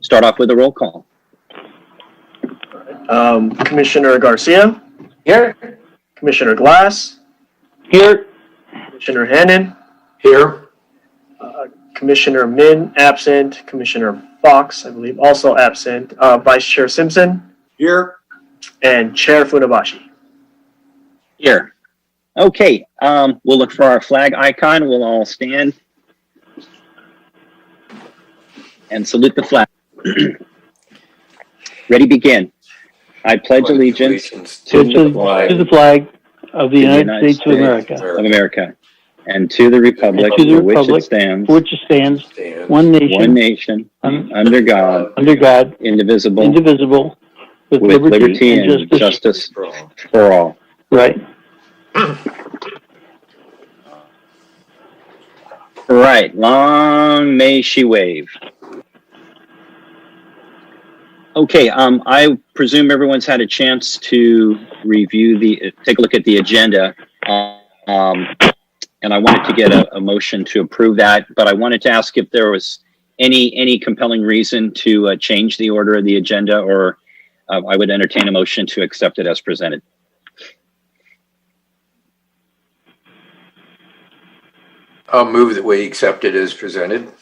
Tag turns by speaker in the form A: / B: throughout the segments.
A: start off with a roll call.
B: Commissioner Garcia?
C: Here.
B: Commissioner Glass?
C: Here.
B: Commissioner Hannon?
C: Here.
B: Commissioner Min, absent. Commissioner Fox, I believe, also absent. Vice Chair Simpson?
C: Here.
B: And Chair Funabashi.
A: Here. Okay, we'll look for our flag icon. We'll all stand and salute the flag. Ready, begin. I pledge allegiance to the
D: flag of the United States of
A: America, and to the republic for which it stands, one nation, under God, indivisible, with liberty and justice for all.
D: Right.
A: Right. Long may she wave. Okay. I presume everyone's had a chance to review take a look at the agenda. And I wanted to get a motion to approve that, but I wanted to ask if there was any compelling reason to change the order of the agenda, or I would entertain a motion to accept it as presented.
E: I'll move that we accept it as presented.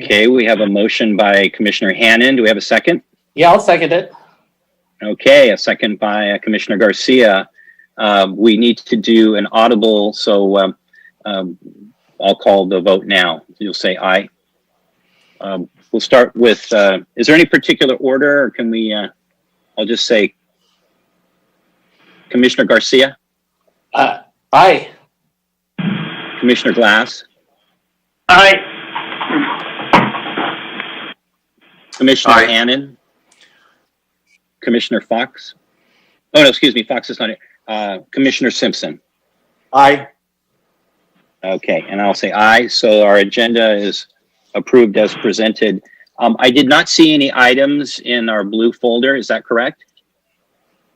A: Okay, we have a motion by Commissioner Hannon. Do we have a second?
C: Yeah, I'll second it.
A: Okay, a second by Commissioner Garcia. We need to do an audible, so I'll call the vote now. You'll say aye. We'll start with, is there any particular order, or can we, I'll just say Commissioner Garcia?
C: Aye.
A: Commissioner Glass?
B: Aye.
A: Commissioner
E: Aye.
A: Hannon? Commissioner Fox? Oh, no, excuse me, Fox is not here. Commissioner Simpson?
C: Aye.
A: Okay, and I'll say aye. So our agenda is approved as presented. I did not see any items in our blue folder. Is that correct?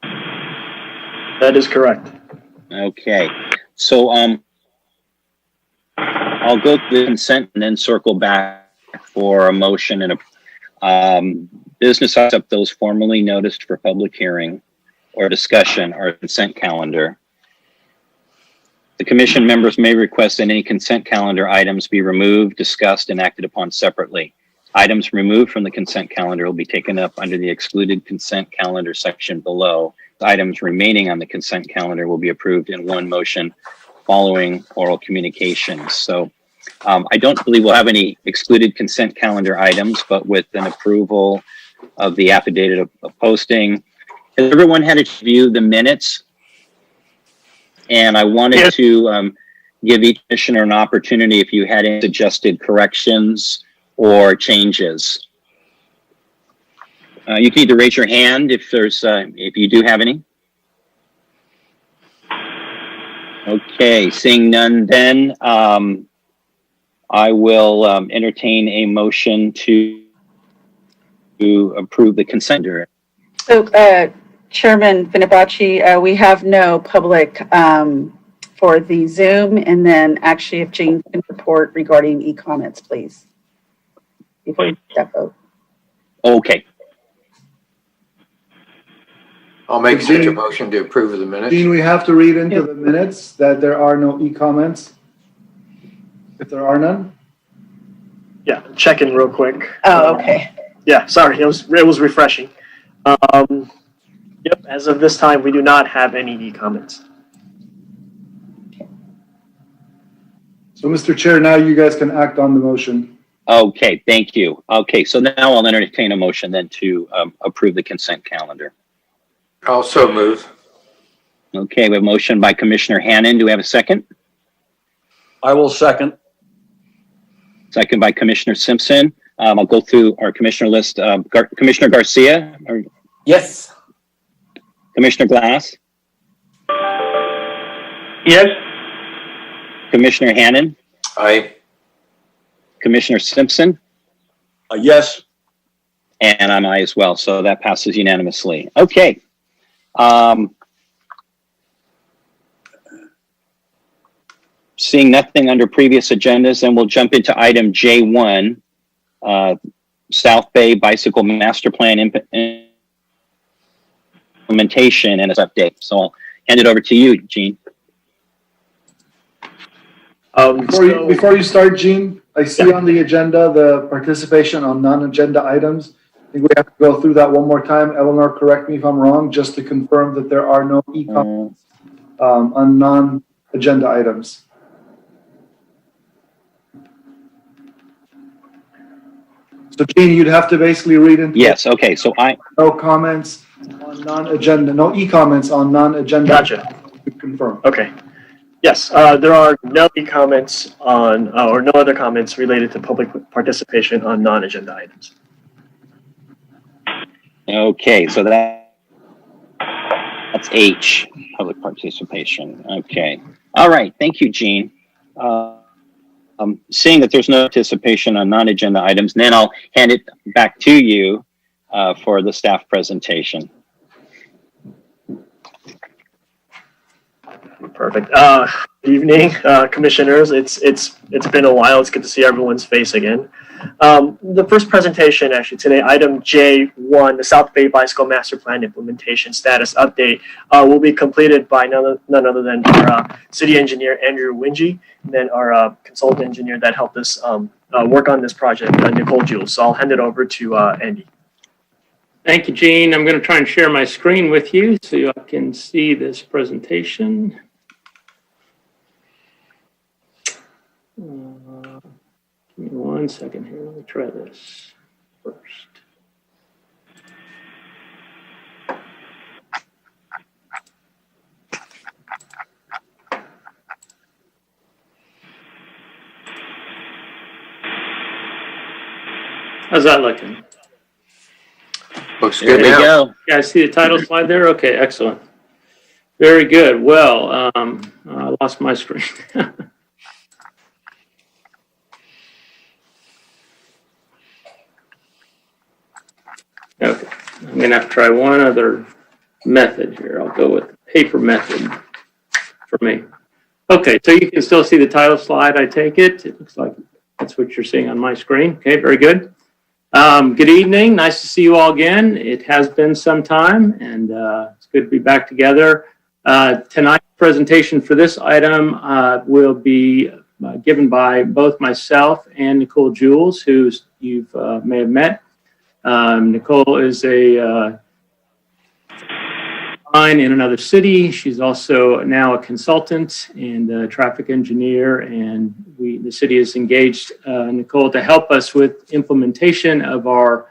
B: That is correct.
A: Okay, so I'll go through the consent and then circle back for a motion and a business except those formally noticed for public hearing or discussion or consent calendar. The commission members may request that any consent calendar items be removed, discussed, and acted upon separately. Items removed from the consent calendar will be taken up under the excluded consent calendar section below. Items remaining on the consent calendar will be approved in one motion following oral communications. So I don't believe we'll have any excluded consent calendar items, but with an approval of the affidavit of posting. Has everyone had a view the minutes? And I wanted to give each commissioner an opportunity if you had any suggested corrections or changes. You can either raise your hand if you do have any. Okay, seeing none then, I will entertain a motion to approve the consent order.
F: So, Chairman Funabashi, we have no public for the Zoom, and then actually if Jane can report regarding e-comments, please, before you take that vote.
A: Okay.
E: I'll make such a motion to approve of the minutes.
G: Dean, we have to read into the minutes that there are no e-comments, if there are none.
B: Yeah, checking real quick.
F: Oh, okay.
B: Yeah, sorry, it was refreshing. Yep, as of this time, we do not have any e-comments.
G: So, Mr. Chair, now you guys can act on the motion.
A: Okay, thank you. Okay, so now I'll entertain a motion then to approve the consent calendar.
E: Also move.
A: Okay, we have a motion by Commissioner Hannon. Do we have a second?
C: I will second.
A: Second by Commissioner Simpson. I'll go through our commissioner list. Commissioner Garcia?
C: Yes.
A: Commissioner Glass?
B: Yes.
A: Commissioner Hannon?
E: Aye.
A: Commissioner Simpson?
C: Yes.
A: And I'm aye as well, so that passes unanimously. Okay. Seeing nothing under previous agendas, then we'll jump into item J1. South Bay Bicycle Master Plan implementation and its update. So I'll hand it over to you, Gene.
G: Before you start, Gene, I see on the agenda the participation on non-agenda items. I think we have to go through that one more time. Eleanor, correct me if I'm wrong, just to confirm that there are no e-comments on non-agenda items. So, Gene, you'd have to basically read into
A: Yes. Okay. So
G: no comments on non-agenda, no e-comments on non-agenda.
B: Gotcha.
G: To confirm.
B: Okay. Yes, there are no comments on, or no other comments related to public participation on non-agenda items.
A: Okay, so that's H, public participation. Okay. All right. Thank you, Gene. Seeing that there's no participation on non-agenda items, then I'll hand it back to you for the staff presentation.
B: Perfect. Good evening, commissioners. It's been a while. It's good to see everyone's face again. The first presentation, actually today, item J1, the South Bay Bicycle Master Plan Implementation Status Update, will be completed by none other than our city engineer, Andrew Wingy, and then our consultant engineer that helped us work on this project, Nicole Jules. So I'll hand it over to Andy.
H: Thank you, Gene. I'm going to try and share my screen with you so you can see this presentation. Give me 1 second here. Let me try this first. How's that looking?
E: Looks
A: There
E: good
A: we
E: now.
A: go.
H: You guys see the title slide there? Okay, excellent. Very good. Well, I lost my screen. Okay, I'm going to have to try one other method here. I'll go with the paper method for me. Okay, so you can still see the title slide, I take it. It looks like that's what you're seeing on my screen. Okay, very good. Good evening. Nice to see you all again. It has been some time, and it's good to be back together. Tonight's presentation for this item will be given by both myself and Nicole Jules, who you may have met. Nicole is a in another city. She's also now a consultant and a traffic engineer, and the city has engaged Nicole to help us with implementation of our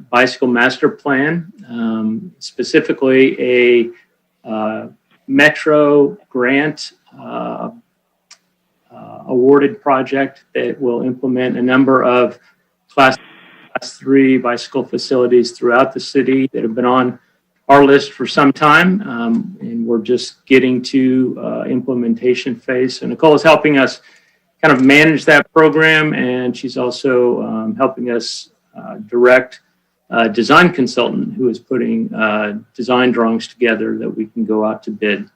H: bicycle master plan, specifically a Metro grant awarded project that will implement a number of Class 3 bicycle facilities throughout the city that have been on our list for some time, and we're just getting to implementation phase. So Nicole is helping us kind of manage that program, and she's also helping us direct a design consultant who is putting design drawings together that we can go out to bid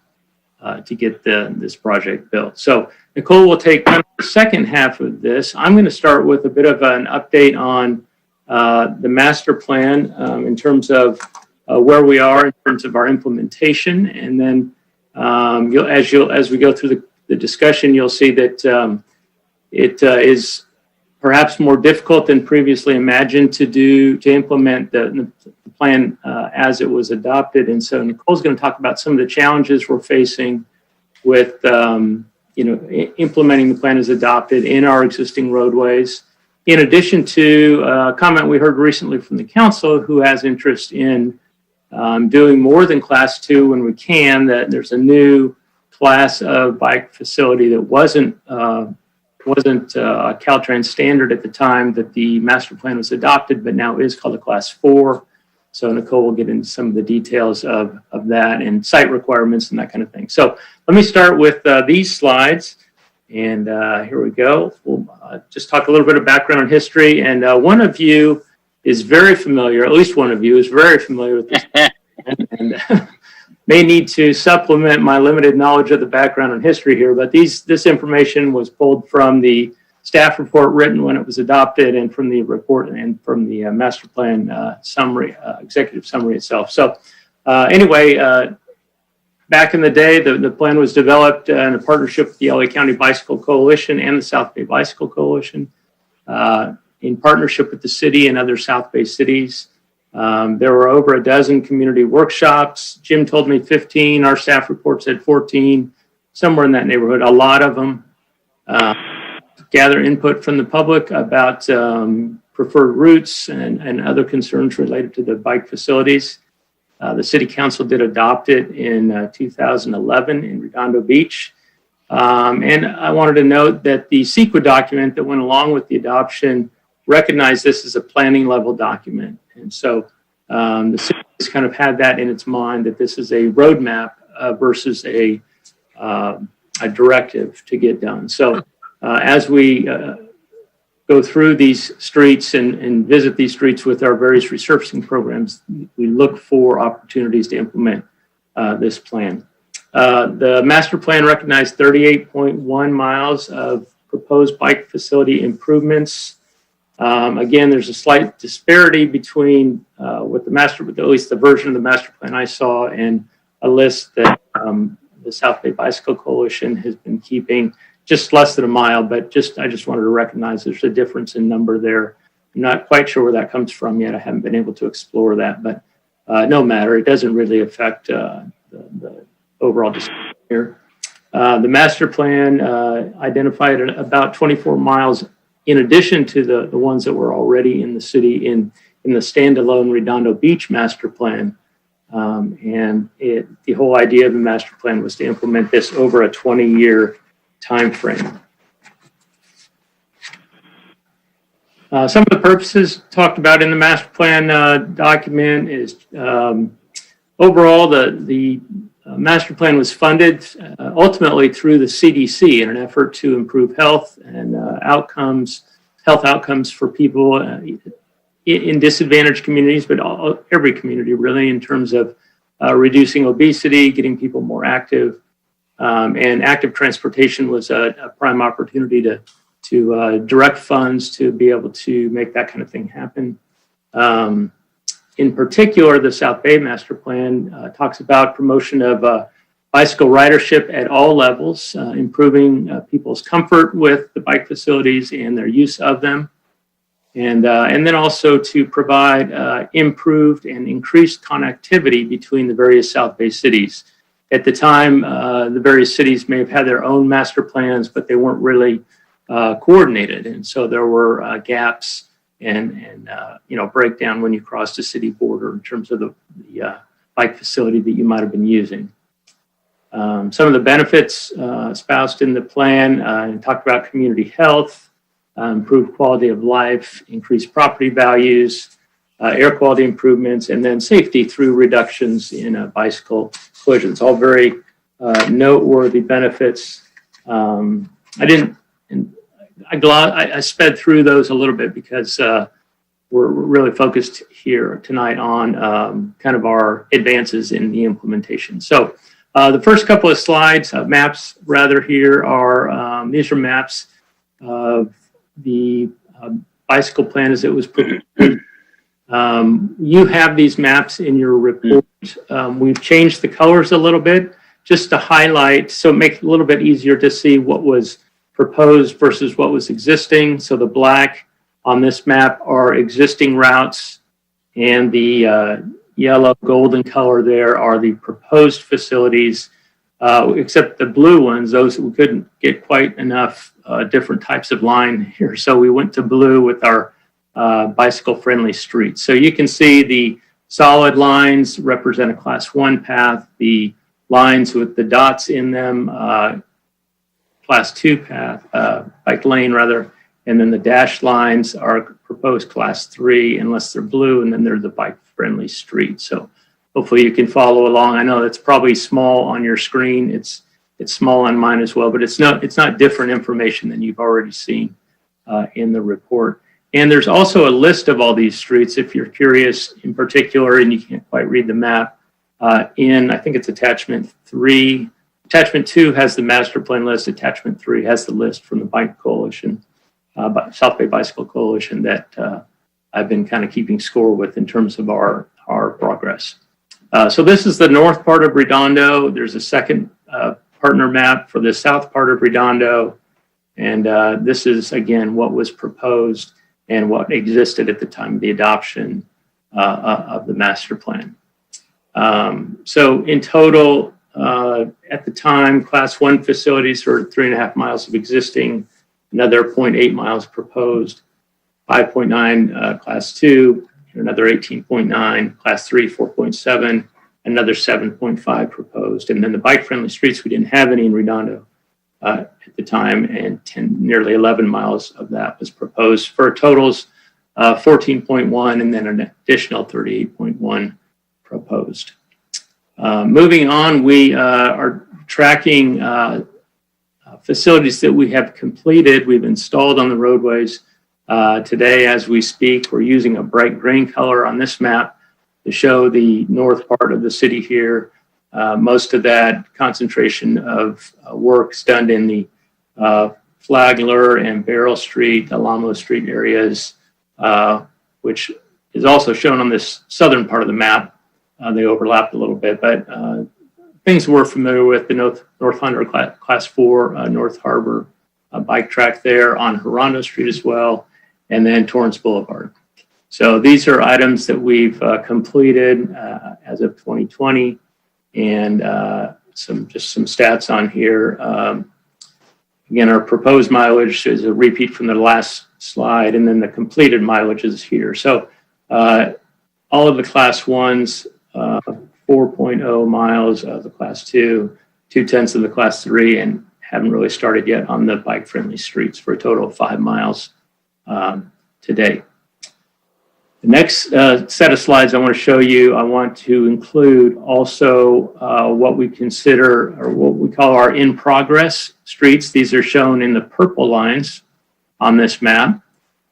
H: to get this project built. So Nicole will take kind of the second half of this. I'm going to start with a bit of an update on the master plan in terms of where we are in terms of our implementation, and then as we go through the discussion, you'll see that it is perhaps more difficult than previously imagined to implement the plan as it was adopted. And so Nicole's going to talk about some of the challenges we're facing with implementing the plan as adopted in our existing roadways. In addition to a comment we heard recently from the council, who has interest in doing more than Class 2 when we can, that there's a new class of bike facility that wasn't a Caltrans standard at the time that the master plan was adopted, but now is called a Class 4. So Nicole will get into some of the details of that and site requirements and that kind of thing. So let me start with these slides. And here we go. We'll just talk a little bit of background history. And one of you is very familiar, at least one of you is very familiar with this, and may need to supplement my limited knowledge of the background and history here. But this information was pulled from the staff report written when it was adopted, and from the report and from the master plan summary, executive summary itself. So anyway, back in the day, the plan was developed in a partnership with the LA County Bicycle Coalition and the South Bay Bicycle Coalition, in partnership with the city and other South Bay cities. There were over a dozen community workshops. Jim told me 15. Our staff report said 14, somewhere in that neighborhood. A lot of them. Gather input from the public about preferred routes and other concerns related to the bike facilities. The city council did adopt it in 2011 in Redondo Beach. And I wanted to note that the CEQA document that went along with the adoption recognized this as a planning level document. And so the city has kind of had that in its mind, that this is a roadmap versus a directive to get done. So as we go through these streets and visit these streets with our various resurfacing programs, we look for opportunities to implement this plan. The master plan recognized 38.1 miles of proposed bike facility improvements. Again, there's a slight disparity between what at least the version of the master plan I saw, and a list that the South Bay Bicycle Coalition has been keeping, just less than a mile, but I just wanted to recognize there's a difference in number there. I'm not quite sure where that comes from yet. I haven't been able to explore that, but no matter, it doesn't really affect the overall discussion here. The master plan identified about 24 miles in addition to the ones that were already in the city in the standalone Redondo Beach master plan. And the whole idea of the master plan was to implement this over a 20-year time frame. Some of the purposes talked about in the master plan document is overall the master plan was funded ultimately through the CDC in an effort to improve health and health outcomes for people in disadvantaged communities, but every community really, in terms of reducing obesity, getting people more active, and active transportation was a prime opportunity to direct funds to be able to make that kind of thing happen. In particular, the South Bay Master Plan talks about promotion of bicycle ridership at all levels, improving people's comfort with the bike facilities and their use of them, and then also to provide improved and increased connectivity between the various South Bay cities. At the time, the various cities may have had their own master plans, but they weren't really coordinated, and so there were gaps and breakdown when you crossed a city border in terms of the bike facility that you might have been using. Some of the benefits espoused in the plan talked about community health, improved quality of life, increased property values, air quality improvements, and then safety through reductions in bicycle collisions. All very noteworthy benefits. I sped through those a little bit because we're really focused here tonight on kind of our advances in the implementation. So the first couple of slides, maps rather, here are, these are maps of the bicycle plan as it was proposed. You have these maps in your report. We've changed the colors a little bit just to highlight, so it makes it a little bit easier to see what was proposed versus what was existing. So the black on this map are existing routes, and the yellow golden color there are the proposed facilities, except the blue ones, those we couldn't get quite enough different types of line here. So we went to blue with our bicycle friendly streets. So you can see the solid lines represent a class 1 path, the lines with the dots in them, class 2 path, bike lane rather, and then the dashed lines are proposed class 3 unless they're blue, and then they're the bike friendly street. So hopefully you can follow along. I know that's probably small on your screen. It's small on mine as well, but it's not different information than you've already seen in the report. And there's also a list of all these streets if you're curious in particular and you can't quite read the map. I think it's attachment 3. Attachment 2 has the master plan list. Attachment 3 has the list from the Bike Coalition. South Bay Bicycle Coalition that I've been kind of keeping score with in terms of our progress. So this is the north part of Redondo. There's a second partner map for the south part of Redondo. And this is, again, what was proposed and what existed at the time of the adoption of the master plan. So in total, at the time, Class 1 facilities were 3.5 miles of existing, another 0.8 miles proposed, 5.9 Class 2, another 18.9, Class 3, 4.7, another 7.5 proposed. And then the bike-friendly streets, we didn't have any in Redondo at the time, and nearly 11 miles of that was proposed for totals 14.1 and then an additional 38.1 proposed. Moving on, we are tracking facilities that we have completed, we've installed on the roadways. Today, as we speak, we're using a bright green color on this map to show the north part of the city here. Most of that concentration of works done in the Flagler and Barrel Street, Alamo Street areas, which is also shown on this southern part of the map. They overlapped a little bit, but things we're familiar with, the North Hunter Class 4, North Harbor bike track there on Redondo Street as well, and then Torrance Boulevard. So these are items that we've completed as of 2020, and some stats on here. Again, our proposed mileage is a repeat from the last slide, and then the completed mileage is here. So all of the Class 1s, 4.0 miles of the Class 2, 0.2 of the Class 3, and haven't really started yet on the bike-friendly streets for a total of 5 miles today. The next set of slides I want to show you, I want to include also what we consider, or what we call our in-progress streets. These are shown in the purple lines on this map.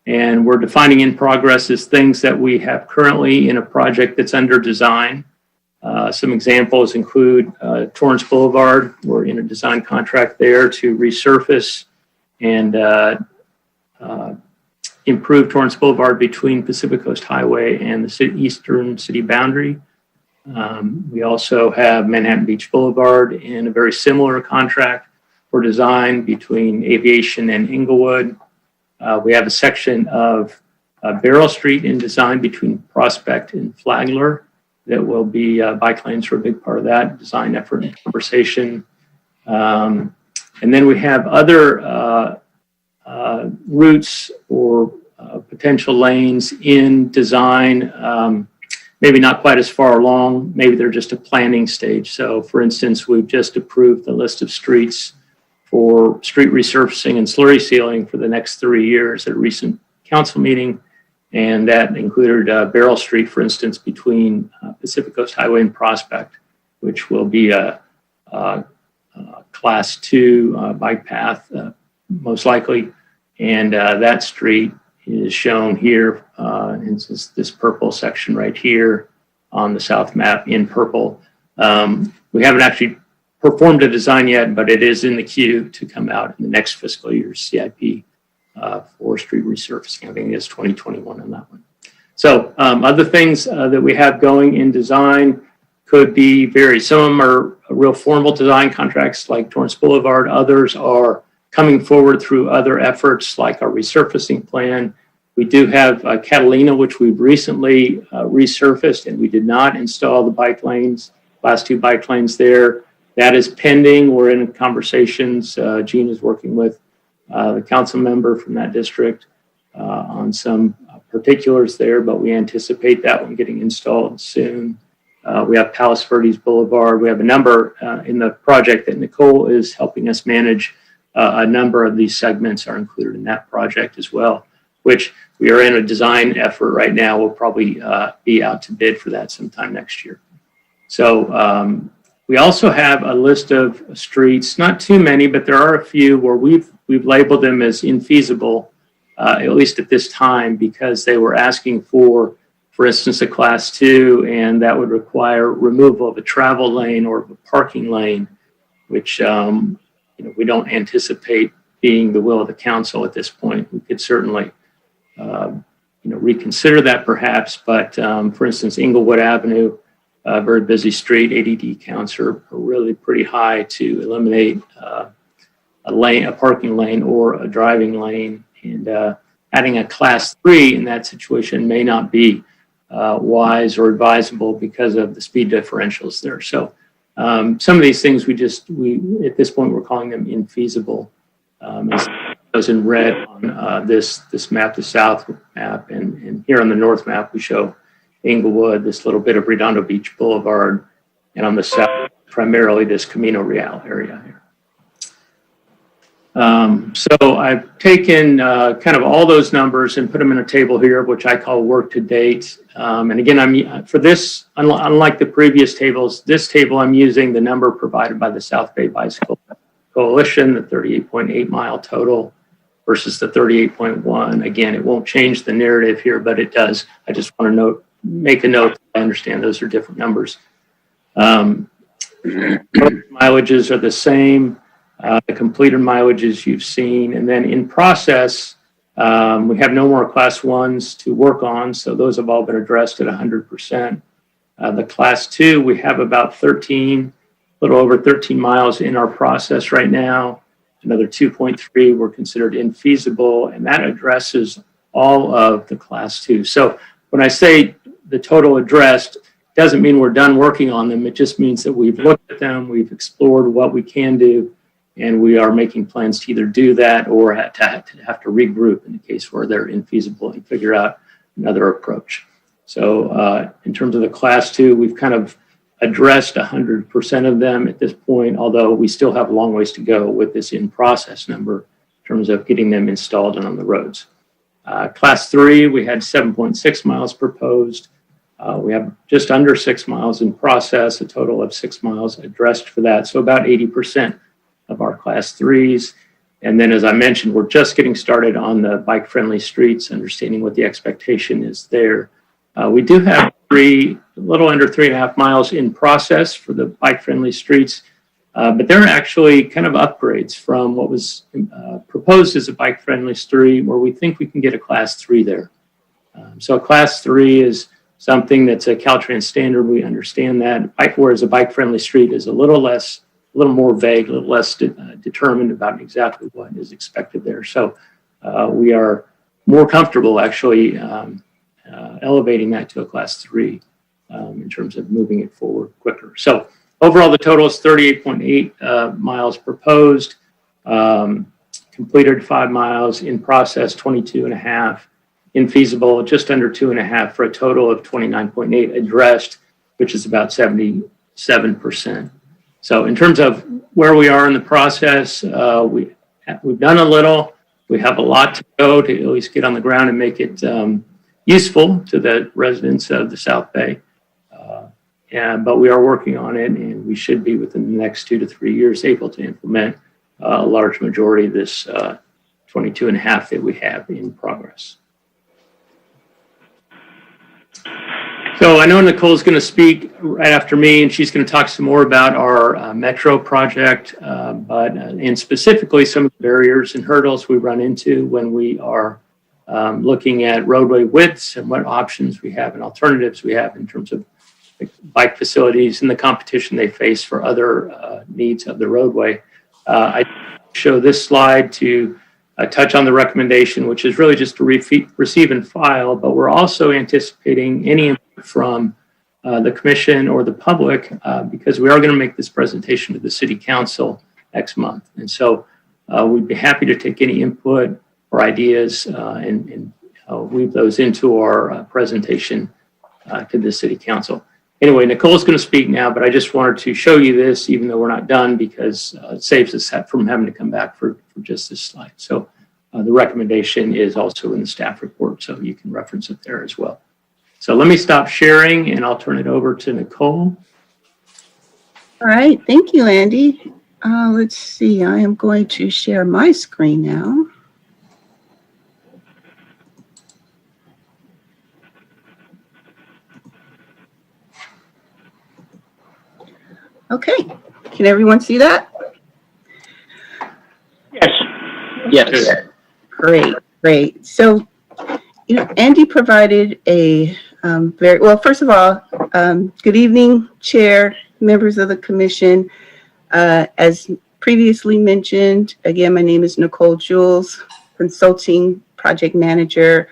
H: And we're defining in progress as things that we have currently in a project that's under design. Some examples include Torrance Boulevard. We're in a design contract there to resurface and improve Torrance Boulevard between Pacific Coast Highway and the eastern city boundary. We also have Manhattan Beach Boulevard in a very similar contract for design between Aviation and Inglewood. We have a section of Barrel Street in design between Prospect and Flagler that will be bike lanes for a big part of that design effort and conversation. And then we have other routes or potential lanes in design, maybe not quite as far along, maybe they're just a planning stage. So for instance, we've just approved the list of streets for street resurfacing and slurry sealing for the next 3 years at a recent council meeting. And that included Barrel Street, for instance, between Pacific Coast Highway and Prospect, which will be a Class 2 bike path, most likely. And that street is shown here in this purple section right here on the south map in purple. We haven't actually performed a design yet, but it is in the queue to come out in the next fiscal year's CIP for street resurfacing. I think it's 2021 on that one. So other things that we have going in design could be varied. Some of them are real formal design contracts like Torrance Boulevard. Others are coming forward through other efforts like our resurfacing plan. We do have Catalina, which we've recently resurfaced, and we did not install the bike lanes, Class 2 bike lanes there. That is pending. We're in conversations. Gene is working with the council member from that district on some particulars there, but we anticipate that one getting installed soon. We have Palos Verdes Boulevard. We have a number in the project that Nicole is helping us manage. A number of these segments are included in that project as well, which we are in a design effort right now. We'll probably be out to bid for that sometime next year. So we also have a list of streets, not too many, but there are a few where we've labeled them as infeasible, at least at this time, because they were asking for instance, a Class 2, and that would require removal of a travel lane or of a parking lane, which we don't anticipate being the will of the council at this point. We could certainly, reconsider that perhaps, but for instance, Inglewood Avenue, a very busy street, ADD counts are really pretty high to eliminate a parking lane or a driving lane, and adding a class 3 in that situation may not be wise or advisable because of the speed differentials there. So some of these things we at this point we're calling them infeasible. As in red on this map, the south map, and here on the north map we show Inglewood, this little bit of Redondo Beach Boulevard, and on the south primarily this Camino Real area here. So I've taken kind of all those numbers and put them in a table here, which I call work to date. And again, for this, unlike the previous tables, this table I'm using the number provided by the South Bay Bicycle Coalition, the 38.8 mile total versus the 38.1. Again, it won't change the narrative here, but it does. I just want to make a note. I understand those are different numbers. Mileages are the same. The completed mileages you've seen, and then in process, we have no more class 1s to work on, so those have all been addressed at 100%. The class 2, we have about 13, a little over 13 miles in our process right now. Another 2.3 were considered infeasible, and that addresses all of the class 2. So when I say the total addressed, doesn't mean we're done working on them. It just means that we've looked at them, we've explored what we can do, and we are making plans to either do that or have to regroup in the case where they're infeasible and figure out another approach. So in terms of the class 2, we've kind of addressed 100% of them at this point, although we still have a long ways to go with this in process number in terms of getting them installed and on the roads. Class 3, we had 7.6 miles proposed. We have just under 6 miles in process, a total of 6 miles addressed for that. So about 80% of our class 3s. And then, as I mentioned, we're just getting started on the bike-friendly streets, understanding what the expectation is there. We do have a little under 3.5 miles in process for the bike-friendly streets, but they're actually kind of upgrades from what was proposed as a bike-friendly street, where we think we can get a class 3 there. So a class 3 is something that's a Caltrans standard. We understand that, whereas a bike-friendly street is a little more vague, a little less determined about exactly what is expected there. So we are more comfortable actually elevating that to a class 3 in terms of moving it forward quicker. So overall, the total is 38.8 miles proposed, completed 5 miles, in process 22.5, infeasible just under 2.5, for a total of 29.8 addressed, which is about 77%. So in terms of where we are in the process, we've done a little. We have a lot to go to at least get on the ground and make it useful to the residents of the South Bay. But we are working on it, and we should be within the next 2 to 3 years able to implement a large majority of this 22.5 that we have in progress. So I know Nicole's going to speak right after me, and she's going to talk some more about our Metro project, and specifically some of the barriers and hurdles we run into when we are looking at roadway widths and what options we have and alternatives we have in terms of bike facilities and the competition they face for other needs of the roadway. I show this slide to touch on the recommendation, which is really just to receive and file, but we're also anticipating any input from the commission or the public because we are going to make this presentation to the city council next month. And so we'd be happy to take any input or ideas and weave those into our presentation to the city council. Anyway, Nicole's going to speak now, but I just wanted to show you this, even though we're not done, because it saves us from having to come back for just this slide. So the recommendation is also in the staff report, so you can reference it there as well. So let me stop sharing, and I'll turn it over to Nicole.
I: All right, thank you, Andy. Let's see, I am going to share my screen now. Okay, can everyone see that?
D: Yes.
A: Yes.
I: Great, great. So, Andy provided a very well. First of all, good evening, Chair, members of the Commission. As previously mentioned, again, my name is Nicole Jules, Consulting Project Manager,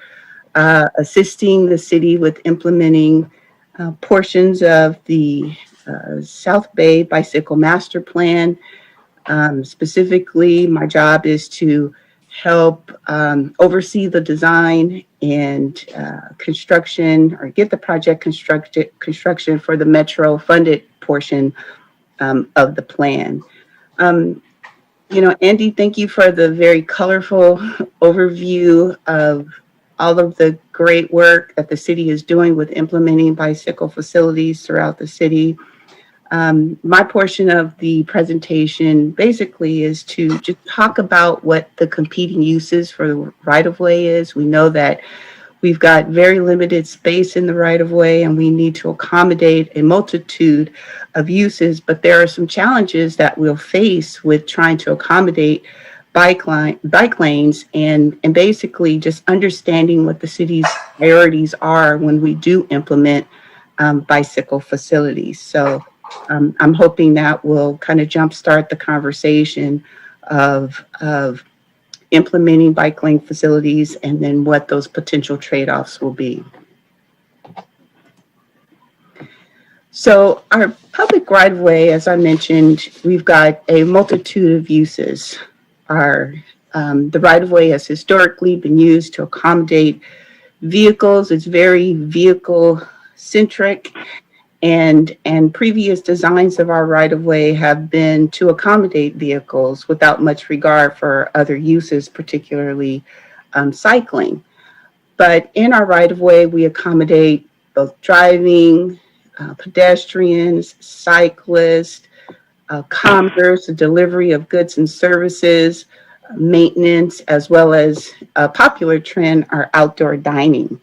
I: assisting the city with implementing portions of the South Bay Bicycle Master Plan. Specifically, my job is to help oversee the design and construction, or get the project construction for the Metro funded portion of the plan. Andy, thank you for the very colorful overview of all of the great work that the city is doing with implementing bicycle facilities throughout the city. My portion of the presentation basically is to just talk about what the competing uses for the right-of-way is. We know that we've got very limited space in the right-of-way and we need to accommodate a multitude of uses, but there are some challenges that we'll face with trying to accommodate bike lanes and basically just understanding what the city's priorities are when we do implement bicycle facilities. So I'm hoping that will kind of jumpstart the conversation of implementing bike lane facilities and then what those potential trade-offs will be. So our public right-of-way, as I mentioned, we've got a multitude of uses. The right-of-way has historically been used to accommodate vehicles. It's very vehicle-centric. And previous designs of our right-of-way have been to accommodate vehicles without much regard for other uses, particularly cycling. But in our right-of-way, we accommodate both driving, pedestrians, cyclists, commerce, the delivery of goods and services, maintenance, as well as a popular trend, our outdoor dining.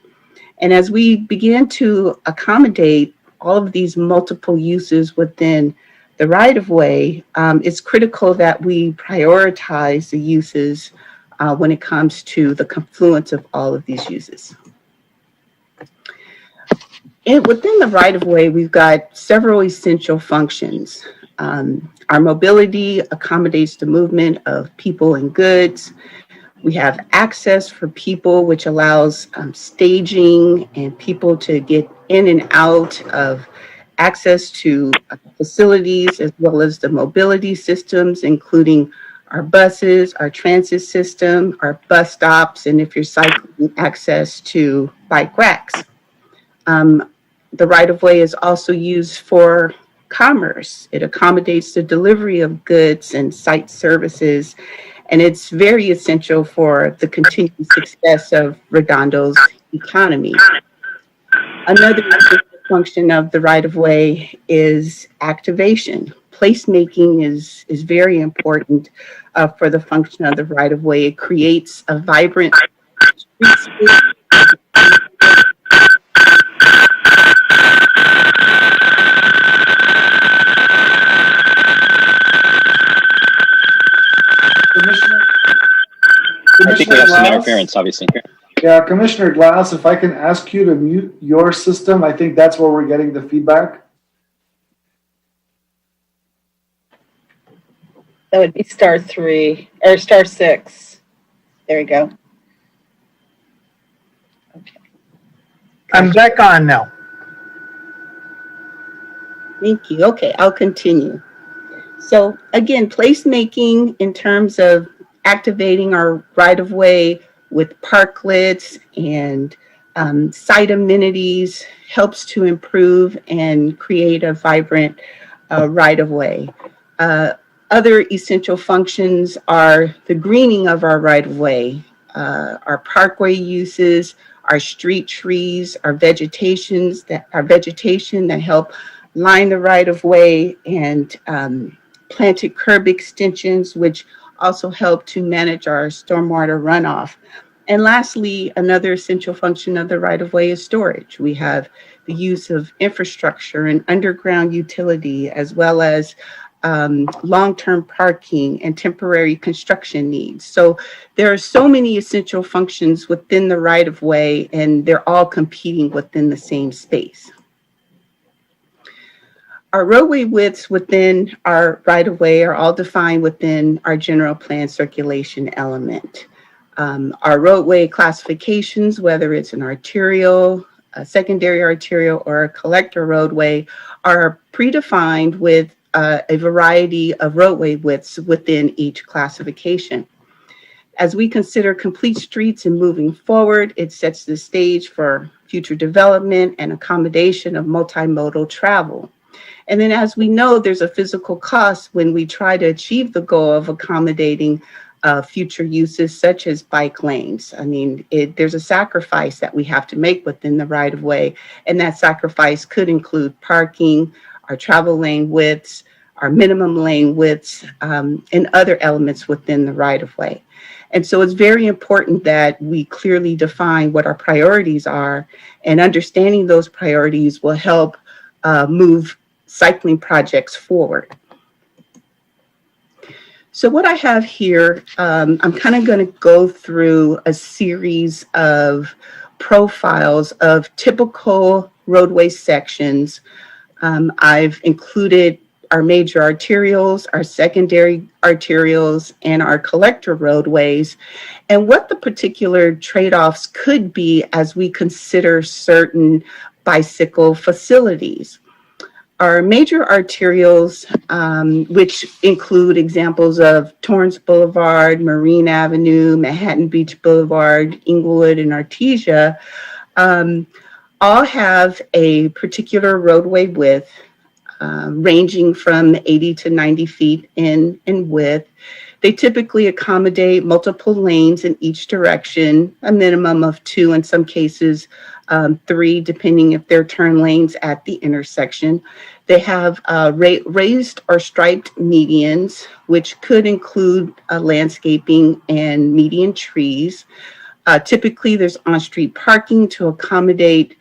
I: And as we begin to accommodate all of these multiple uses within the right-of-way, it's critical that we prioritize the uses when it comes to the confluence of all of these uses. Within the right-of-way, we've got several essential functions. Our mobility accommodates the movement of people and goods. We have access for people, which allows staging and people to get in and out of access to facilities, as well as the mobility systems, including our buses, our transit system, our bus stops, and if you're cycling, access to bike racks. The right-of-way is also used for commerce. It accommodates the delivery of goods and site services, and it's very essential for the continued success of Redondo's economy. Another function of the right-of-way is activation. Placemaking is very important for the function of the right-of-way. It creates a vibrant street space.
A: I think we have some interference, obviously.
G: Yeah, Commissioner Glass, if I can ask you to mute your system, I think that's where we're getting the feedback.
F: That would be star 3 or star 6. There we go. Okay.
J: I'm back on now.
I: Thank you. Okay, I'll continue. So again, placemaking in terms of activating our right-of-way with parklets and site amenities helps to improve and create a vibrant right-of-way. Other essential functions are the greening of our right-of-way, our parkway uses, our street trees, our vegetation that help line the right-of-way, and planted curb extensions, which also help to manage our stormwater runoff. And lastly, another essential function of the right-of-way is storage. We have the use of infrastructure and underground utility, as well as long-term parking, and temporary construction needs. So there are so many essential functions within the right-of-way, and they're all competing within the same space. Our roadway widths within our right-of-way are all defined within our general plan circulation element. Our roadway classifications, whether it's an arterial, a secondary arterial, or a collector roadway, are predefined with a variety of roadway widths within each classification. As we consider complete streets and moving forward, it sets the stage for future development and accommodation of multimodal travel. And then, as we know, there's a physical cost when we try to achieve the goal of accommodating future uses such as bike lanes. I mean, there's a sacrifice that we have to make within the right-of-way, and that sacrifice could include parking, our travel lane widths, our minimum lane widths, and other elements within the right-of-way. And so it's very important that we clearly define what our priorities are, and understanding those priorities will help move cycling projects forward. So what I have here, I'm kind of going to go through a series of profiles of typical roadway sections. I've included our major arterials, our secondary arterials, and our collector roadways, and what the particular trade-offs could be as we consider certain bicycle facilities. Our major arterials, which include examples of Torrance Boulevard, Marine Avenue, Manhattan Beach Boulevard, Inglewood, and Artesia, all have a particular roadway width ranging from 80 to 90 feet in width. They typically accommodate multiple lanes in each direction, a minimum of 2, in some cases 3, depending if they're turn lanes at the intersection. They have raised or striped medians, which could include landscaping and median trees. Typically, there's on-street parking to accommodate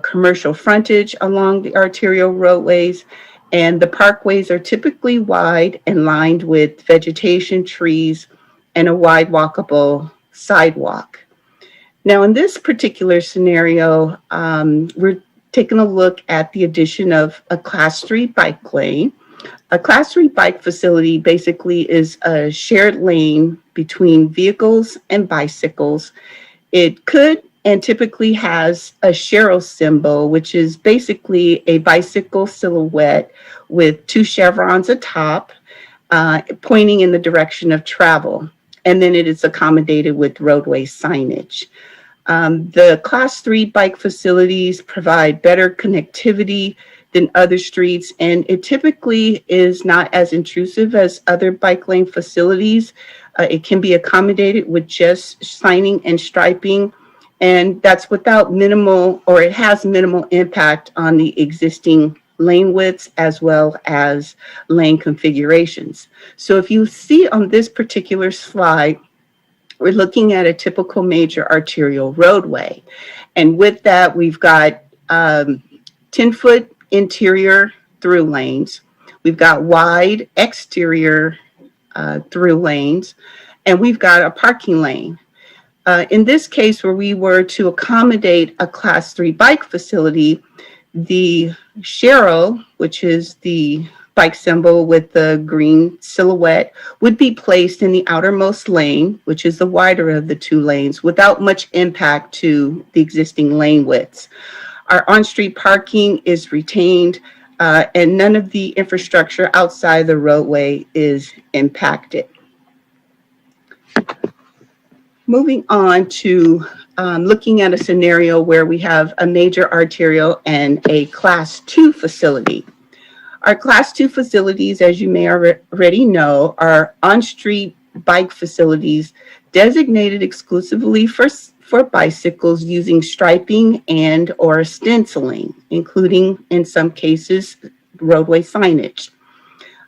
I: commercial frontage along the arterial roadways, and the parkways are typically wide and lined with vegetation, trees, and a wide walkable sidewalk. Now, in this particular scenario, we're taking a look at the addition of a Class 3 bike lane. A Class 3 bike facility basically is a shared lane between vehicles and bicycles. It could and typically has a Sharrow symbol, which is basically a bicycle silhouette with 2 chevrons atop, pointing in the direction of travel. And then it is accommodated with roadway signage. The Class 3 bike facilities provide better connectivity than other streets, and it typically is not as intrusive as other bike lane facilities. It can be accommodated with just signing and striping, and that's without minimal, or it has minimal impact on the existing lane widths as well as lane configurations. So if you see on this particular slide, we're looking at a typical major arterial roadway. And with that, we've got 10-foot interior through lanes. We've got wide exterior through lanes, and we've got a parking lane. In this case, where we were to accommodate a Class 3 bike facility, the Sharrow, which is the bike symbol with the green silhouette, would be placed in the outermost lane, which is the wider of the 2 lanes, without much impact to the existing lane widths. Our on-street parking is retained, and none of the infrastructure outside the roadway is impacted. Moving on to looking at a scenario where we have a major arterial and a Class 2 facility. Our Class 2 facilities, as you may already know, are on-street bike facilities designated exclusively for bicycles using striping and or stenciling, including, in some cases, roadway signage.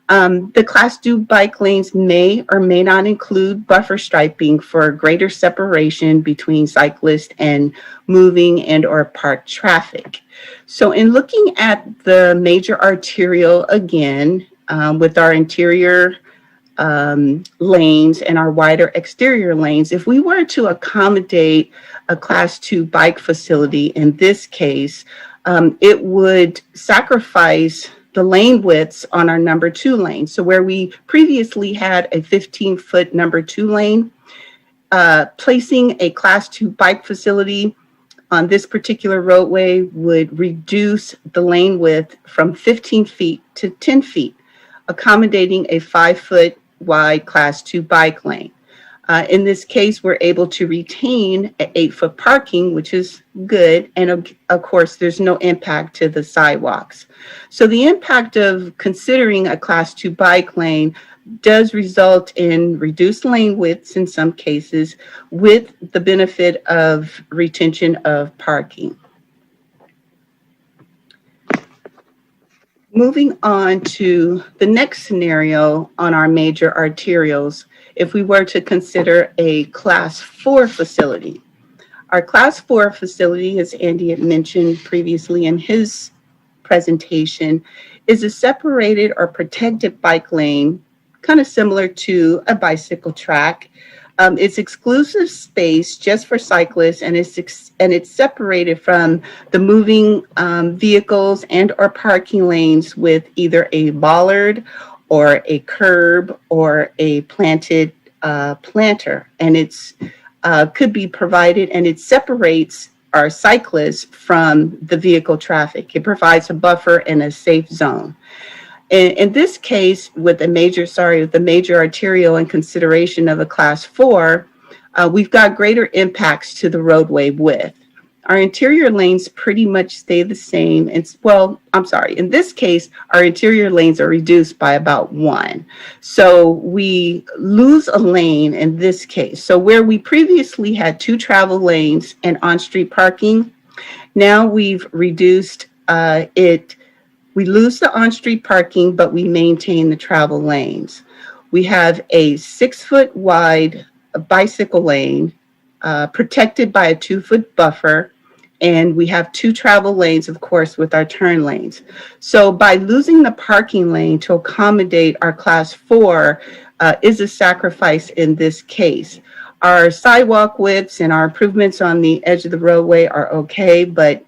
I: The Class 2 bike lanes may or may not include buffer striping for greater separation between cyclists and moving and or parked traffic. So in looking at the major arterial again, with our interior lanes and our wider exterior lanes, if we were to accommodate a Class 2 bike facility in this case, it would sacrifice the lane widths on our number 2 lane. So where we previously had a 15-foot number 2 lane, placing a Class 2 bike facility on this particular roadway would reduce the lane width from 15 feet to 10 feet, accommodating a 5-foot wide Class 2 bike lane. In this case, we're able to retain an 8-foot parking, which is good. And of course, there's no impact to the sidewalks. So the impact of considering a Class 2 bike lane does result in reduced lane widths in some cases, with the benefit of retention of parking. Moving on to the next scenario on our major arterials, if we were to consider a Class 4 facility. Our Class 4 facility, as Andy had mentioned previously in his presentation, is a separated or protected bike lane, kind of similar to a bicycle track. It's exclusive space just for cyclists, and it's separated from the moving vehicles and or parking lanes with either a bollard or a curb or a planted planter, and it's could be provided, and it separates our cyclists from the vehicle traffic. It provides a buffer and a safe zone. In this case, with the major arterial in consideration of a Class 4, we've got greater impacts to the roadway width. Our interior lanes pretty much stay the same. In this case, our interior lanes are reduced by about 1. So we lose a lane in this case. So where we previously had 2 travel lanes and on-street parking, now we've reduced it. We lose the on-street parking, but we maintain the travel lanes. We have a 6-foot wide bicycle lane protected by a 2-foot buffer, and we have 2 travel lanes, of course, with our turn lanes. So by losing the parking lane to accommodate our Class 4 is a sacrifice in this case. Our sidewalk widths and our improvements on the edge of the roadway are okay, but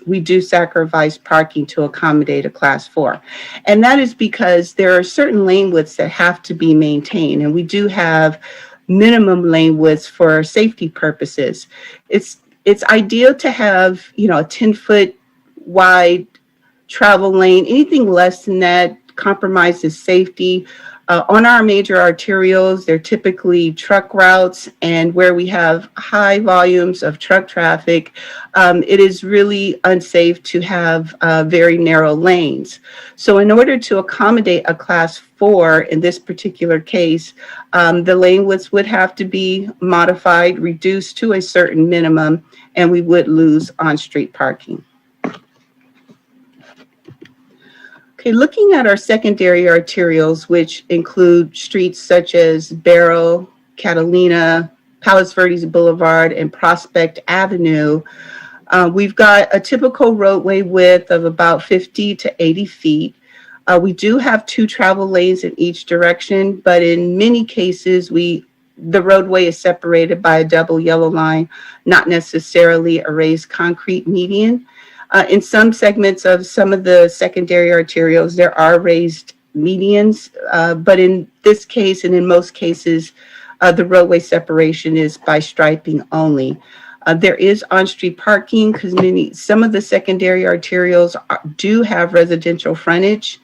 I: we do sacrifice parking to accommodate a Class 4. And that is because there are certain lane widths that have to be maintained, and we do have minimum lane widths for safety purposes. It's ideal to have, a 10-foot wide travel lane. Anything less than that compromises safety. On our major arterials, they're typically truck routes, and where we have high volumes of truck traffic, it is really unsafe to have very narrow lanes. So in order to accommodate a Class 4 in this particular case, the lane widths would have to be modified, reduced to a certain minimum, and we would lose on-street parking. Okay, looking at our secondary arterials, which include streets such as Barrow, Catalina, Palos Verdes Boulevard, and Prospect Avenue, we've got a typical roadway width of about 50 to 80 feet. We do have 2 travel lanes in each direction, but in many cases, the roadway is separated by a double yellow line, not necessarily a raised concrete median. In some segments of some of the secondary arterials, there are raised medians, but in this case and in most cases, the roadway separation is by striping only. There is on-street parking because some of the secondary arterials do have residential frontage,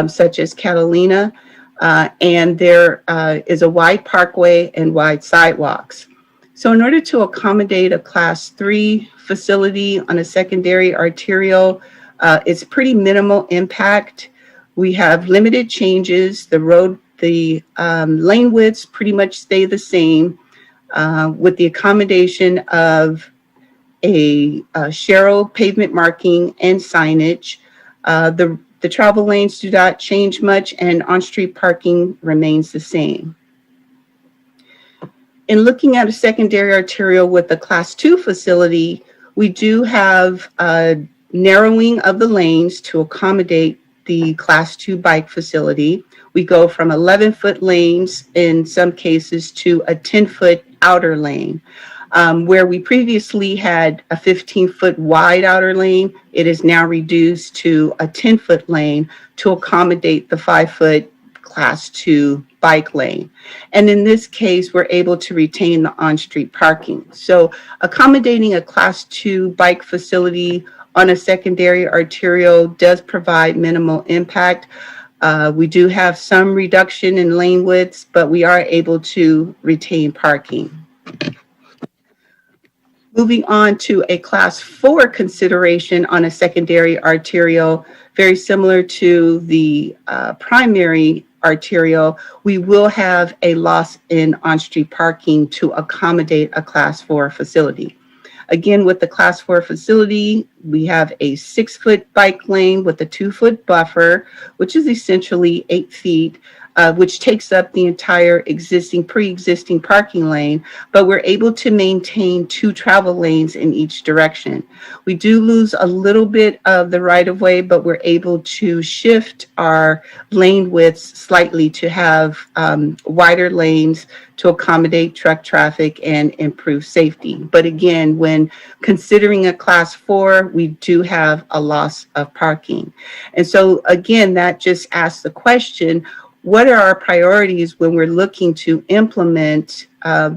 I: such as Catalina, and there is a wide parkway and wide sidewalks. So in order to accommodate a Class 3 facility on a secondary arterial, it's pretty minimal impact. We have limited changes. The lane widths pretty much stay the same, with the accommodation of a Sharrow pavement marking and signage. The travel lanes do not change much, and on-street parking remains the same. In looking at a secondary arterial with a Class 2 facility, we do have a narrowing of the lanes to accommodate the class 2 bike facility. We go from 11-foot lanes in some cases to a 10-foot outer lane. Where we previously had a 15-foot wide outer lane, it is now reduced to a 10-foot lane to accommodate the 5-foot class 2 bike lane. And in this case, we're able to retain the on-street parking. So accommodating a class 2 bike facility on a secondary arterial does provide minimal impact. We do have some reduction in lane widths, but we are able to retain parking. Moving on to a class 4 consideration on a secondary arterial, very similar to the primary arterial, we will have a loss in on-street parking to accommodate a class 4 facility. Again, with the class 4 facility, we have a 6-foot bike lane with a 2-foot buffer, which is essentially 8 feet, which takes up the entire pre-existing parking lane, but we're able to maintain 2 travel lanes in each direction. We do lose a little bit of the right-of-way, but we're able to shift our lane widths slightly to have wider lanes to accommodate truck traffic and improve safety. But again, when considering a class 4, we do have a loss of parking. And so again, that just asks the question, what are our priorities when we're looking to implement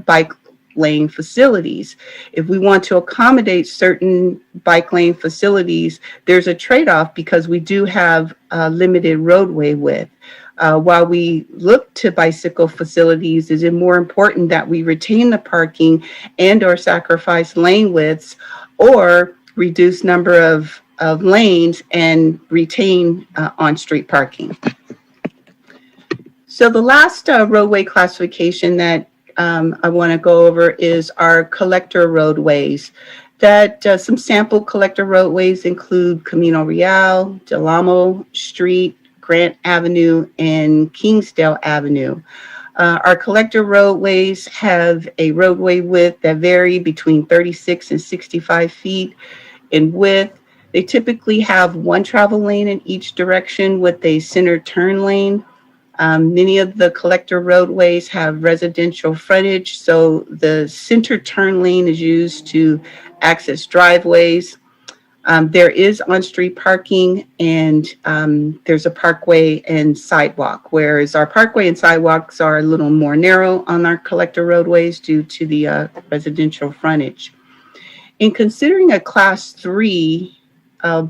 I: bike lane facilities? If we want to accommodate certain bike lane facilities, there's a trade-off because we do have limited roadway width. While we look to bicycle facilities, is it more important that we retain the parking and or sacrifice lane widths or reduce number of lanes and retain on-street parking? So the last roadway classification that I want to go over is our collector roadways. That some sample collector roadways include Camino Real, Del Amo Street, Grant Avenue, and Kingsdale Avenue. Our collector roadways have a roadway width that vary between 36 and 65 feet in width. They typically have 1 travel lane in each direction with a center turn lane. Many of the collector roadways have residential frontage, so the center turn lane is used to access driveways. There is on-street parking, and there's a parkway and sidewalk, whereas our parkway and sidewalks are a little more narrow on our collector roadways due to the residential frontage. In considering a class 3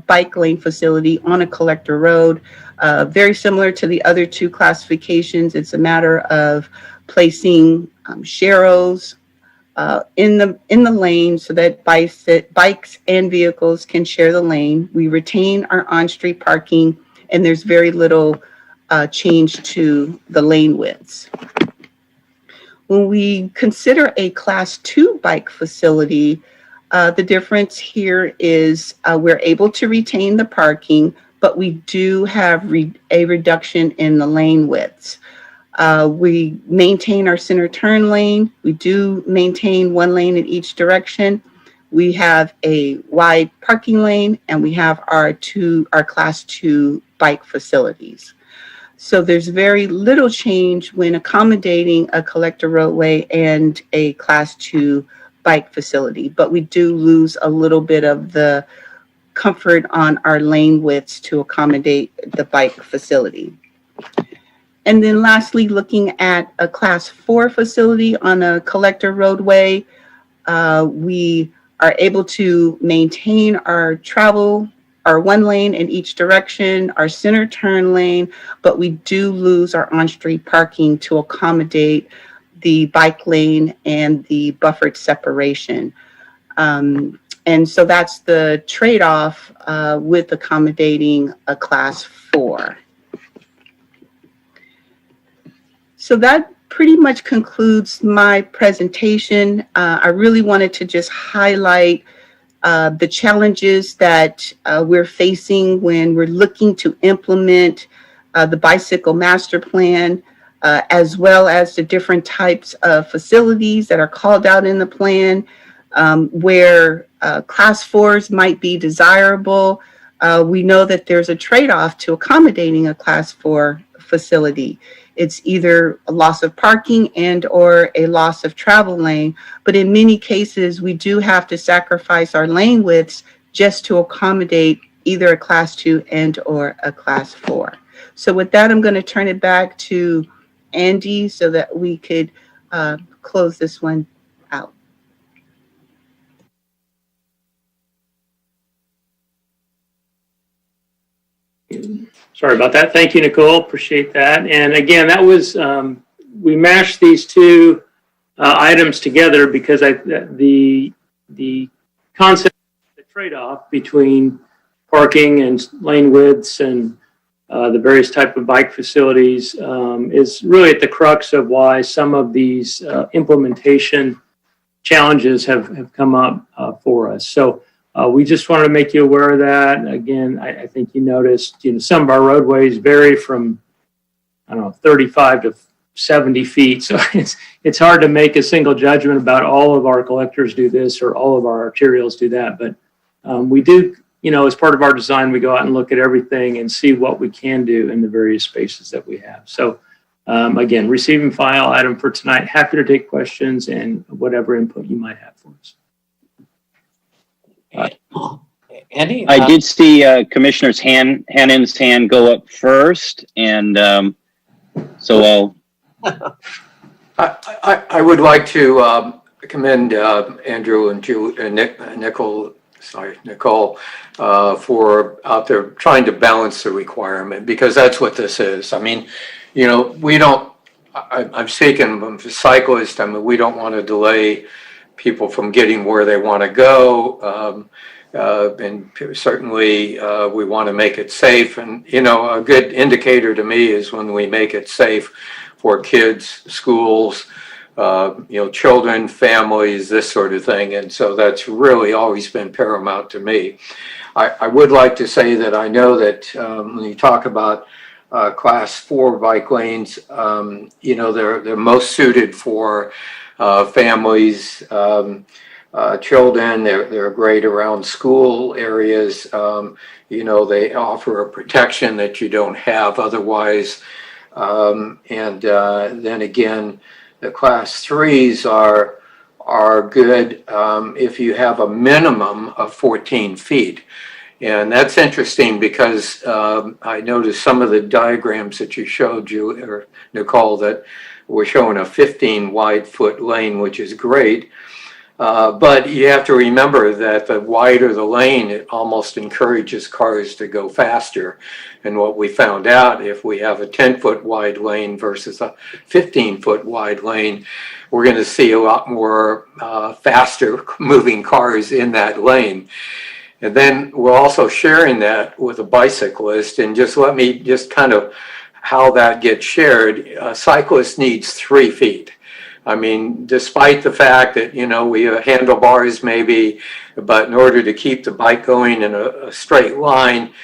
I: bike lane facility on a collector road, very similar to the other 2 classifications, it's a matter of placing sharrows in the lane so that bikes and vehicles can share the lane. We retain our on-street parking, and there's very little change to the lane widths. When we consider a class 2 bike facility, the difference here is we're able to retain the parking, but we do have a reduction in the lane widths. We maintain our center turn lane. We do maintain 1 lane in each direction. We have a wide parking lane, and we have our class 2 bike facilities. So there's very little change when accommodating a collector roadway and a class 2 bike facility, but we do lose a little bit of the comfort on our lane widths to accommodate the bike facility. And then lastly, looking at a class 4 facility on a collector roadway, we are able to maintain our 1 lane in each direction, our center turn lane, but we do lose our on-street parking to accommodate the bike lane and the buffered separation. And so that's the trade-off with accommodating a class 4. So that pretty much concludes my presentation. I really wanted to just highlight the challenges that we're facing when we're looking to implement the bicycle master plan, as well as the different types of facilities that are called out in the plan, where class 4s might be desirable, we know that there's a trade-off to accommodating a Class 4 facility. It's either a loss of parking and or a loss of travel lane, but in many cases, we do have to sacrifice our lane widths just to accommodate either a Class 2 and or a Class 4. So with that, I'm going to turn it back to Andy so that we could close this one out.
H: Sorry about that. Thank you, Nicole. Appreciate that. And again, that was, we mashed these two items together because the concept, the trade-off between parking and lane widths and the various type of bike facilities is really at the crux of why some of these implementation challenges have come up for us. So we just wanted to make you aware of that. Again, I think you noticed, some of our roadways vary from, 35 to 70 feet. So it's hard to make a single judgment about all of our collectors do this or all of our arterials do that. But we do, as part of our design, we go out and look at everything and see what we can do in the various spaces that we have. So again, receiving file item for tonight. Happy to take questions and whatever input you might have for us.
C: Andy?
A: I did see Commissioner's Hannon's hand go up first, and so I'll.
E: I would like to commend Andrew and Nicole for out there trying to balance the requirement, because that's what this is. I mean, we don't, I'm speaking from cyclists, we don't want to delay people from getting where they want to go. And certainly we want to make it safe. And, a good indicator to me is when we make it safe for kids, schools, children, families, this sort of thing. And so that's really always been paramount to me. I would like to say that I know that when you talk about Class 4 bike lanes, they're most suited for families, children. They're great around school areas. They offer a protection that you don't have otherwise. And then again, the Class 3s are good if you have a minimum of 14 feet. And that's interesting because I noticed some of the diagrams that you showed, Nicole, that were showing a 15 wide foot lane, which is great. But you have to remember that the wider the lane, it almost encourages cars to go faster. And what we found out, if we have a 10-foot wide lane versus a 15-foot wide lane, we're going to see a lot more faster moving cars in that lane. And then we're also sharing that with a bicyclist. And let me kind of how that gets shared. A cyclist needs 3 feet. I mean, despite the fact that, we have handlebars maybe, but in order to keep the bike going in a straight line,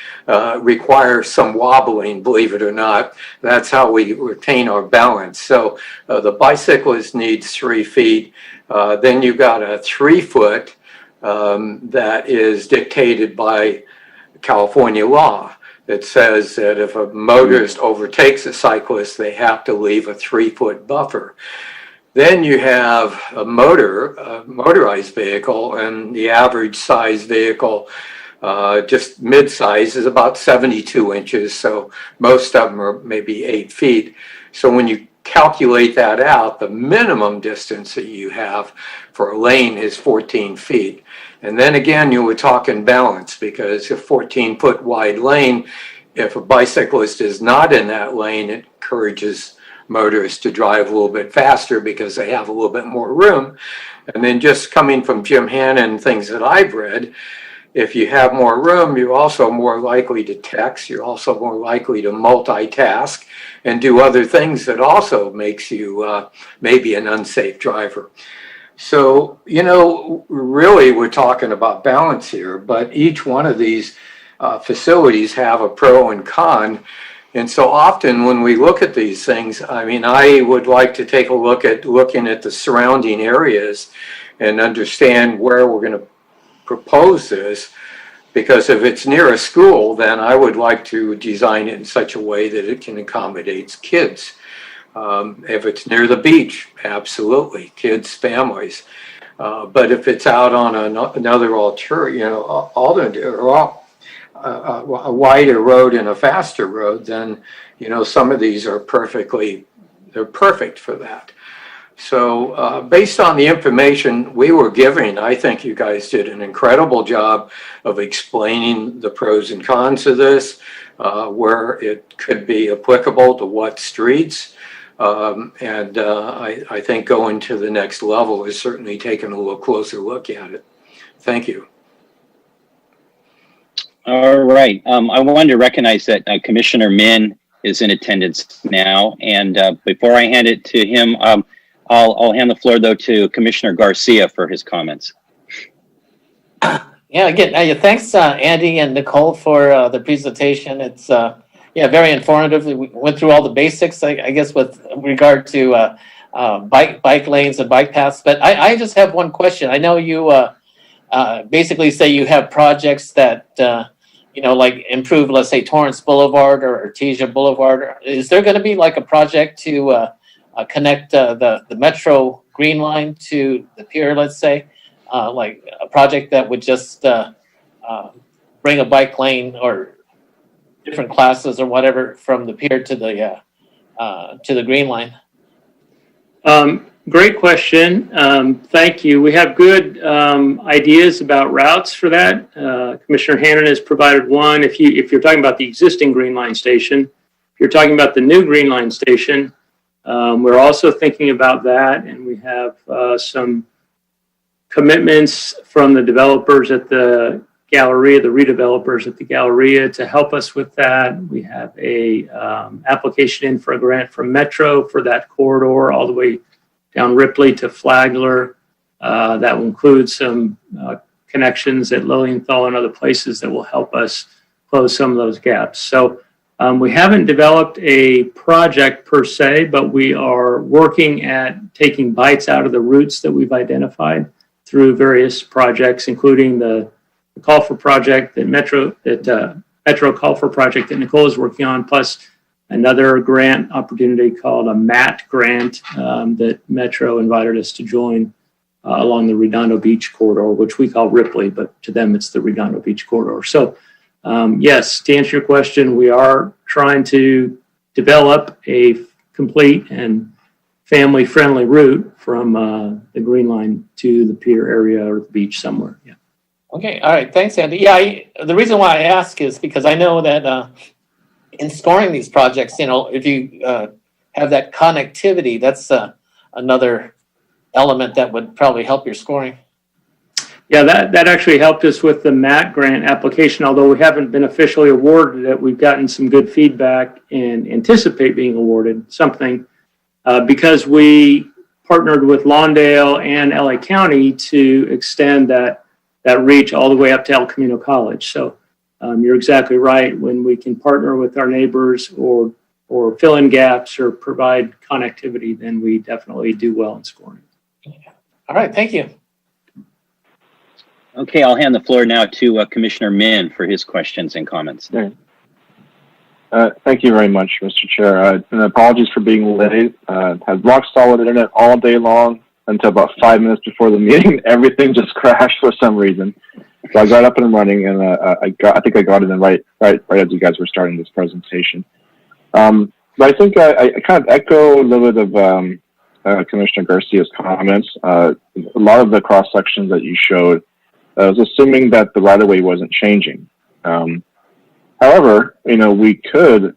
E: requires some wobbling, believe it or not. That's how we retain our balance. So the bicyclist needs 3 feet. Then you've got a 3 foot that is dictated by California law. It says that if a motorist overtakes a cyclist, they have to leave a 3 foot buffer. Then you have a motorized vehicle, and the average size vehicle, just mid-size, is about 72 inches. So most of them are maybe 8 feet. So when you calculate that out, the minimum distance that you have for a lane is 14 feet. And then again, you were talking balance, because a 14-foot wide lane, if a bicyclist is not in that lane, it encourages motorists to drive a little bit faster because they have a little bit more room. And then just coming from Jim Hannon, things that I've read, if you have more room, you're also more likely to text, you're also more likely to multitask and do other things that also makes you maybe an unsafe driver. So, really we're talking about balance here, but each one of these facilities have a pro and con. And so often when we look at these things, I would like to take a look at looking at the surrounding areas and understand where we're going to propose this. Because if it's near a school, then I would like to design it in such a way that it can accommodate kids. If it's near the beach, absolutely, kids, families. But if it's out on another a wider road and a faster road, then, some of these are they're perfect for that. So based on the information we were giving, I think you guys did an incredible job of explaining the pros and cons of this, where it could be applicable to what streets. I think going to the next level is certainly taking a little closer look at it. Thank you.
A: All right. I wanted to recognize that Commissioner Min is in attendance now. And before I hand it to him, I'll hand the floor, though, to Commissioner Garcia for his comments.
K: Yeah, again, thanks, Andy and Nicole, for the presentation. It's very informative. We went through all the basics, I guess, with regard to bike lanes and bike paths. But I just have one question. I know you basically say you have projects that like improve, let's say, Torrance Boulevard or Artesia Boulevard. Is there going to be like a project to connect the Metro Green Line to the pier, let's say, like a project that would just bring a bike lane or different classes or whatever from the pier to the Green Line?
H: Great question. Thank you. We have good ideas about routes for that. Commissioner Hannon has provided one. If you're talking about the existing Green Line station, if you're talking about the new Green Line station, we're also thinking about that, and we have some commitments from the developers at the Galleria, the redevelopers at the Galleria, to help us with that. We have a application in for a grant from Metro for that corridor all the way down Ripley to Flagler. That will include some connections at Lilienthal and other places that will help us close some of those gaps. So we haven't developed a project per se, but we are working at taking bites out of the routes that we've identified through various projects, including the call for project that Metro call for project that Nicole is working on, plus another grant opportunity called a MAT grant that Metro invited us to join along the Redondo Beach corridor, which we call Ripley, but to them it's the Redondo Beach corridor. So yes, to answer your question, we are trying to develop a complete and family-friendly route from the Green Line to the pier area or the beach somewhere. Yeah.
K: Okay, all right, thanks, Andy. Yeah, the reason why I ask is because I know that in scoring these projects, if you have that connectivity, that's another element that would probably help your scoring.
H: Yeah, that actually helped us with the MAT grant application. Although we haven't been officially awarded it, we've gotten some good feedback and anticipate being awarded something because we partnered with Lawndale and LA County to extend that reach all the way up to El Camino College. So you're exactly right. When we can partner with our neighbors or fill in gaps or provide connectivity, then we definitely do well in scoring.
K: All right, thank you.
A: Okay, I'll hand the floor now to Commissioner Min for his questions and comments.
L: Thank you very much, Mr. Chair. And apologies for being late. Had rock solid internet all day long until about 5 minutes before the meeting. Everything just crashed for some reason. So I got up and running, and I think I got it in right as you guys were starting this presentation. But I think I kind of echo a little bit of Commissioner Garcia's comments. A lot of the cross sections that you showed, I was assuming that the right-of-way wasn't changing. However, we could,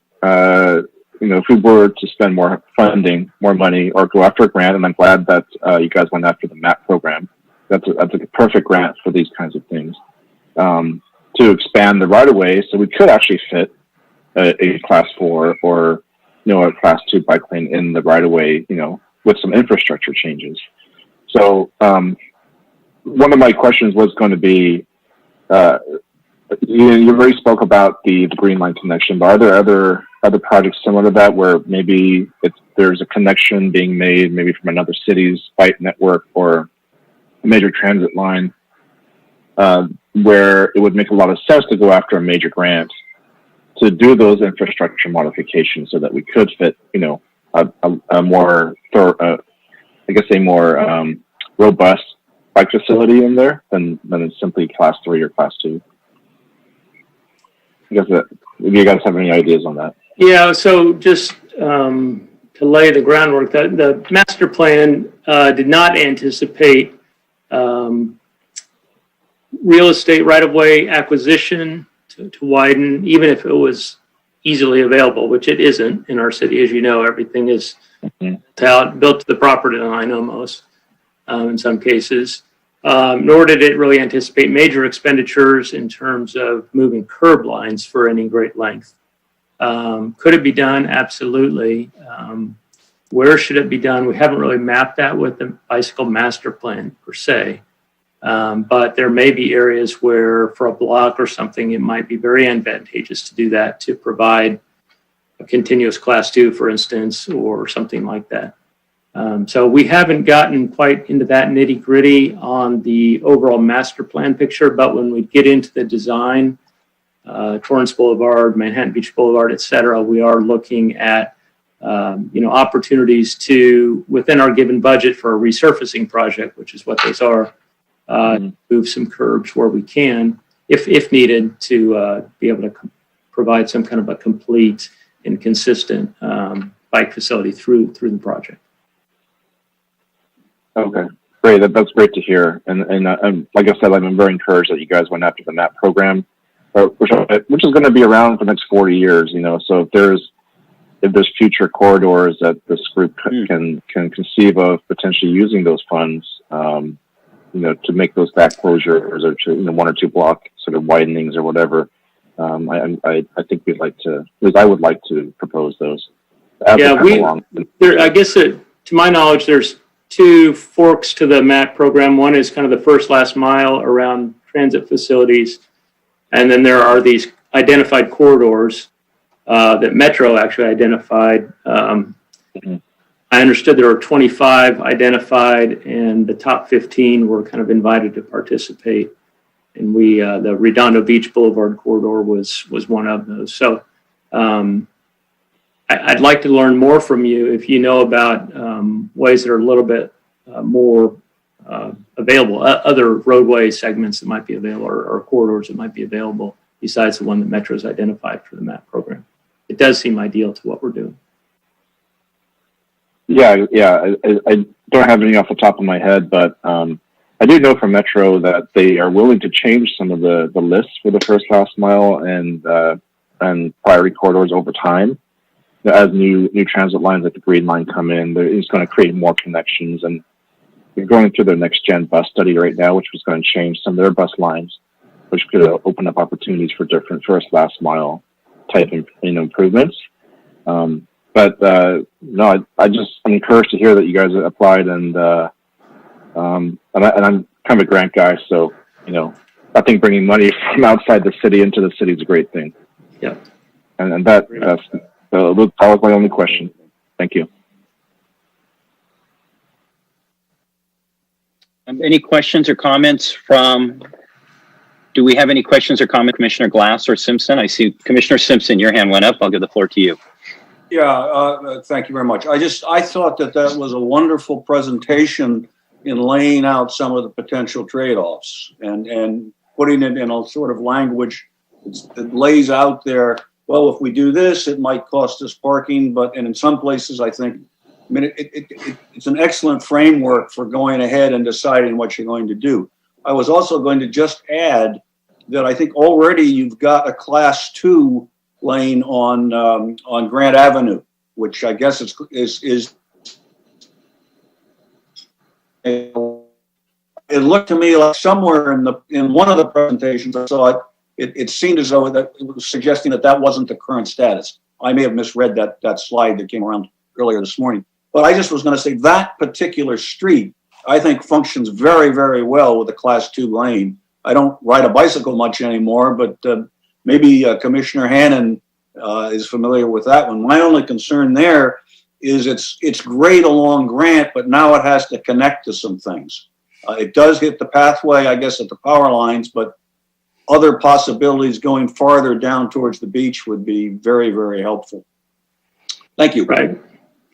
L: if we were to spend more funding, more money, or go after a grant, and I'm glad that you guys went after the MAP program. That's a perfect grant for these kinds of things. To expand the right-of-way, so we could actually fit a Class 4 or a Class 2 bike lane in the right-of-way, with some infrastructure changes. So one of my questions was going to be, you already spoke about the Green Line connection, but are there other projects similar to that where maybe there's a connection being made maybe from another city's bike network or a major transit line where it would make a lot of sense to go after a major grant to do those infrastructure modifications so that we could fit, a more I guess a more robust bike facility in there than it's simply class 3 or class 2. I guess if you guys have any ideas on that.
H: Yeah, so just to lay the groundwork, the master plan did not anticipate real estate right-of-way acquisition to widen, even if it was easily available, which it isn't in our city. As you know, everything is built to the property line almost in some cases. Nor did it really anticipate major expenditures in terms of moving curb lines for any great length. Could it be done? Absolutely. Where should it be done? We haven't really mapped that with the bicycle master plan per se. But there may be areas where for a block or something, it might be very advantageous to do that to provide a continuous class 2, for instance, or something like that. So we haven't gotten quite into that nitty gritty on the overall master plan picture, but when we get into the design, Torrance Boulevard, Manhattan Beach Boulevard, et cetera, we are looking at opportunities to, within our given budget for a resurfacing project, which is what those are, move some curbs where we can, if needed, to be able to provide some kind of a complete and consistent bike facility through the project.
L: Okay, great. That's great to hear. And like I said, I'm very encouraged that you guys went after the MAP program, which is going to be around for the next 40 years. So if there's future corridors that this group can conceive of potentially using those funds, to make those back closures or to 1 or 2 block sort of widenings or whatever, I think we'd like to. At least I would like to propose those.
H: I guess to my knowledge, there's 2 forks to the MAP program. One is kind of the first last mile around transit facilities. And then there are these identified corridors that Metro actually identified. I understood there were 25 identified, and the top 15 were kind of invited to participate. And the Redondo Beach Boulevard corridor was one of those. So I'd like to learn more from you if you know about ways that are a little bit more available, other roadway segments that might be available or corridors that might be available besides the one that Metro's identified for the MAP program. It does seem ideal to what we're doing.
L: Yeah. I don't have any off the top of my head, but I do know from Metro that they are willing to change some of the lists for the first last mile and priority corridors over time. As new transit lines like the Green Line come in, it's going to create more connections. And they're going through their next gen bus study right now, which was going to change some of their bus lines, which could open up opportunities for different first last mile type improvements. But no, I'm encouraged to hear that you guys applied, and I'm kind of a grant guy, so I think bringing money from outside the city into the city is a great thing.
H: Yeah,
L: and that was my only question. Thank you.
A: Any questions or comments do we have any questions or comments, Commissioner Glass or Simpson? I see Commissioner Simpson, your hand went up. I'll give the floor to you.
C: Yeah, thank you very much. I thought that was a wonderful presentation in laying out some of the potential trade-offs and putting it in a sort of language that lays out there, well, if we do this, it might cost us parking, and in some places, I think, it's an excellent framework for going ahead and deciding what you're going to do. I was also going to just add that I think already you've got a class 2 lane on Grant Avenue, which I guess is it looked to me like somewhere in one of the presentations I saw it seemed as though that it was suggesting that wasn't the current status. I may have misread that slide that came around earlier this morning, but I just was going to say that particular street I think functions very, very well with a class 2 lane. I don't ride a bicycle much anymore, but maybe Commissioner Hannon is familiar with that one. My only concern there is it's great along Grant, but now it has to connect to some things. It does hit the pathway, I guess, at the power lines, but other possibilities going farther down towards the beach would be very, very helpful. Thank you.
H: Right.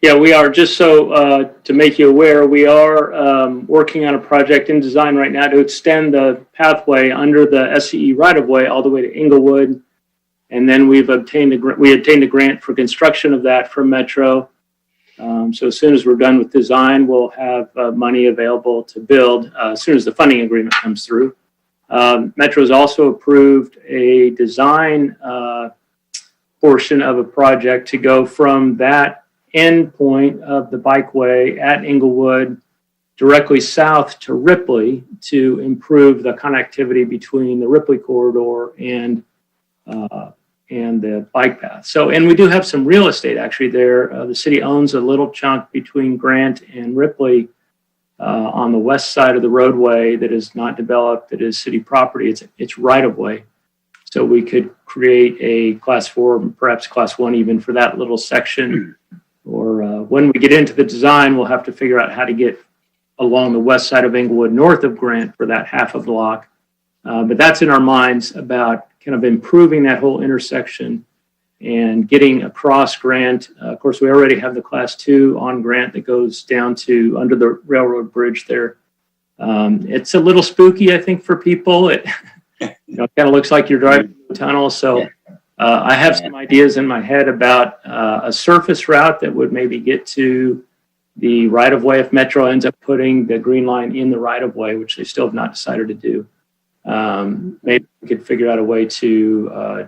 H: Yeah, we are, just so to make you aware, we are working on a project in design right now to extend the pathway under the SCE right-of-way all the way to Inglewood. And then we obtained a grant for construction of that from Metro. So as soon as we're done with design, we'll have money available to build as soon as the funding agreement comes through. Metro's also approved a design portion of a project to go from that end point of the bikeway at Inglewood directly south to Ripley to improve the connectivity between the Ripley corridor and the bike path. So, and we do have some real estate actually there. The city owns a little chunk between Grant and Ripley on the west side of the roadway that is not developed, that is city property. It's right of way. So we could create a class 4, perhaps class 1 even for that little section. Or when we get into the design, we'll have to figure out how to get along the west side of Inglewood, north of Grant for that half a block. But that's in our minds about kind of improving that whole intersection and getting across Grant. Of course, we already have the class 2 on Grant that goes down to under the railroad bridge there. It's a little spooky, I think, for people. It kind of looks like you're driving through a tunnel. So I have some ideas in my head about a surface route that would maybe get to the right-of-way if Metro ends up putting the green line in the right-of-way, which they still have not decided to do. Maybe we could figure out a way to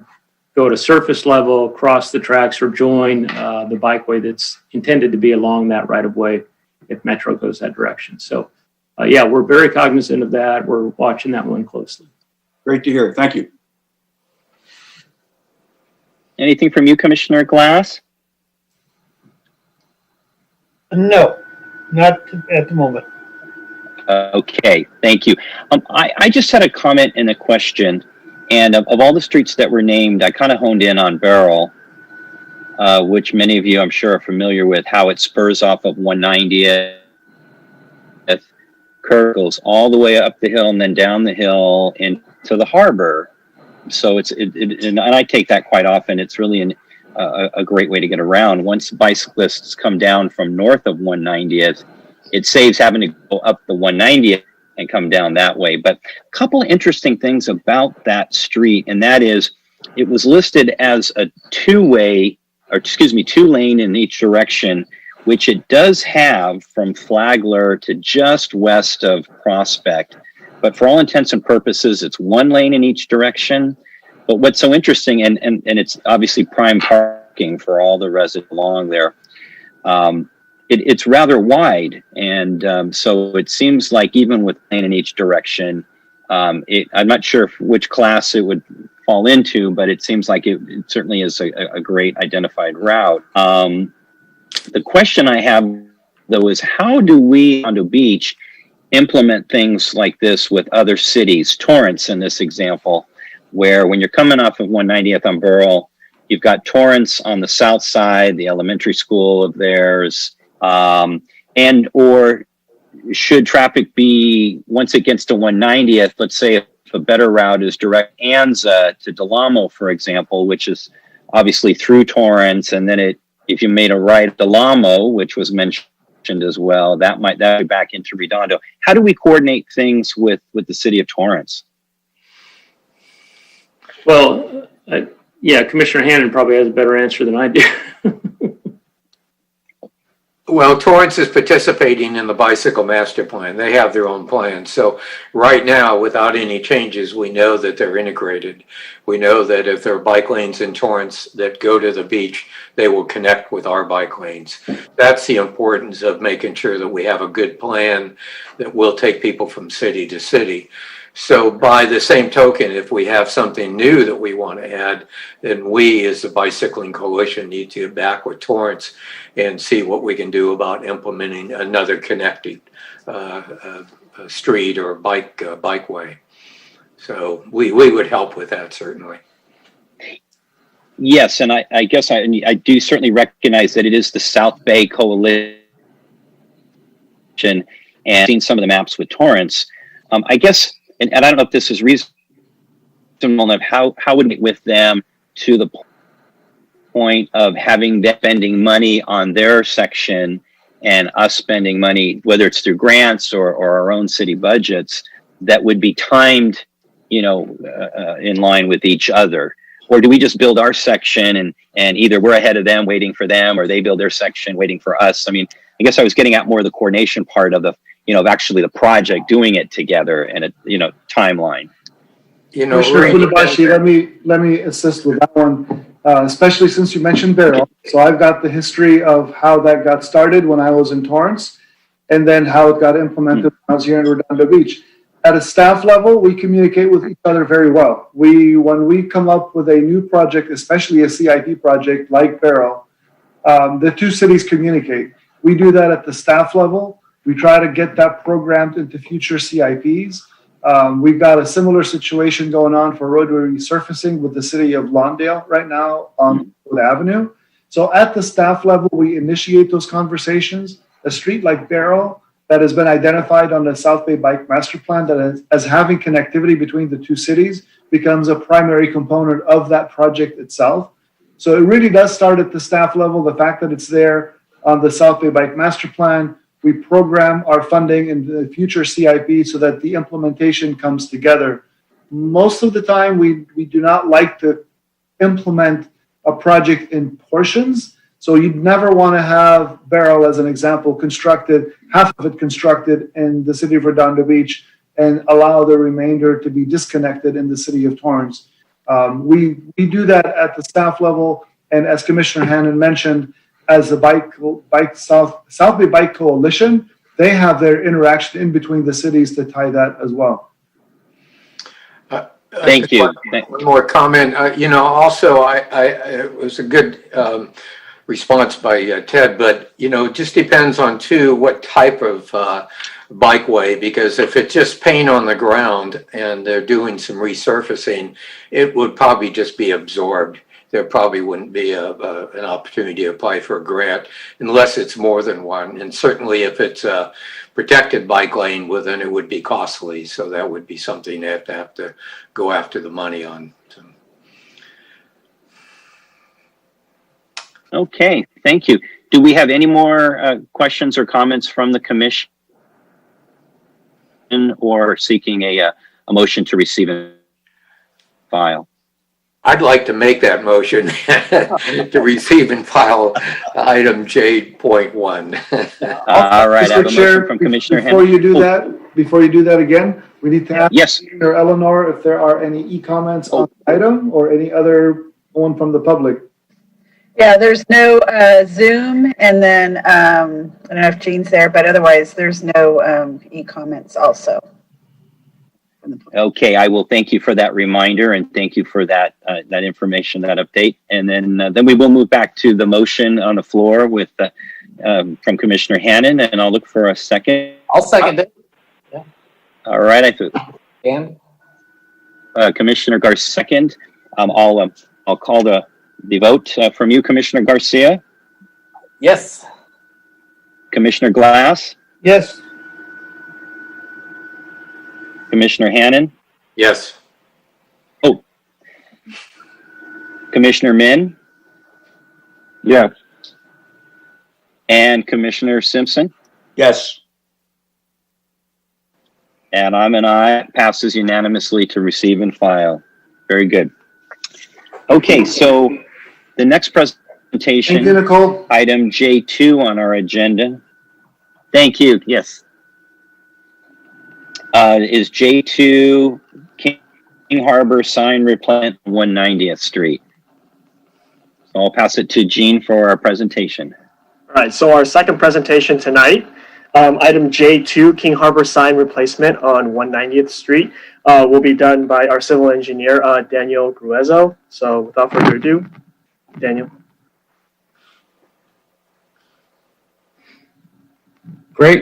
H: go to surface level, cross the tracks, or join the bikeway that's intended to be along that right-of-way if Metro goes that direction. So, yeah, we're very cognizant of that. We're watching that one closely.
C: Great to hear. Thank you.
A: Anything from you, Commissioner Glass?
J: No, not at the moment.
A: Okay, thank you. I just had a comment and a question. And of all the streets that were named, I kind of honed in on Beryl, which many of you, I'm sure, are familiar with, how it spurs off of 190th. Curve goes all the way up the hill and then down the hill into the harbor. So and I take that quite often. It's really a great way to get around. Once bicyclists come down from north of 190th, it saves having to go up the 190th and come down that way. But a couple of interesting things about that street, and that is it was listed as a two lane in each direction, which it does have from Flagler to just west of Prospect. But for all intents and purposes, it's one lane in each direction. But what's so interesting, and it's obviously prime parking for all the residents along there, it's rather wide. And so it seems like even with lane in each direction, I'm not sure which class it would fall into, but it seems like it certainly is a great identified route. The question I have, though, is how do we, Redondo Beach, implement things like this with other cities? Torrance, in this example, where when you're coming off of 190th on Beryl, you've got Torrance on the south side, the elementary school of theirs, and or should traffic be, once it gets to 190th, let's say if a better route is direct Anza to Delamo, for example, which is obviously through Torrance, and then if you made a right at Delamo, which was mentioned as well, that would be back into Redondo. How do we coordinate things with the city of Torrance?
H: Well, yeah, Commissioner Hannon probably has a better answer than I do.
E: Well, Torrance is participating in the bicycle master plan. They have their own plan. So right now, without any changes, we know that they're integrated. We know that if there are bike lanes in Torrance that go to the beach, they will connect with our bike lanes. That's the importance of making sure that we have a good plan that will take people from city to city. So by the same token, if we have something new that we want to add, then we as the Bicycling Coalition need to get back with Torrance and see what we can do about implementing another connected street or bikeway. So we would help with that, certainly.
A: Yes, and I guess I do certainly recognize that it is the South Bay Coalition, and seen some of the maps with Torrance. I guess, and I don't know if this is reasonable of how would it with them to the point of having them spending money on their section and us spending money, whether it's through grants or our own city budgets, that would be timed, in line with each other? Or do we just build our section and either we're ahead of them waiting for them, or they build their section waiting for us? I mean, I guess I was getting at more of the coordination part of of actually the project, doing it together and a, timeline.
G: Commissioner Funabashi, let me assist with that one, especially since you mentioned Barrel. So I've got the history of how that got started when I was in Torrance, and then how it got implemented when I was here in Redondo Beach. At a staff level, we communicate with each other very well. When we come up with a new project, especially a CIP project like Barrel, the two cities communicate. We do that at the staff level. We try to get that programmed into future CIPs. We've got a similar situation going on for roadway resurfacing with the city of Lawndale right now on Wood Avenue. So at the staff level, we initiate those conversations. A street like Barrel that has been identified on the South Bay Bike Master Plan that as having connectivity between the two cities becomes a primary component of that project itself. So it really does start at the staff level. The fact that it's there on the South Bay Bike Master Plan, we program our funding in the future CIP so that the implementation comes together. Most of the time, we do not like to implement a project in portions. So you'd never want to have Barrel, as an example, constructed, half of it constructed in the city of Redondo Beach, and allow the remainder to be disconnected in the city of Torrance. We do that at the staff level, and as Commissioner Hannon mentioned, as the South Bay Bike Coalition, they have their interaction in between the cities to tie that as well.
A: Thank you.
E: One more comment. Also, it was a good response by Ted, but it just depends on what type of bikeway, because if it's just paint on the ground and they're doing some resurfacing, it would probably just be absorbed. There probably wouldn't be an opportunity to apply for a grant unless it's more than one. And certainly if it's a protected bike lane, well, then it would be costly. So that would be something they have to go after the money on. So.
A: Okay, thank you. Do we have any more questions or comments from the commission, or seeking a motion to receive and file?
E: I'd like to make that motion to receive and file item J.1.
A: All right, I have a
G: Chair,
A: motion from Commissioner
G: before
A: Henry.
G: Before you do that again, we need to ask
A: Yes.
G: or Eleanor if there are any e-comments on the item or any other one from the public.
F: Yeah, there's no Zoom, and then I don't know if Jean's there, but otherwise there's no e-comments also.
A: Okay, I will thank you for that reminder, and thank you for that that information, that update. And then we will move back to the motion on the floor with from Commissioner Hannon, and I'll look for a second.
K: I'll second it. Yeah.
A: All right, I thought
K: Dan?
A: Commissioner Garcia second. I'll call the vote from you, Commissioner Garcia.
K: Yes.
A: Commissioner Glass.
J: Yes.
A: Commissioner Hannon.
E: Yes.
A: Oh. Commissioner Min.
L: Yes.
A: And Commissioner Simpson.
C: Yes.
A: And I'm an aye. Passes unanimously to receive and file. Very good. Okay, so the next presentation,
G: Thank you, Nicole.
A: item J2 on our agenda. Thank you. Yes. Is J2 King Harbor sign replacement 190th Street. So I'll pass it to Jean for our presentation.
B: All right, so our second presentation tonight, item J2, King Harbor sign replacement on 190th Street, will be done by our civil engineer, Daniel Gruezo. So without further ado, Daniel.
M: Great.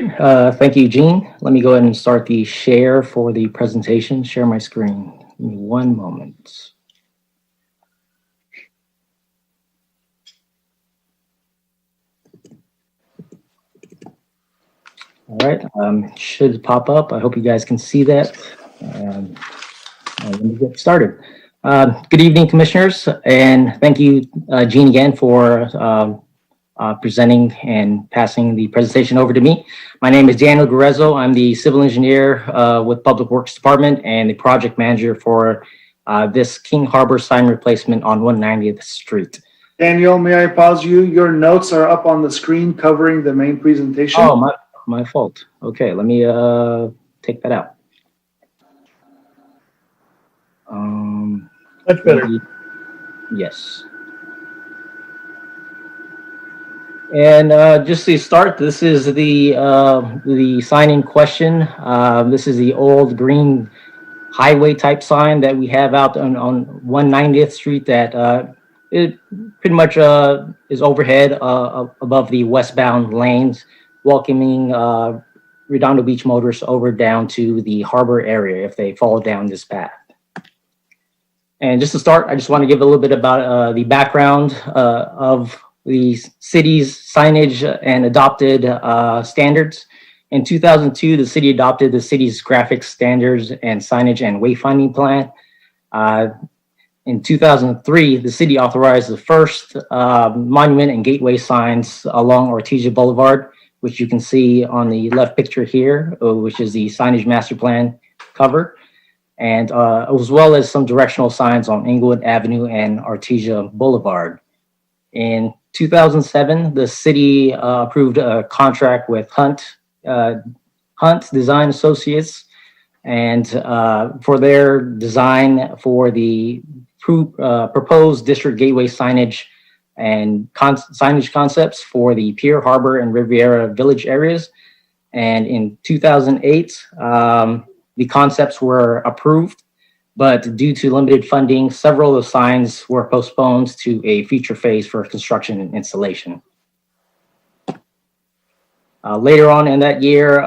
M: Thank you, Gene. Let me go ahead and start the share for the presentation. Share my screen. Give me one moment. All right. Should pop up. I hope you guys can see that. Let me get started. Good evening, commissioners, and thank you, Jean, again for presenting and passing the presentation over to me. My name is Daniel Guerrezo. I'm the civil engineer with Public Works Department and the project manager for this King Harbor sign replacement on 190th Street.
G: Daniel, may I pause you? Your notes are up on the screen covering the main presentation.
M: Oh, my fault. Okay, let me take that out.
J: Much better.
M: Yes. And just to start, this is the sign in question. This is the old green highway type sign that we have out on 190th Street that it pretty much is overhead above the westbound lanes, welcoming Redondo Beach motorists over down to the harbor area if they follow down this path. And just to start, I just want to give a little bit about the background of the city's signage and adopted standards. In 2002, the city adopted the city's graphics standards and signage and wayfinding plan. In 2003, the city authorized the first monument and gateway signs along Arterial Boulevard, which you can see on the left picture here, which is the signage master plan cover, and as well as some directional signs on Inglewood Avenue and Arterial Boulevard. In 2007, the city approved a contract with Hunt Design Associates, and for their design for the proposed district gateway signage and signage concepts for the Pier, Harbor, and Riviera Village areas. And in 2008, the concepts were approved, but due to limited funding, several of the signs were postponed to a future phase for construction and installation. Later on in that year,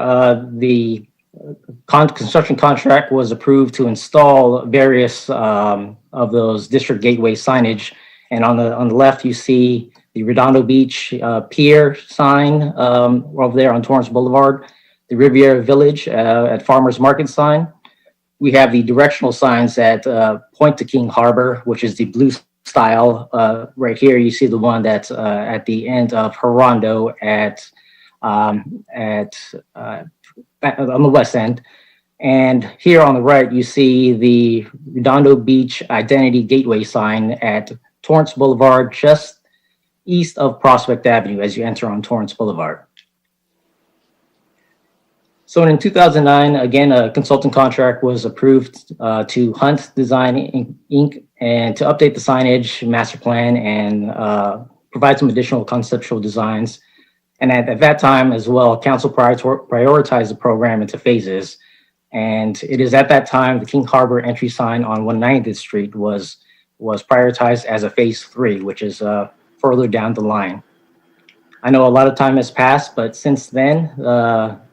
M: the construction contract was approved to install various of those district gateway signage. And on the left, you see the Redondo Beach Pier sign over there on Torrance Boulevard, the Riviera Village at Farmers Market sign. We have the directional signs that point to King Harbor, which is the blue style. Right here, you see the one that's at the end of Redondo on the west end. And here on the right, you see the Redondo Beach Identity Gateway sign at Torrance Boulevard, just east of Prospect Avenue as you enter on Torrance Boulevard. So in 2009, again, a consulting contract was approved to Hunt Design Inc. and to update the signage master plan and provide some additional conceptual designs. And at that time as well, council prioritized the program into phases. And it is at that time the King Harbor entry sign on 190th Street was prioritized as a phase 3, which is further down the line. I know a lot of time has passed, but since then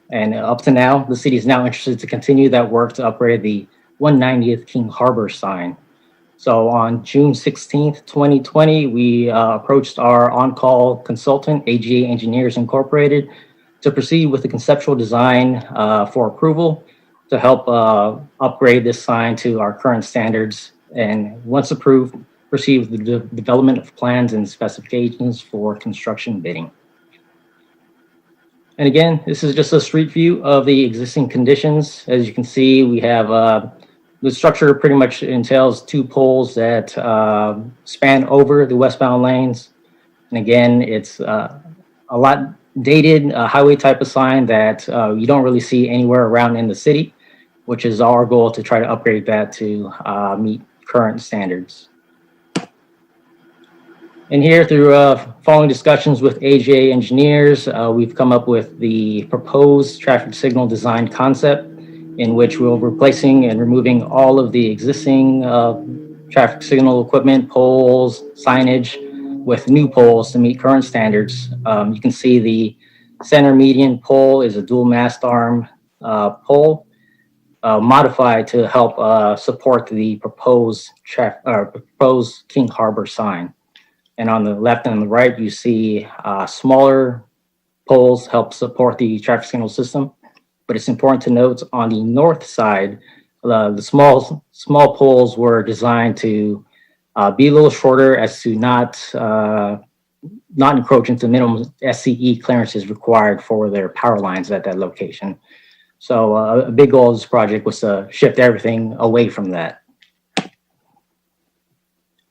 M: and up to now, the city is now interested to continue that work to upgrade the 190th King Harbor sign. So on June 16th, 2020, we approached our on-call consultant, AGA Engineers Incorporated, to proceed with the conceptual design for approval to help upgrade this sign to our current standards. And once approved, proceed with the development of plans and specifications for construction bidding. And again, this is just a street view of the existing conditions. As you can see, we have the structure pretty much entails 2 poles that span over the westbound lanes. And again, it's a lot dated highway type of sign that you don't really see anywhere around in the city, which is our goal to try to upgrade that to meet current standards. And here, through following discussions with AGA engineers, we've come up with the proposed traffic signal design concept, in which we'll be replacing and removing all of the existing traffic signal equipment, poles, signage, with new poles to meet current standards. You can see the center median pole is a dual mast arm pole, modified to help support the proposed King Harbor sign. And on the left and on the right, you see smaller poles help support the traffic signal system. But it's important to note on the north side of the small poles were designed to be a little shorter as to not encroach into minimum SCE clearances required for their power lines at that location. So a big goal of this project was to shift everything away from that.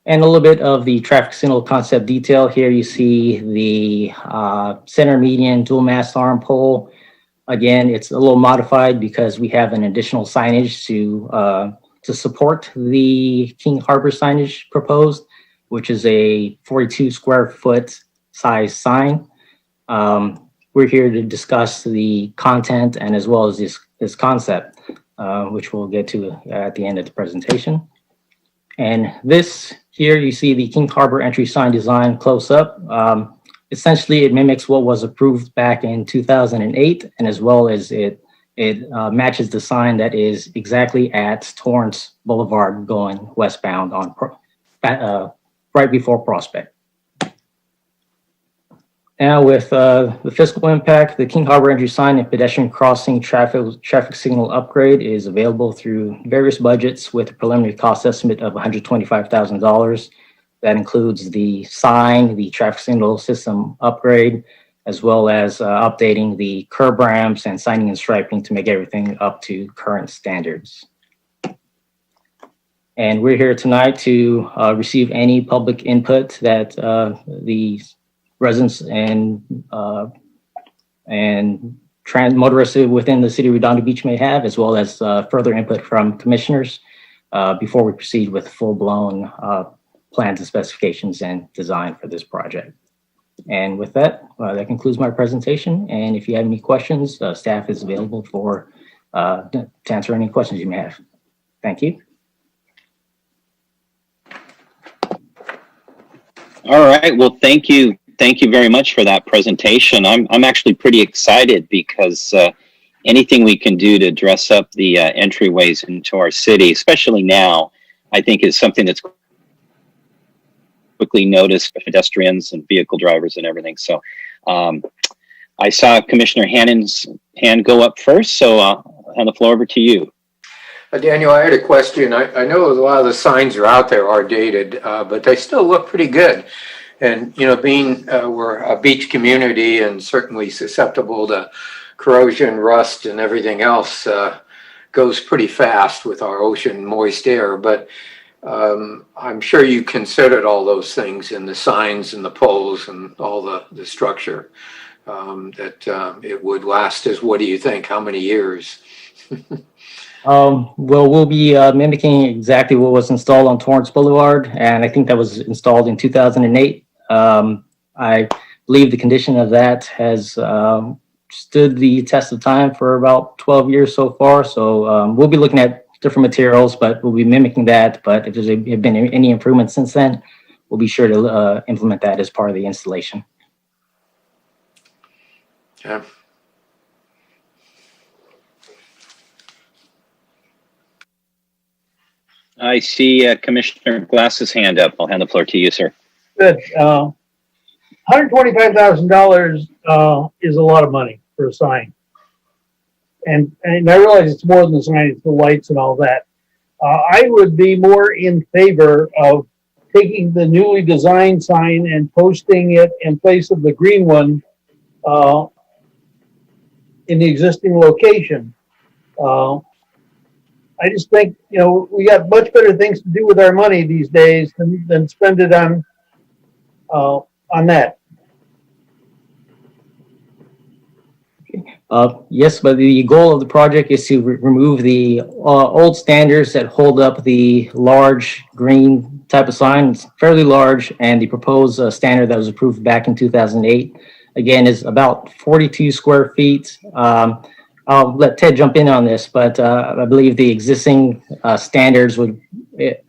M: And a little bit of the traffic signal concept detail. Here you see the center median dual mast arm pole. Again, it's a little modified because we have an additional signage to support the King Harbor signage proposed, which is a 42 square foot size sign. We're here to discuss the content and as well as this concept, which we'll get to at the end of the presentation. And this here, you see the King Harbor entry sign design close up. Essentially, it mimics what was approved back in 2008, and as well as it matches the sign that is exactly at Torrance Boulevard going westbound on right before Prospect. Now with the fiscal impact, the King Harbor entry sign and pedestrian crossing traffic signal upgrade is available through various budgets with a preliminary cost estimate of $125,000. That includes the sign, the traffic signal system upgrade, as well as updating the curb ramps and signing and striping to make everything up to current standards. And we're here tonight to receive any public input that the residents and motorists within the city of Redondo Beach may have, as well as further input from commissioners before we proceed with full-blown plans and specifications and design for this project. And with that, that concludes my presentation. And if you have any questions, staff is available to answer any questions you may have. Thank you.
A: All right. Well, thank you. Thank you very much for that presentation. I'm actually pretty excited because anything we can do to dress up the entryways into our city, especially now, I think is something that's quickly noticed by pedestrians and vehicle drivers and everything. So I saw Commissioner Hannon's hand go up first, so I'll hand the floor over to you.
E: Daniel, I had a question. I know a lot of the signs are out there are dated, but they still look pretty good. And, you know, being we're a beach community and certainly susceptible to corrosion, rust, and everything else goes pretty fast with our ocean moist air. But I'm sure you considered all those things in the signs and the poles and all the structure that it would last as, what do you think? How many years?
M: Well, we'll be mimicking exactly what was installed on Torrance Boulevard, and I think that was installed in 2008. I believe the condition of that has stood the test of time for about 12 years so far. So we'll be looking at different materials, but we'll be mimicking that. But if there's been any improvements since then, we'll be sure to implement that as part of the installation.
E: Yeah.
A: I see Commissioner Glass's hand up. I'll hand the floor to you, sir.
J: Good. $125,000 is a lot of money for a sign. And I realize it's more than the sign, it's the lights and all that. I would be more in favor of taking the newly designed sign and posting it in place of the green one in the existing location. I just think, you know, we got much better things to do with our money these days than spend it on that.
M: Yes, but the goal of the project is to remove the old standards that hold up the large green type of sign. It's fairly large, and the proposed standard that was approved back in 2008, again, is about 42 square feet. I'll let Ted jump in on this, but I believe the existing standards would,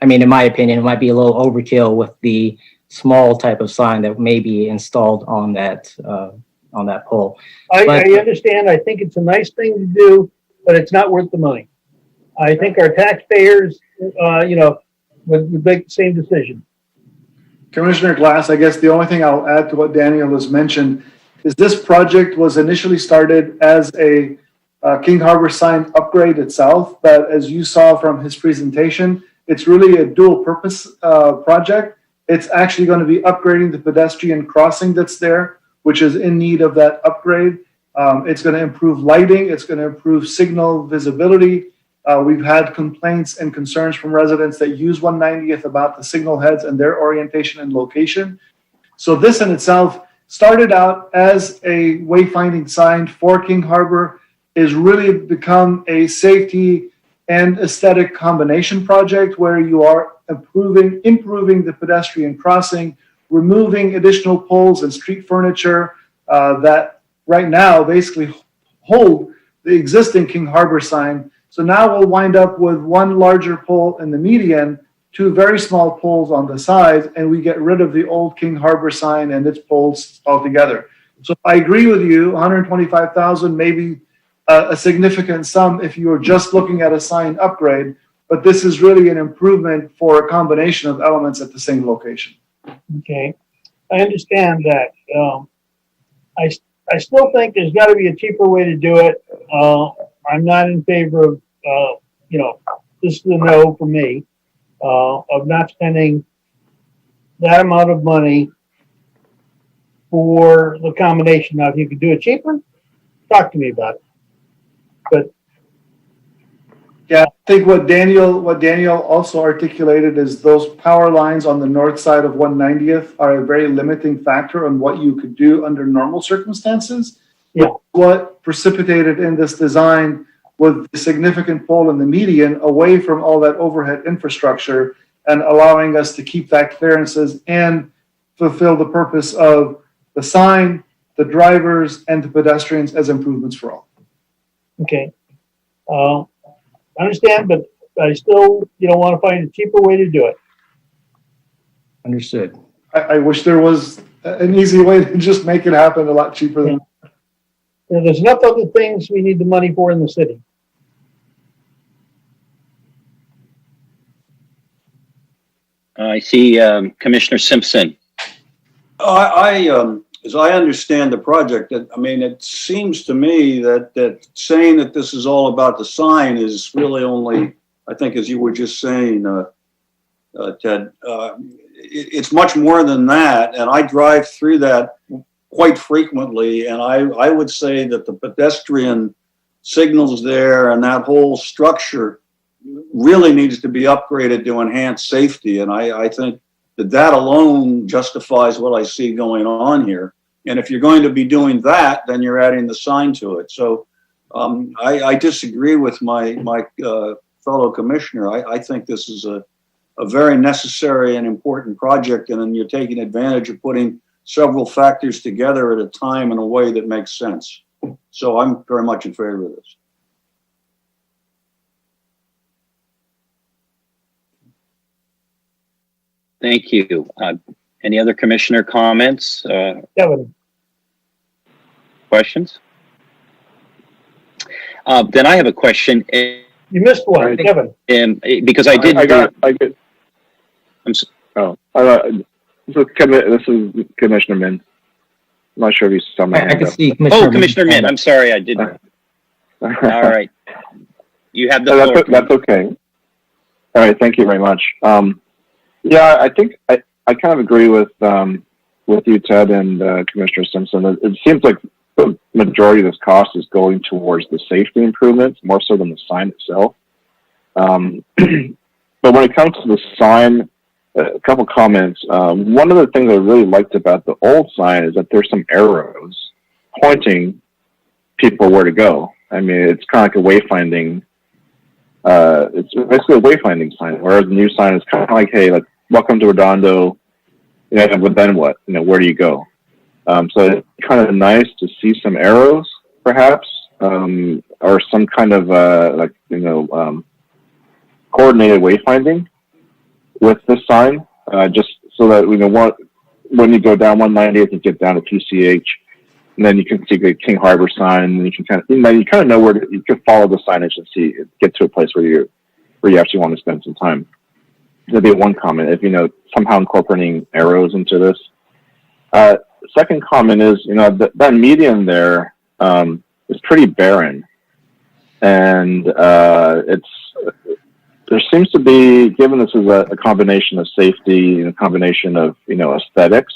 M: I mean, in my opinion, it might be a little overkill with the small type of sign that may be installed on that pole.
J: I understand. I think it's a nice thing to do, but it's not worth the money. I think our taxpayers, would make the same decision.
G: Commissioner Glass, I guess the only thing I'll add to what Daniel has mentioned is this project was initially started as a King Harbor sign upgrade itself, but as you saw from his presentation, it's really a dual purpose project. It's actually going to be upgrading the pedestrian crossing that's there, which is in need of that upgrade. It's going to improve lighting. It's going to improve signal visibility. We've had complaints and concerns from residents that use 190th about the signal heads and their orientation and location. So this in itself started out as a wayfinding sign for King Harbor, is really become a safety and aesthetic combination project where you are improving the pedestrian crossing, removing additional poles and street furniture that right now basically hold the existing King Harbor sign. So now we'll wind up with one larger pole in the median, two very small poles on the sides, and we get rid of the old King Harbor sign and its poles altogether. So I agree with you, 125,000 maybe a significant sum if you were just looking at a sign upgrade, but this is really an improvement for a combination of elements at the same location.
J: Okay, I understand that. I still think there's got to be a cheaper way to do it. I'm not in favor of, this is a no for me, of not spending that amount of money for the combination. Now, if you could do it cheaper, talk to me about it. But
G: yeah, I think what Daniel also articulated is those power lines on the north side of 190th are a very limiting factor on what you could do under normal circumstances.
J: Yeah.
G: What precipitated in this design with the significant pole in the median away from all that overhead infrastructure and allowing us to keep that clearances and fulfill the purpose of the sign, the drivers, and the pedestrians as improvements for all.
J: okay, I understand, but I still, want to find a cheaper way to do it.
M: Understood.
G: I wish there was an easy way to just make it happen a lot cheaper than.
J: There's enough other things we need the money for in the city.
A: I see Commissioner Simpson.
C: As I understand the project, it seems to me that saying that this is all about the sign is really only, I think, as you were just saying, Ted, it's much more than that. And I drive through that quite frequently. And I would say that the pedestrian signals there and that whole structure really needs to be upgraded to enhance safety. And I think that alone justifies what I see going on here. And if you're going to be doing that, then you're adding the sign to it. So I disagree with my fellow commissioner. I think this is a very necessary and important project, and then you're taking advantage of putting several factors together at a time in a way that makes sense. So I'm very much in favor of this.
A: Thank you. Any other commissioner comments?
J: Kevin,
A: Questions? Then I have a question.
J: you missed one, Kevin.
A: Because I did.
L: This is Commissioner Min. I'm not sure if you saw my hand
M: I can
L: up.
M: see Commissioner.
A: Commissioner Min. I'm sorry, I didn't. All right. You have the floor.
L: That's okay. All right, thank you very much. Yeah, I think I kind of agree with you, Ted, and Commissioner Simpson. It seems like the majority of this cost is going towards the safety improvements, more so than the sign itself. But when it comes to the sign, a couple comments. One of the things I really liked about the old sign is that there's some arrows pointing people where to go. I mean, it's kind of like a wayfinding. It's basically a wayfinding sign, whereas the new sign is kind of like, hey, like, welcome to Redondo. But then what? Where do you go? So it's kind of nice to see some arrows, perhaps, or some kind of coordinated wayfinding with this sign, just so that when you go down 190th, you get down to PCH, and then you can see the King Harbor sign, and you can kind of know where you can follow the signage and get to a place where you actually want to spend some time. That'd be one comment. If somehow incorporating arrows into this. Second comment is that median there is pretty barren. And there seems to be, given this is a combination of safety and a combination of, aesthetics,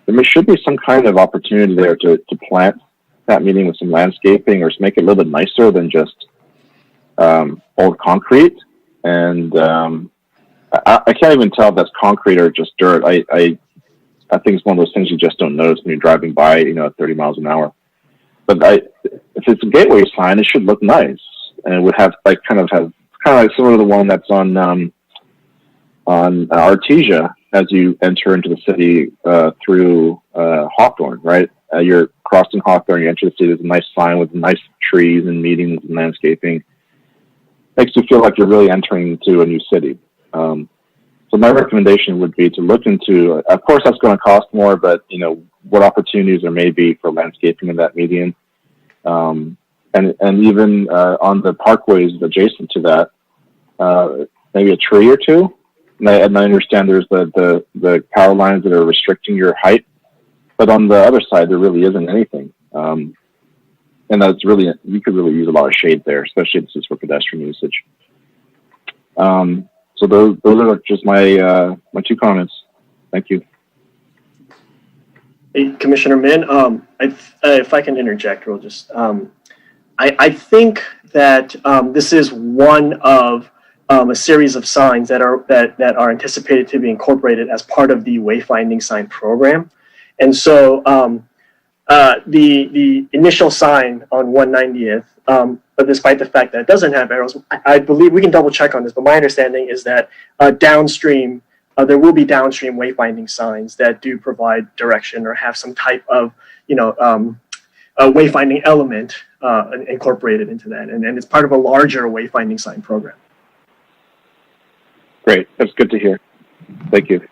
L: there should be some kind of opportunity there to plant that median with some landscaping or to make it a little bit nicer than just old concrete. And I can't even tell if that's concrete or just dirt. I think it's one of those things you just don't notice when you're driving by, at 30 miles an hour. But if it's a gateway sign, it should look nice, and it would have kind of like sort of the one that's on Artesia as you enter into the city through Hawthorne, right? You're crossing Hawthorne, you enter the city. There's a nice sign with nice trees and medians and landscaping. Makes you feel like you're really entering into a new city. So my recommendation would be to look into, of course that's going to cost more, but what opportunities there may be for landscaping in that median. And even on the parkways adjacent to that, maybe a tree or two. And I understand there's the power lines that are restricting your height, but on the other side, there really isn't anything. And that's really, you could really use a lot of shade there, especially if this is for pedestrian usage. So those are just my 2 comments. Thank you.
B: Hey, Commissioner Min, if I can interject, we'll just, I think that this is one of a series of signs that are anticipated to be incorporated as part of the wayfinding sign program. And so the initial sign on 190th, but despite the fact that it doesn't have arrows, I believe we can double check on this, but my understanding is that downstream, there will be downstream wayfinding signs that do provide direction or have some type of, a wayfinding element incorporated into that. And it's part of a larger wayfinding sign program.
L: Great. That's good to hear. Thank you.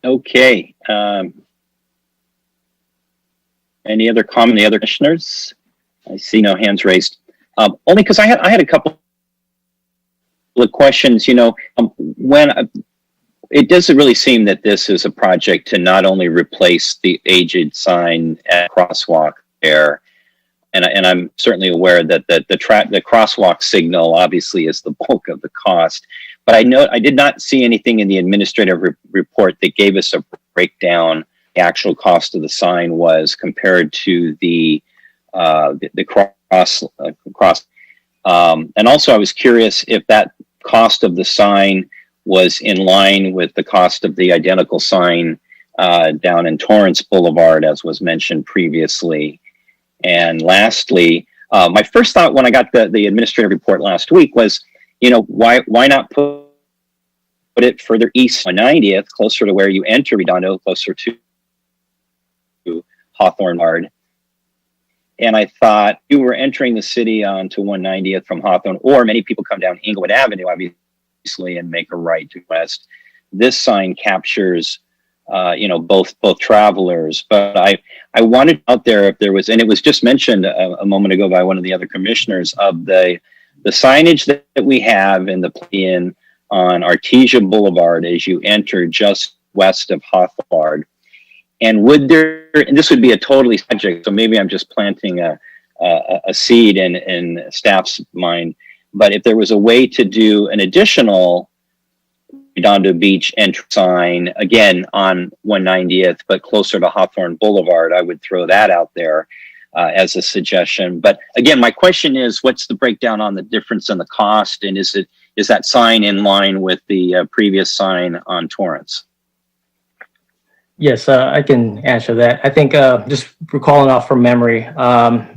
A: Okay. Any other comment? The other commissioners? I see no hands raised. Only because I had a couple of questions. When it doesn't really seem that this is a project to not only replace the aged sign at crosswalk there, and I'm certainly aware that the crosswalk signal obviously is the bulk of the cost. But I did not see anything in the administrative report that gave us a breakdown. The actual cost of the sign was compared to the cross. And also, I was curious if that cost of the sign was in line with the cost of the identical sign down in Torrance Boulevard, as was mentioned previously. And lastly, my first thought when I got the administrative report last week was, why not put it further east on 90th, closer to where you enter Redondo, closer to Hawthorne Boulevard. And I thought you were entering the city onto 190th from Hawthorne, or many people come down Inglewood Avenue, obviously, and make a right to west. This sign captures both travelers, but I wanted out there if there was, and it was just mentioned a moment ago by one of the other commissioners, of the signage that we have in the plan on Artesia Boulevard as you enter just west of Hawthorne. And and this would be a totally subject, so maybe I'm just planting a seed in staff's mind, but if there was a way to do an additional Redondo Beach entry sign, again, on 190th, but closer to Hawthorne Boulevard, I would throw that out there as a suggestion. But again, my question is, what's the breakdown on the difference in the cost? And is that sign in line with the previous sign on Torrance?
M: Yes, I can answer that. I think just recalling off from memory,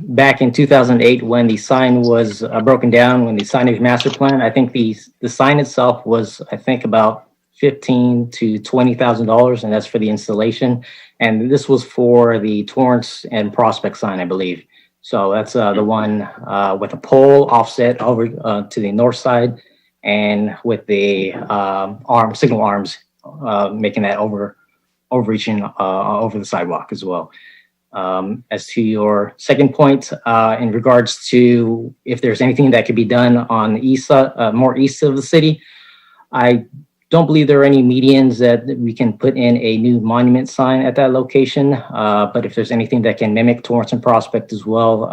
M: back in 2008 when the sign was broken down, when the signage master plan, I think the sign itself was, I think, about $15,000 to $20,000, and that's for the installation. And this was for the Torrance and Prospect sign, I believe. So that's the one with a pole offset over to the north side, and with the signal arms making that overreaching over the sidewalk as well. As to your second point, in regards to if there's anything that could be done on the east side, more east of the city, I don't believe there are any medians that we can put in a new monument sign at that location. But if there's anything that can mimic Torrance and Prospect as well,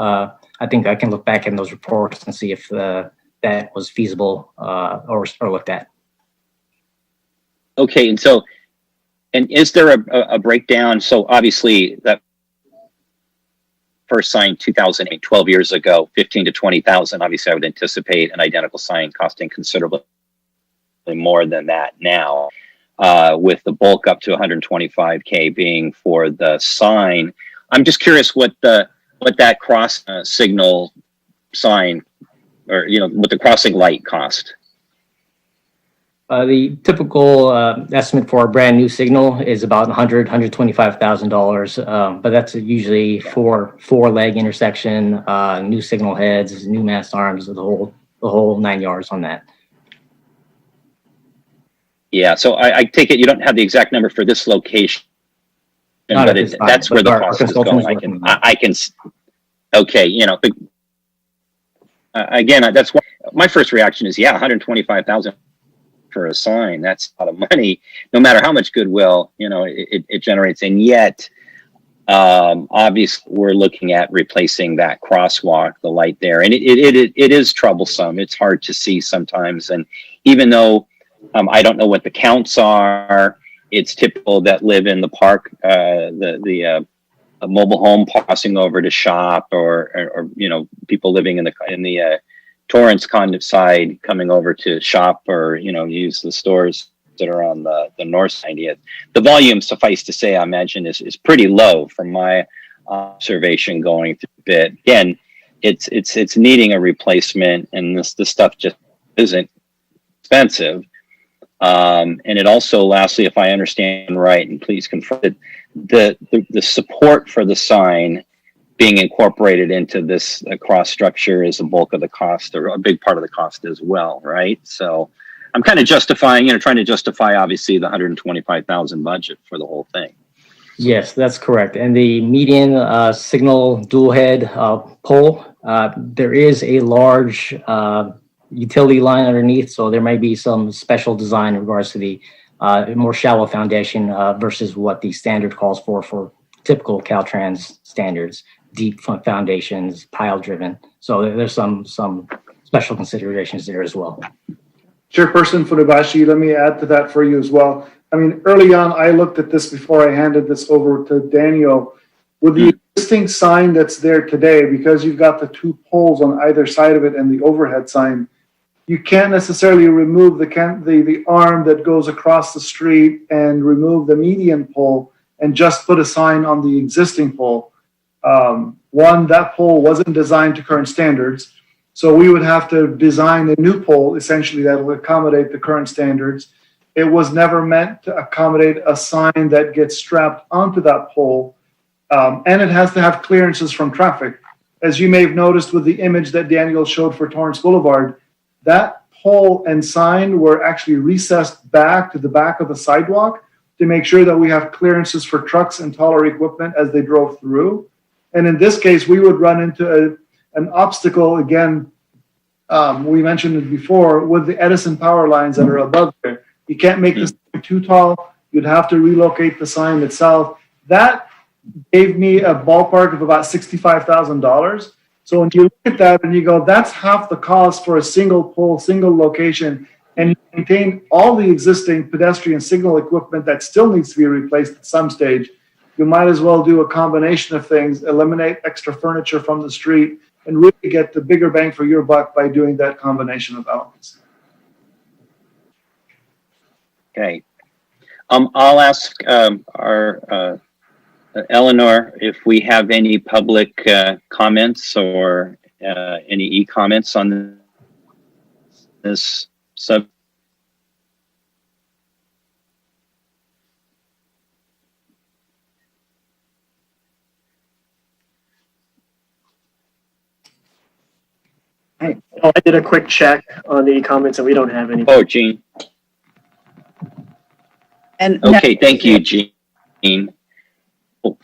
M: I think I can look back in those reports and see if that was feasible or looked at.
A: Okay, and is there a breakdown? So obviously that first sign 2008, 12 years ago, 15 to 20,000. Obviously, I would anticipate an identical sign costing considerably more than that now, with the bulk up to 125K being for the sign. I'm just curious what that cross signal sign, or what the crossing light cost.
M: The typical estimate for a brand new signal is about $125,000, but that's usually for 4-leg intersection, new signal heads, new mast arms, the whole 9 yards on that.
A: Yeah, so I take it you don't have the exact number for this location,
M: Not
A: but
M: at this time,
A: that's where
M: but
A: the
M: our
A: cost is
M: consultant's
A: going.
M: working on that.
A: I can. Okay, again, that's why my first reaction is, yeah, 125,000 for a sign. That's a lot of money, no matter how much goodwill it generates. And yet, obviously, we're looking at replacing that crosswalk, the light there, and it is troublesome. It's hard to see sometimes, and even though I don't know what the counts are, it's typical that live in the park, a mobile home passing over to shop, or people living in the Torrance conduit side coming over to shop, or use the stores that are on the north side. The volume, suffice to say, I imagine is pretty low from my observation going through it. Again, it's needing a replacement, and this stuff just isn't expensive. And it also, lastly, if I understand right, and please confirm it, the support for the sign being incorporated into this cross structure is the bulk of the cost, or a big part of the cost as well, right? So I'm kind of justifying, trying to justify, obviously, the 125,000 budget for the whole thing.
M: Yes, that's correct. And the median signal dual head pole, there is a large utility line underneath, so there may be some special design in regards to the more shallow foundation versus what the standard calls for typical Caltrans standards, deep foundations, pile driven. So there's some special considerations there as well.
G: Chairperson Funabashi, let me add to that for you as well. I mean, early on, I looked at this before I handed this over to Daniel. With the existing sign that's there today, because you've got the 2 poles on either side of it and the overhead sign, you can't necessarily remove the arm that goes across the street and remove the median pole and just put a sign on the existing pole. One, that pole wasn't designed to current standards, so we would have to design a new pole essentially that will accommodate the current standards. It was never meant to accommodate a sign that gets strapped onto that pole, and it has to have clearances from traffic. As you may have noticed with the image that Daniel showed for Torrance Boulevard, that pole and sign were actually recessed back to the back of the sidewalk to make sure that we have clearances for trucks and taller equipment as they drove through. And in this case, we would run into an obstacle, again, we mentioned it before, with the Edison power lines that are above there. You can't make the sign too tall. You'd have to relocate the sign itself. That gave me a ballpark of about $65,000. So when you look at that and you go, that's half the cost for a single pole, single location, and you maintain all the existing pedestrian signal equipment that still needs to be replaced at some stage, you might as well do a combination of things, eliminate extra furniture from the street, and really get the bigger bang for your buck by doing that combination of elements.
A: Okay. I'll ask our Eleanor if we have any public comments or any e-comments on this subject.
B: I did a quick check on the comments and we don't have any.
A: Oh, Gene.
F: And
A: Okay, thank you, Gene. Oh,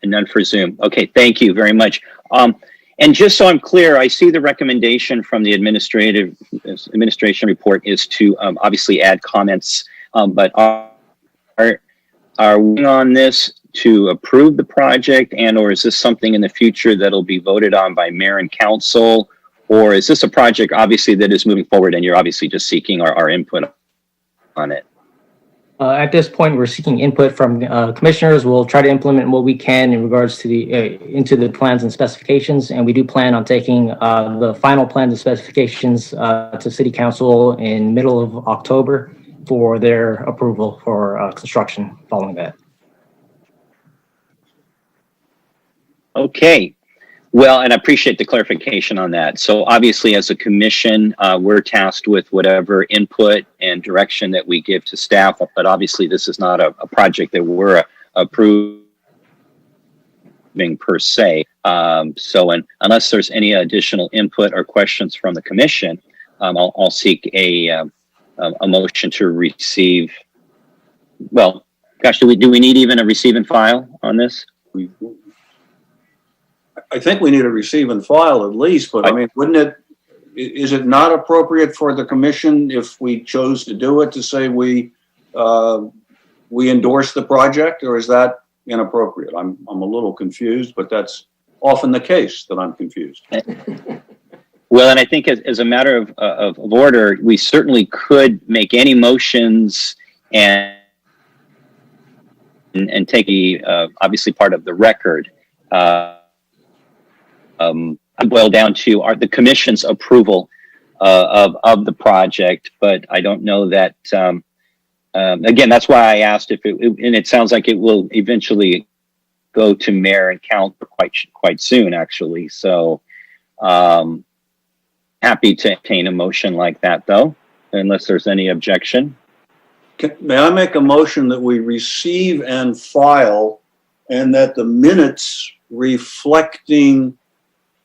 A: and none for Zoom. Okay, thank you very much. And just so I'm clear, I see the recommendation from the administration report is to obviously add comments, but are we on this to approve the project, and or is this something in the future that'll be voted on by mayor and council? Or is this a project obviously that is moving forward and you're obviously just seeking our input on it?
M: At this point, we're seeking input from commissioners. We'll try to implement what we can in regards to into the plans and specifications, and we do plan on taking the final plans and specifications to City Council in middle of October for their approval for construction following that.
A: Okay. Well, and I appreciate the clarification on that. So obviously as a commission, we're tasked with whatever input and direction that we give to staff, but obviously this is not a project that we're approving per se. Unless there's any additional input or questions from the commission, I'll seek a motion to receive. Well, gosh, do we need even a receive and file on this?
C: I think we need a receive and file at least, but I mean, is it not appropriate for the commission if we chose to do it to say we endorse the project, or is that inappropriate? I'm a little confused, but that's often the case that I'm confused.
A: Well, and I think as a matter of order, we certainly could make any motions and take the obviously part of the record. Boil down to the commission's approval of the project, but I don't know that. Again, that's why I asked if it, and it sounds like it will eventually go to mayor and council quite soon, actually. So, happy to obtain a motion like that, though, unless there's any objection.
C: May I make a motion that we receive and file, and that the minutes reflecting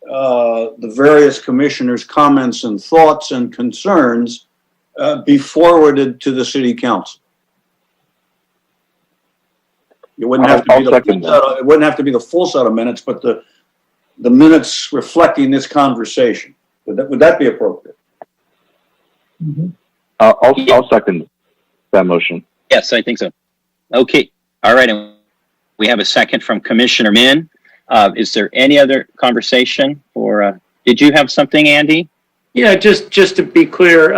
C: the various commissioners' comments and thoughts and concerns be forwarded to the city council? It wouldn't have to be the full set of minutes, but the minutes reflecting this conversation. Would that be appropriate?
J: Mm-hmm.
L: I'll second that motion.
A: Yes, I think so. Okay. All right. And we have a second from Commissioner Min. Is there any other conversation, or did you have something, Andy?
H: Yeah, just to be clear,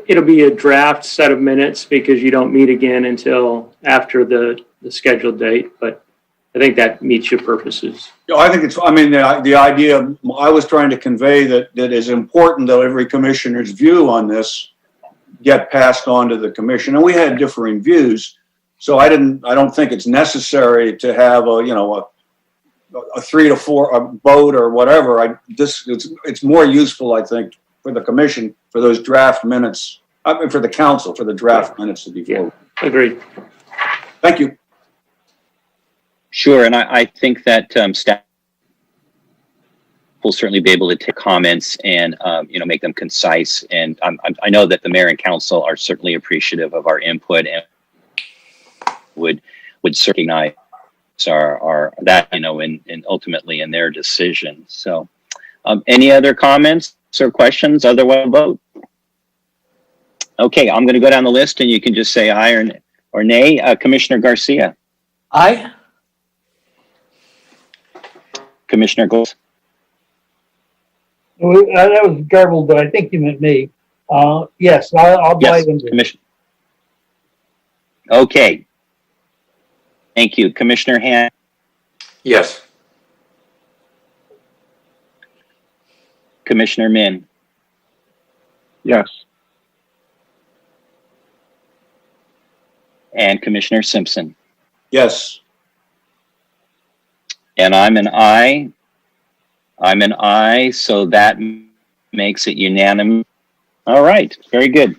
H: it'll be a draft set of minutes because you don't meet again until after the scheduled date, but I think that meets your purposes.
C: I think it's, I mean, the idea I was trying to convey that is important that every commissioner's view on this get passed on to the commission. And we had differing views. So I don't think it's necessary to have a 3 to 4 vote or whatever. It's more useful, I think, for the commission, for those draft minutes, for the council, for the draft minutes to be forwarded.
H: Yeah, agreed.
C: Thank you.
A: Sure, and I think that staff will certainly be able to take comments and make them concise. And I know that the mayor and council are certainly appreciative of our input and would recognize our that and ultimately in their decision. So, any other comments or questions? Otherwise, vote. Okay, I'm going to go down the list, and you can just say aye or nay. Commissioner Garcia.
K: Aye.
A: Commissioner Gold.
J: That was garbled, but I think you meant me. Yes, I'll buy
A: Yes,
J: into it.
A: Commissioner. Okay. Thank you. Commissioner Han.
E: Yes.
A: Commissioner Min.
L: Yes.
A: And Commissioner Simpson.
C: Yes.
A: And I'm an aye. I'm an aye, so that makes it unanimous. All right, very good.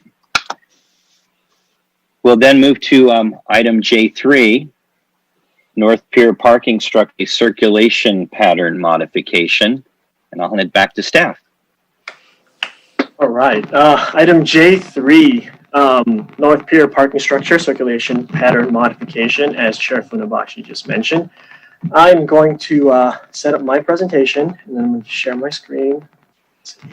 A: We'll then move to item J3, North Pier Parking Structure Circulation Pattern Modification, and I'll hand it back to staff.
B: All right. Item J3, North Pier Parking Structure Circulation Pattern Modification, as Chair Funabashi just mentioned. I'm going to set up my presentation, and then I'm going to share my screen. Let's see.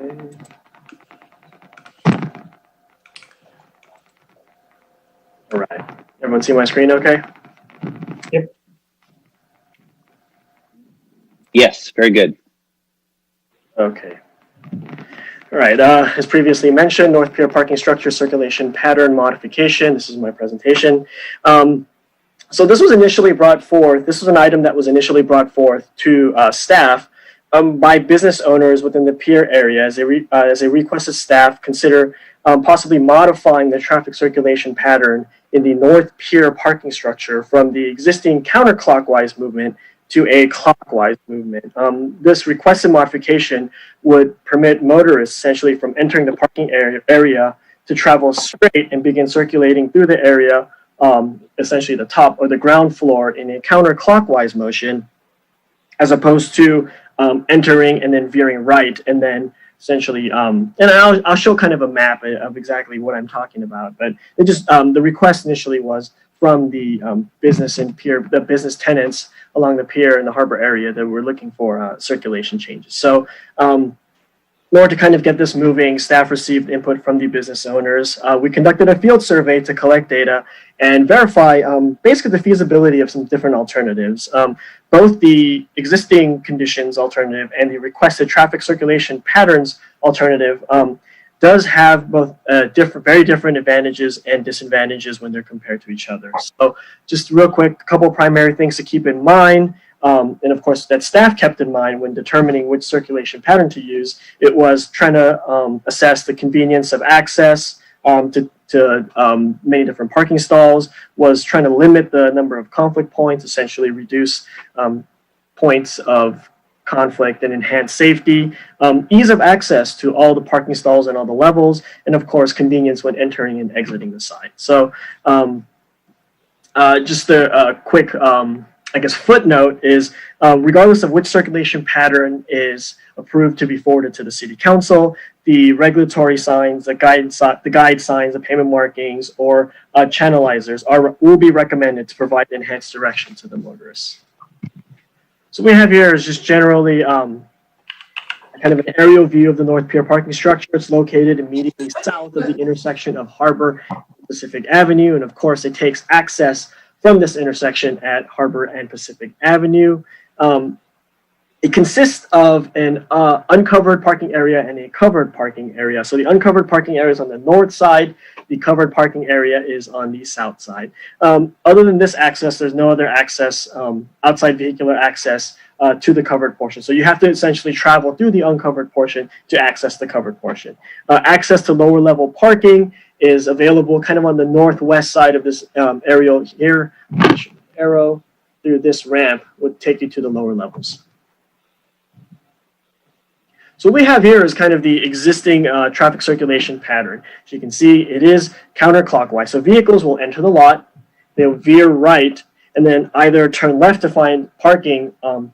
B: Okay. All right. Everyone see my screen okay?
A: Yes, very good.
B: Okay. All right. As previously mentioned, North Pier parking structure circulation pattern modification. This is my presentation. So this was initially brought forth. This was an item that was initially brought forth to staff by business owners within the pier area as they requested staff consider possibly modifying the traffic circulation pattern in the North Pier parking structure from the existing counterclockwise movement to a clockwise movement. This requested modification would permit motorists essentially from entering the parking area to travel straight and begin circulating through the area, essentially the top or the ground floor in a counterclockwise motion, as opposed to entering and then veering right and then essentially, and I'll show kind of a map of exactly what I'm talking about, but it just, the request initially was from the business and pier, the business tenants along the pier in the harbor area that were looking for circulation changes. So in order to kind of get this moving, staff received input from the business owners. We conducted a field survey to collect data and verify basically the feasibility of some different alternatives. Both the existing conditions alternative and the requested traffic circulation patterns alternative does have both very different advantages and disadvantages when they're compared to each other. So just real quick, a couple primary things to keep in mind. And of course, that staff kept in mind when determining which circulation pattern to use. It was trying to assess the convenience of access to many different parking stalls, was trying to limit the number of conflict points, essentially reduce points of conflict and enhance safety, ease of access to all the parking stalls and all the levels, and of course, convenience when entering and exiting the site. So just a quick I guess footnote is regardless of which circulation pattern is approved to be forwarded to the city council, the regulatory signs, the guide signs, the payment markings, or channelizers will be recommended to provide enhanced direction to the motorists. So what we have here is just generally kind of an aerial view of the North Pier parking structure. It's located immediately south of the intersection of Harbor and Pacific Avenue, and of course it takes access from this intersection at Harbor and Pacific Avenue. It consists of an uncovered parking area and a covered parking area. So the uncovered parking area is on the north side. The covered parking area is on the south side. Other than this access, there's no other access, outside vehicular access to the covered portion. So you have to essentially travel through the uncovered portion to access the covered portion. Access to lower level parking is available kind of on the northwest side of this aerial here. Arrow through this ramp would take you to the lower levels. So what we have here is kind of the existing traffic circulation pattern. As you can see, it is counterclockwise. So vehicles will enter the lot, they'll veer right, and then either turn left to find parking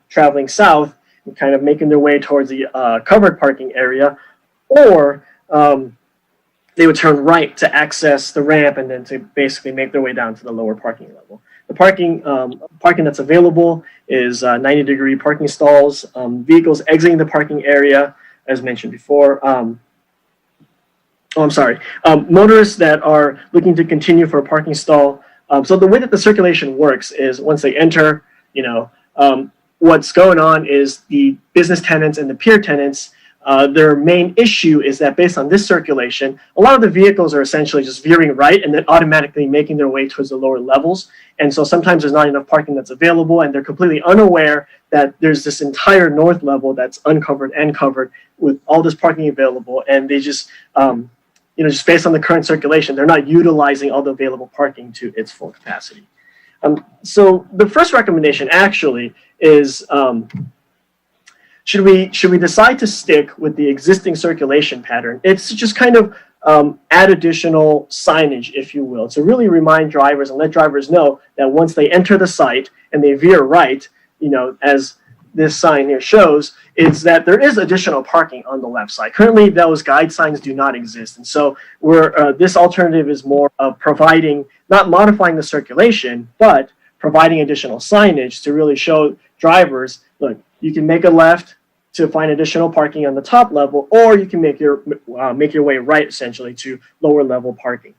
B: traveling south and kind of making their way towards the covered parking area, or they would turn right to access the ramp and then to basically make their way down to the lower parking level. The parking that's available is 90-degree parking stalls. Vehicles exiting the parking area, as mentioned before. Motorists that are looking to continue for a parking stall. So the way that the circulation works is once they enter, what's going on is the business tenants and the pier tenants, their main issue is that based on this circulation, a lot of the vehicles are essentially just veering right and then automatically making their way towards the lower levels. And so sometimes there's not enough parking that's available, and they're completely unaware that there's this entire north level that's uncovered and covered with all this parking available. And they just, just based on the current circulation, they're not utilizing all the available parking to its full capacity. So the first recommendation actually is, should we decide to stick with the existing circulation pattern? It's just kind of add additional signage, if you will, to really remind drivers and let drivers know that once they enter the site and they veer right, as this sign here shows is that there is additional parking on the left side. Currently, those guide signs do not exist. And so this alternative is more of providing, not modifying the circulation, but providing additional signage to really show drivers, look, you can make a left to find additional parking on the top level, or you can make your way right, essentially, to lower level parking.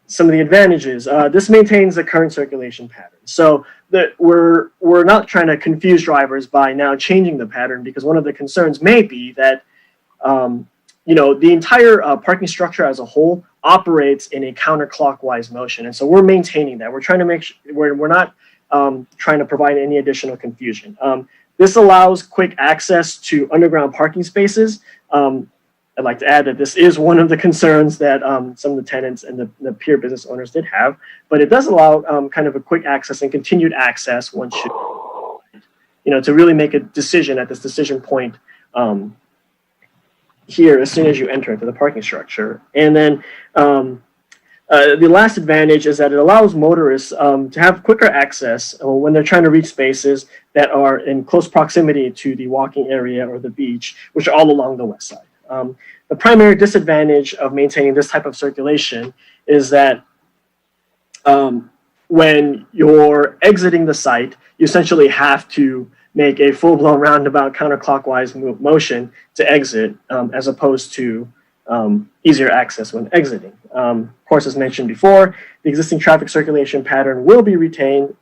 B: Some of the advantages, this maintains the current circulation pattern. So that we're not trying to confuse drivers by now changing the pattern, because one of the concerns may be that the entire parking structure as a whole operates in a counterclockwise motion, and so we're maintaining that. We're trying to make sure we're not trying to provide any additional confusion. This allows quick access to underground parking spaces. I'd like to add that this is one of the concerns that some of the tenants and the peer business owners did have, but it does allow kind of a quick access and continued access once to really make a decision at this decision point here as soon as you enter into the parking structure. And then the last advantage is that it allows motorists to have quicker access when they're trying to reach spaces that are in close proximity to the walking area or the beach, which are all along the west side. The primary disadvantage of maintaining this type of circulation is that when you're exiting the site, you essentially have to make a full-blown roundabout counterclockwise motion to exit, as opposed to easier access when exiting. Of course, as mentioned before, the existing traffic circulation pattern will be retained.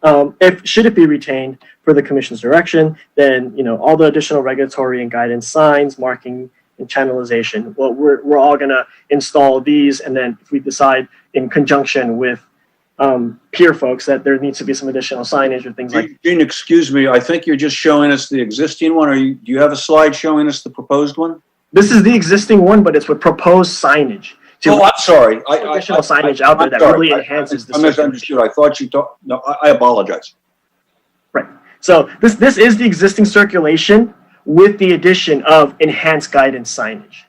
B: Should it be retained for the Commission's direction, then all the additional regulatory and guidance signs, marking, and channelization, well, we're all going to install these, and then if we decide in conjunction with peer folks that there needs to be some additional signage or things like that.
C: Gene, excuse me, I think you're just showing us the existing one, or do you have a slide showing us the proposed one?
B: This is the existing one, but it's with proposed signage.
C: I'm sorry.
B: Additional signage out there that really enhances the
C: I misunderstood. I thought you talked. No, I apologize.
B: Right. So this is the existing circulation with the addition of enhanced guidance signage,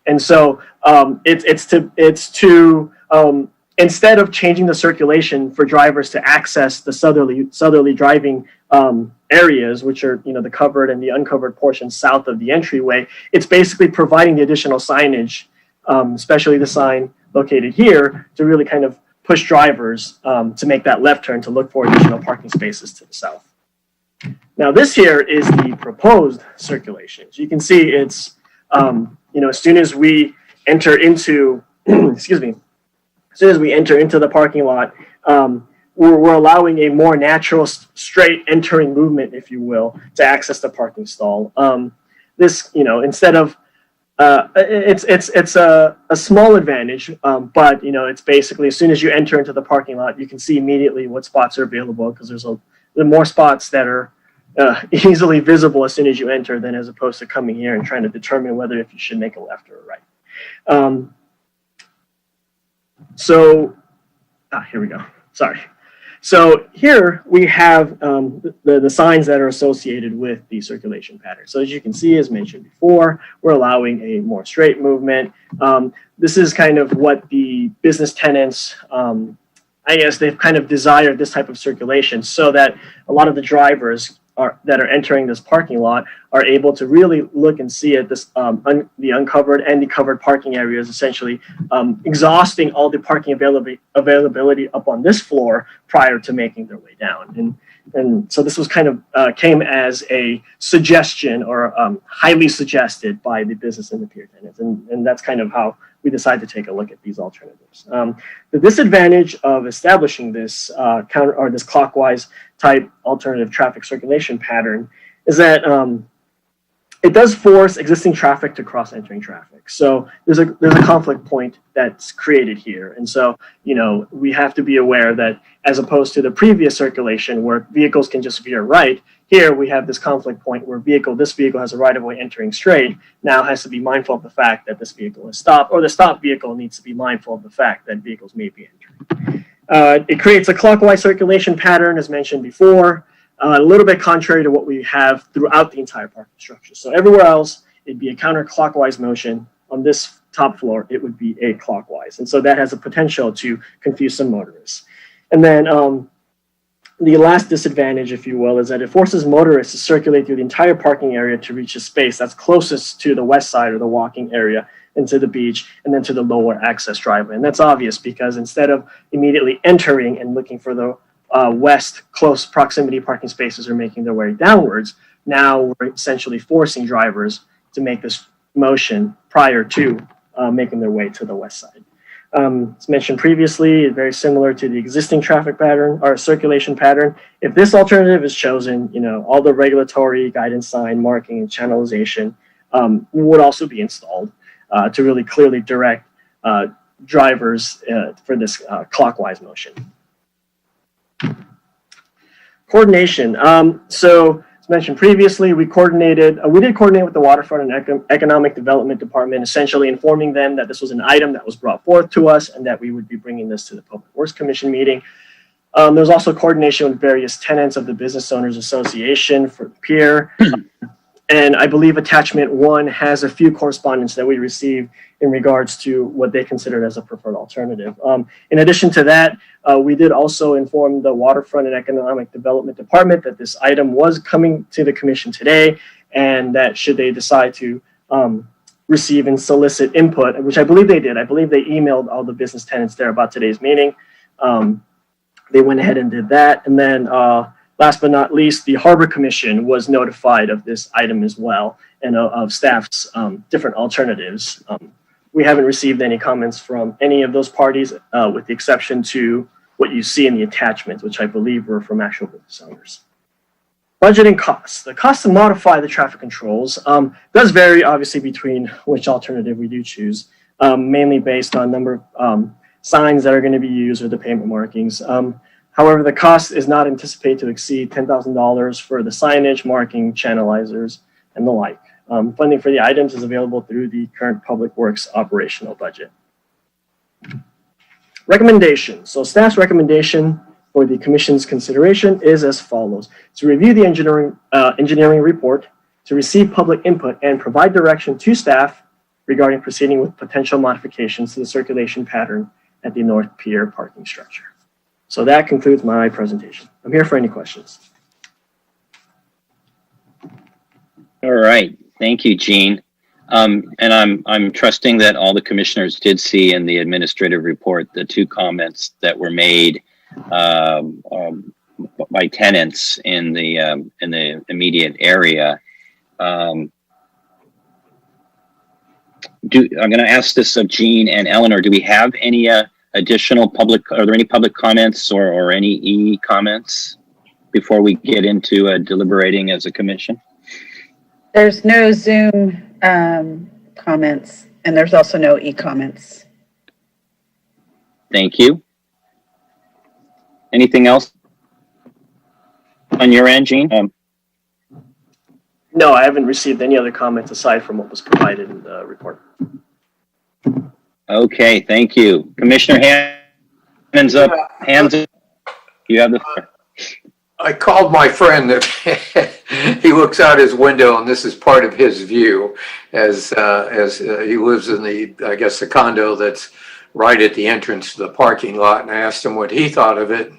B: and so it's to instead of changing the circulation for drivers to access the southerly driving areas, which are the covered and the uncovered portions south of the entryway, it's basically providing the additional signage, especially the sign located here, to really kind of push drivers to make that left turn to look for additional parking spaces to the south. Now this here is the proposed circulation. So you can see it's as soon as we enter into excuse me, as soon as we enter into the parking lot, we're allowing a more natural, straight entering movement, if you will, to access the parking stall. This, instead of it's a small advantage, but it's basically as soon as you enter into the parking lot, you can see immediately what spots are available, because there are more spots that are easily visible as soon as you enter than as opposed to coming here and trying to determine whether if you should make a left or a right. Here we go. Sorry. So here we have the signs that are associated with the circulation pattern. So as you can see, as mentioned before, we're allowing a more straight movement. This is kind of what the business tenants, I guess they've kind of desired this type of circulation, so that a lot of the drivers that are entering this parking lot are able to really look and see at this the uncovered and the covered parking areas, essentially exhausting all the parking availability up on this floor prior to making their way down. And so this was kind of came as a suggestion, or highly suggested by the business and the peer tenants, and that's kind of how we decided to take a look at these alternatives. The disadvantage of establishing this this clockwise type alternative traffic circulation pattern is that it does force existing traffic to cross entering traffic. So there's a conflict point that's created here. And so, we have to be aware that as opposed to the previous circulation where vehicles can just veer right, here we have this conflict point where this vehicle has a right-of-way entering straight, now has to be mindful of the fact that this vehicle is stopped, or the stopped vehicle needs to be mindful of the fact that vehicles may be entering. It creates a clockwise circulation pattern, as mentioned before, a little bit contrary to what we have throughout the entire parking structure. So everywhere else, it'd be a counterclockwise motion. On this top floor, it would be a clockwise. And so that has a potential to confuse some motorists. And then The last disadvantage, if you will, is that it forces motorists to circulate through the entire parking area to reach a space that's closest to the west side of the walking area and to the beach, and then to the lower access driveway. And that's obvious because instead of immediately entering and looking for the west close proximity parking spaces are making their way downwards, now we're essentially forcing drivers to make this motion prior to making their way to the west side. As mentioned previously, very similar to the existing traffic pattern or circulation pattern. If this alternative is chosen, all the regulatory guidance sign marking and channelization would also be installed to really clearly direct drivers for this clockwise motion. Coordination. So as mentioned previously, we did coordinate with the Waterfront and Economic Development Department, essentially informing them that this was an item that was brought forth to us and that we would be bringing this to the Public Works Commission meeting. There's also coordination with various tenants of the Business Owners Association for the pier. And I believe attachment 1 has a few correspondence that we received in regards to what they considered as a preferred alternative. In addition to that, we did also inform the Waterfront and Economic Development Department that this item was coming to the commission today, and that should they decide to receive and solicit input, which I believe they did. I believe they emailed all the business tenants there about today's meeting. They went ahead and did that. And then last but not least, the Harbor Commission was notified of this item as well and of staff's different alternatives. We haven't received any comments from any of those parties with the exception to what you see in the attachments, which I believe were from actual business owners. Budgeting costs. The cost to modify the traffic controls does vary obviously between which alternative we do choose, mainly based on number of signs that are going to be used or the pavement markings. However, the cost is not anticipated to exceed $10,000 for the signage, marking, channelizers, and the like. Funding for the items is available through the current Public Works operational budget. Recommendation. So staff's recommendation for the commission's consideration is as follows: to review the engineering report, to receive public input, and provide direction to staff regarding proceeding with potential modifications to the circulation pattern at the North Pier parking structure. So that concludes my presentation. I'm here for any questions.
A: All right. Thank you, Gene. And I'm trusting that all the commissioners did see in the administrative report the 2 comments that were made by tenants in the immediate area. I'm going to ask this of Gene and Eleanor. Do we have any additional are there any public comments or any e-comments before we get into deliberating as a commission?
F: There's no Zoom comments, and there's also no e-comments.
A: Thank you. Anything else on your end, Gene?
B: No, I haven't received any other comments aside from what was provided in the report.
A: Okay, thank you. Commissioner, hands up. You have the floor.
E: I called my friend that he looks out his window, and this is part of his view as he lives in the condo that's right at the entrance to the parking lot. And I asked him what he thought of it.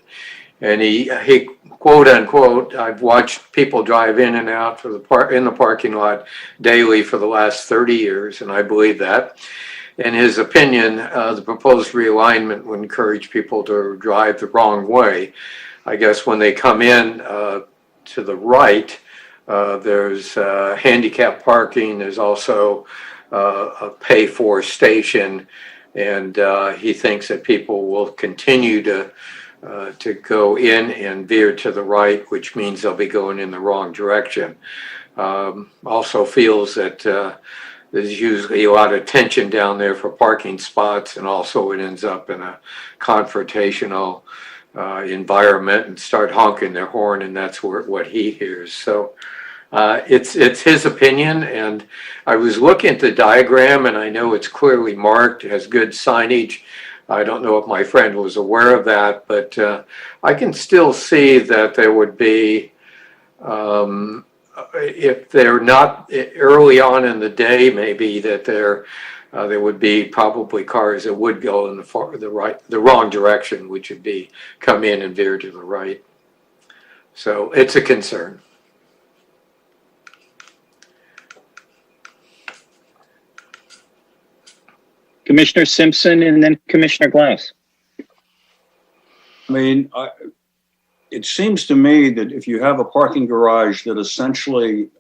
E: And he quote unquote, I've watched people drive in and out in the parking lot daily for the last 30 years. And I believe that. In his opinion, the proposed realignment would encourage people to drive the wrong way. I guess when they come in to the right, there's handicap parking. There's also a pay-for station, and he thinks that people will continue to go in and veer to the right, which means they'll be going in the wrong direction. Also feels that there's usually a lot of tension down there for parking spots, and also it ends up in a confrontational environment and start honking their horn, and that's what he hears. So it's his opinion, and I was looking at the diagram, and I know it's clearly marked, has good signage. I don't know if my friend was aware of that, but I can still see that there would be, if they're not early on in the day, maybe that there would be probably cars that would go in the wrong direction, which would be come in and veer to the right. So it's a concern.
A: Commissioner Simpson and then Commissioner Glass.
C: I mean, it seems to me that if you have a parking garage that essentially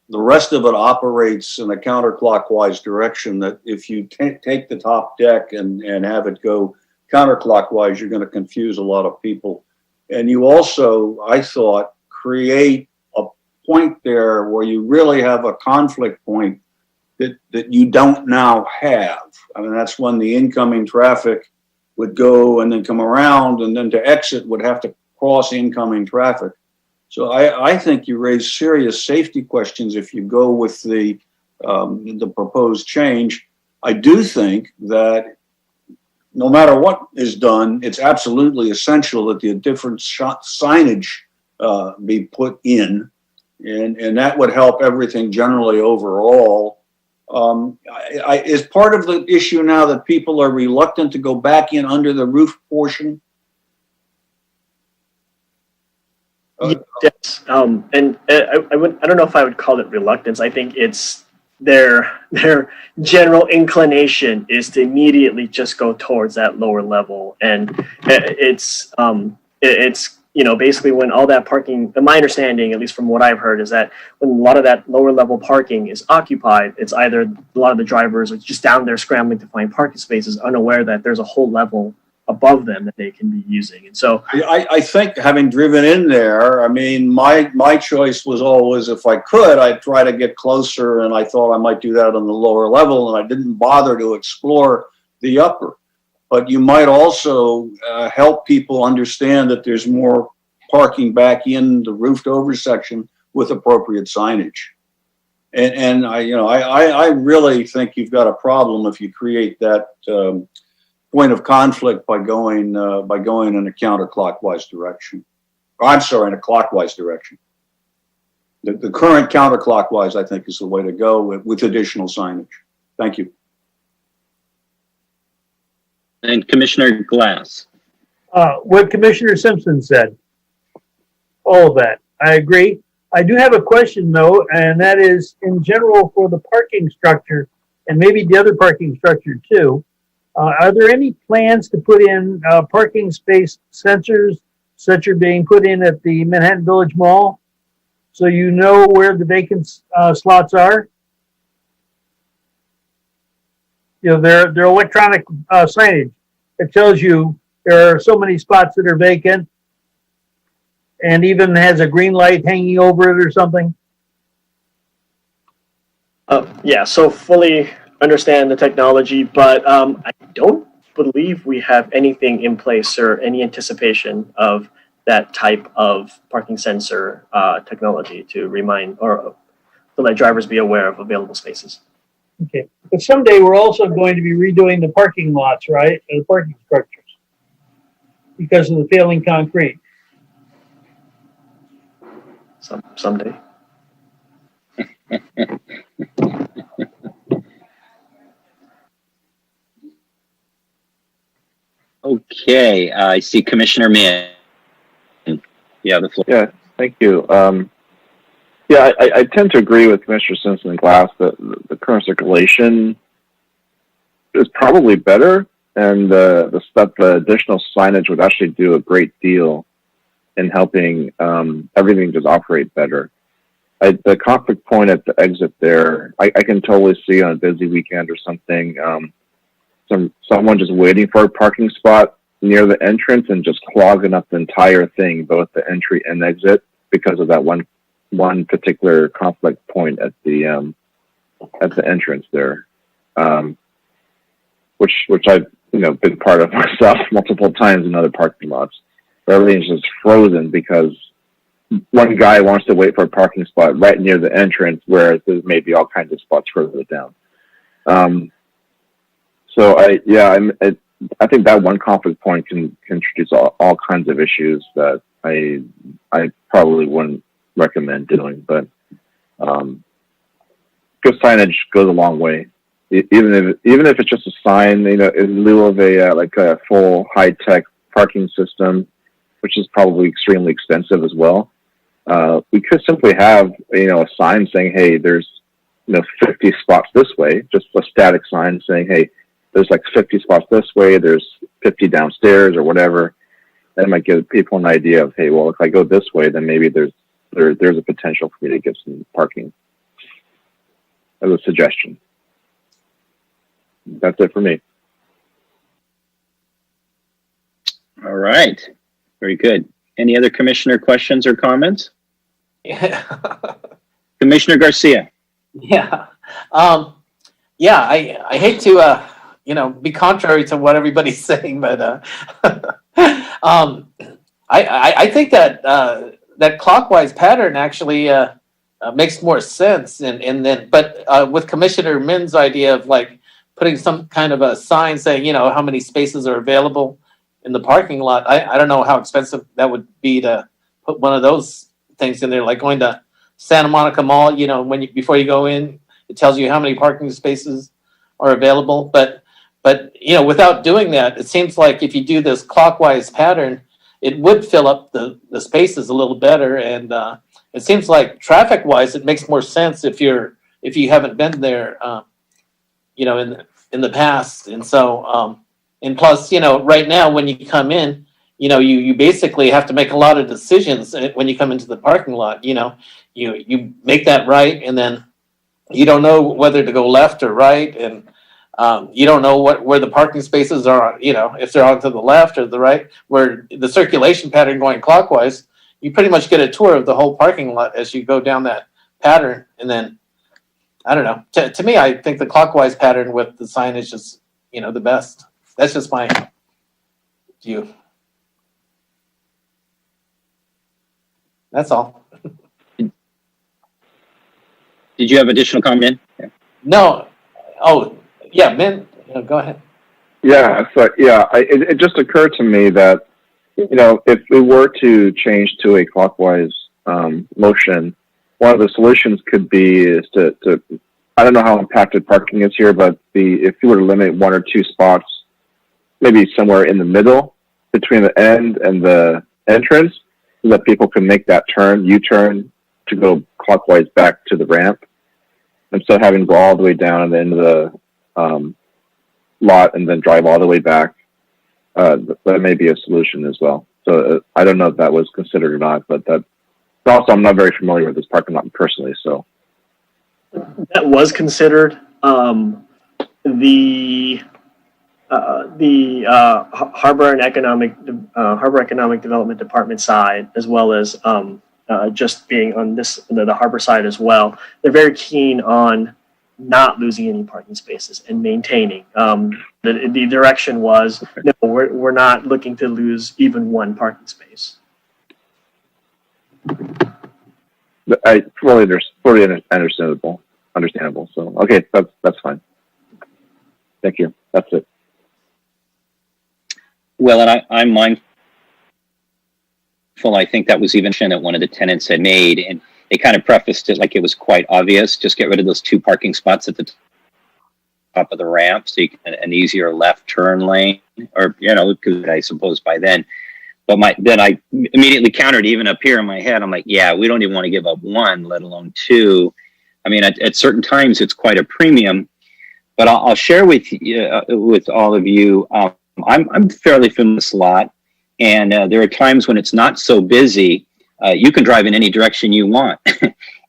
C: the rest of it operates in a counterclockwise direction, that if you take the top deck and have it go counterclockwise, you're going to confuse a lot of people. And you also, I thought, create a point there where you really have a conflict point that you don't now have. I mean, that's when the incoming traffic would go and then come around, and then to exit would have to cross incoming traffic. So I think you raise serious safety questions if you go with the proposed change. I do think that no matter what is done, it's absolutely essential that the different signage be put in, and that would help everything generally overall. Is part of the issue now that people are reluctant to go back in under the roof portion?
B: Yes, and I don't know if I would call it reluctance. I think it's their general inclination is to immediately just go towards that lower level, and it's basically when all that parking, my understanding, at least from what I've heard, is that when a lot of that lower level parking is occupied, it's either a lot of the drivers are just down there scrambling to find parking spaces, unaware that there's a whole level above them that they can be using. And so
C: I think, having driven in there, I mean, my choice was always, if I could, I'd try to get closer, and I thought I might do that on the lower level, and I didn't bother to explore the upper. But you might also help people understand that there's more parking back in the roofed over section with appropriate signage. And I really think you've got a problem if you create that point of conflict by going in a counterclockwise direction. I'm sorry, in a clockwise direction. The current counterclockwise, I think, is the way to go with additional signage. Thank you.
A: And Commissioner Glass.
J: What Commissioner Simpson said, all of that, I agree. I do have a question though, and that is in general for the parking structure and maybe the other parking structure too. Are there any plans to put in parking space sensors such are being put in at the Manhattan Village Mall so you know where the vacant slots are? You know, they're electronic signage. It tells you there are so many spots that are vacant and even has a green light hanging over it or something.
B: Yeah, so fully understand the technology, but I don't believe we have anything in place or any anticipation of that type of parking sensor technology to remind or to let drivers be aware of available spaces.
J: Okay, but someday we're also going to be redoing the parking lots, right? And the parking structures because of the failing concrete.
B: Someday.
A: Okay, I see Commissioner Mann. You have the floor.
L: Yeah, thank you. Yeah, I tend to agree with Commissioner Simpson and Glass that the current circulation is probably better, and the additional signage would actually do a great deal in helping everything just operate better. The conflict point at the exit there, I can totally see on a busy weekend or something, someone just waiting for a parking spot near the entrance and just clogging up the entire thing, both the entry and exit, because of that one particular conflict point at the entrance there, which I've been part of myself multiple times in other parking lots. Everything's just frozen because one guy wants to wait for a parking spot right near the entrance, whereas there's maybe all kinds of spots further down. So I think that one conflict point can introduce all kinds of issues that I probably wouldn't recommend doing, but good signage goes a long way. Even if it's just a sign, in lieu of a full high-tech parking system, which is probably extremely expensive as well. We could simply have, a sign saying, hey, there's, 50 spots this way, just a static sign saying, hey, there's like 50 spots this way, there's 50 downstairs or whatever. That might give people an idea of, hey, well, if I go this way, then maybe there's a potential for me to get some parking. As a suggestion. That's it for me.
A: All right. Very good. Any other commissioner questions or comments?
K: Yeah.
A: Commissioner Garcia.
K: Yeah. I hate to, be contrary to what everybody's saying, but I think that that clockwise pattern actually makes more sense. But with Commissioner Min's idea of like putting some kind of a sign saying, how many spaces are available in the parking lot, I don't know how expensive that would be to put one of those things in there, like going to Santa Monica Mall, before you go in, it tells you how many parking spaces are available. But without doing that, it seems like if you do this clockwise pattern, it would fill up the spaces a little better. And it seems like traffic wise, it makes more sense if you haven't been there, in the past. And so, and plus, right now when you come in, you basically have to make a lot of decisions when you come into the parking lot. You make that right, and then you don't know whether to go left or right, and you don't know where the parking spaces are, if they're on to the left or the right. Where the circulation pattern going clockwise, you pretty much get a tour of the whole parking lot as you go down that pattern. And then, I don't know, to me, I think the clockwise pattern with the signage is, the best. That's just my view. That's all.
A: Did you have additional comment? Yeah.
K: No. Oh, yeah, Min, go ahead.
L: Yeah, so it just occurred to me that, if we were to change to a clockwise motion, one of the solutions could be is to I don't know how impacted parking is here, but if you were to limit 1 or 2 spots, maybe somewhere in the middle between the end and the entrance, so that people can make that U-turn to go clockwise back to the ramp, instead of having to go all the way down and into the lot and then drive all the way back. That may be a solution as well. So I don't know if that was considered or not, but also I'm not very familiar with this parking lot personally, so.
B: That was considered. The Harbor and Harbor Economic Development Department side, as well as just being on the harbor side as well, they're very keen on not losing any parking spaces and maintaining. The direction was, no, we're not looking to lose even one parking space.
L: I fully understandable. So okay, that's fine. Thank you. That's it.
A: Well, and I'm mindful. I think that was even that one of the tenants had made, and they kind of prefaced it like it was quite obvious. Just get rid of those 2 parking spots at the top of the ramp, so you can an easier left turn lane, or because I suppose by then. But then I immediately countered, even up here in my head. I'm like, yeah, we don't even want to give up 1, let alone 2. I mean, at certain times it's quite a premium. But I'll share with you, with all of you. I'm fairly familiar with this lot, and there are times when it's not so busy. You can drive in any direction you want,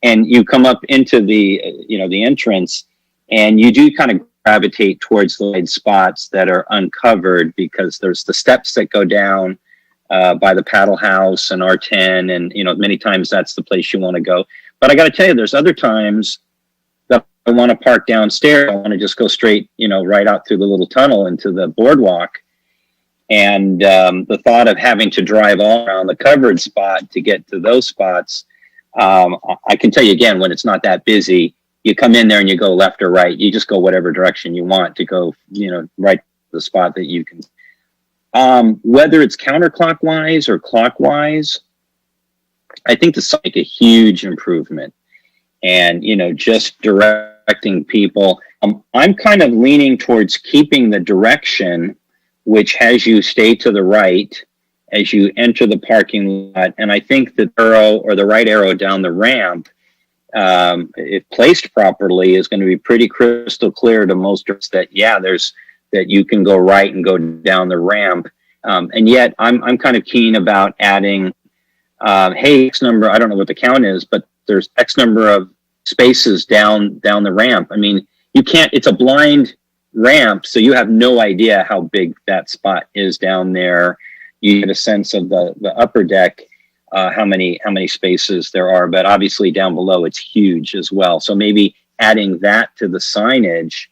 A: and you come up into the the entrance, and you do kind of gravitate towards the wide spots that are uncovered, because there's the steps that go down by the paddle house and R10, and many times that's the place you want to go. But I got to tell you, there's other times that I want to park downstairs. I want to just go straight, right out through the little tunnel into the boardwalk. And the thought of having to drive all around the covered spot to get to those spots, I can tell you again, when it's not that busy, you come in there and you go left or right. You just go whatever direction you want to go, right to the spot that you can. Whether it's counterclockwise or clockwise, I think this will make a huge improvement. And, just directing people. I'm kind of leaning towards keeping the direction, which has you stay to the right as you enter the parking lot. And I think the arrow or the right arrow down the ramp, if placed properly, is going to be pretty crystal clear to most of us that, yeah, that you can go right and go down the ramp. And yet I'm kind of keen about adding, hey, X number, I don't know what the count is, but there's X number of spaces down the ramp. I mean, you can't, it's a blind ramp, so you have no idea how big that spot is down there. You get a sense of the upper deck, how many spaces there are, but obviously down below it's huge as well. So maybe adding that to the signage,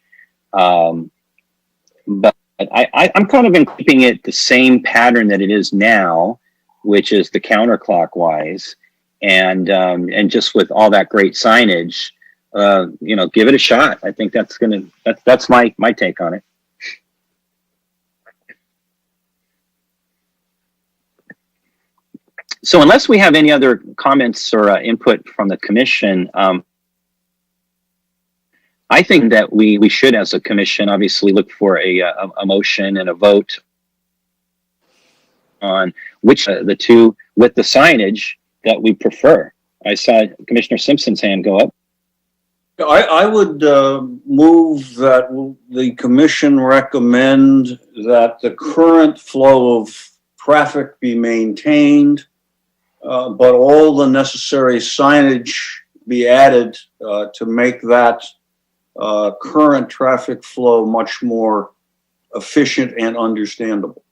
A: but I'm kind of keeping it the same pattern that it is now, which is the counterclockwise, and just with all that great signage, give it a shot. I think that's my take on it. So unless we have any other comments or input from the commission, I think that we should, as a commission, obviously look for a motion and a vote on which the two with the signage that we prefer. I saw Commissioner Simpson's hand go up.
C: I would move that the commission recommend that the current flow of traffic be maintained, but all the necessary signage be added to make that current traffic flow much more efficient and understandable.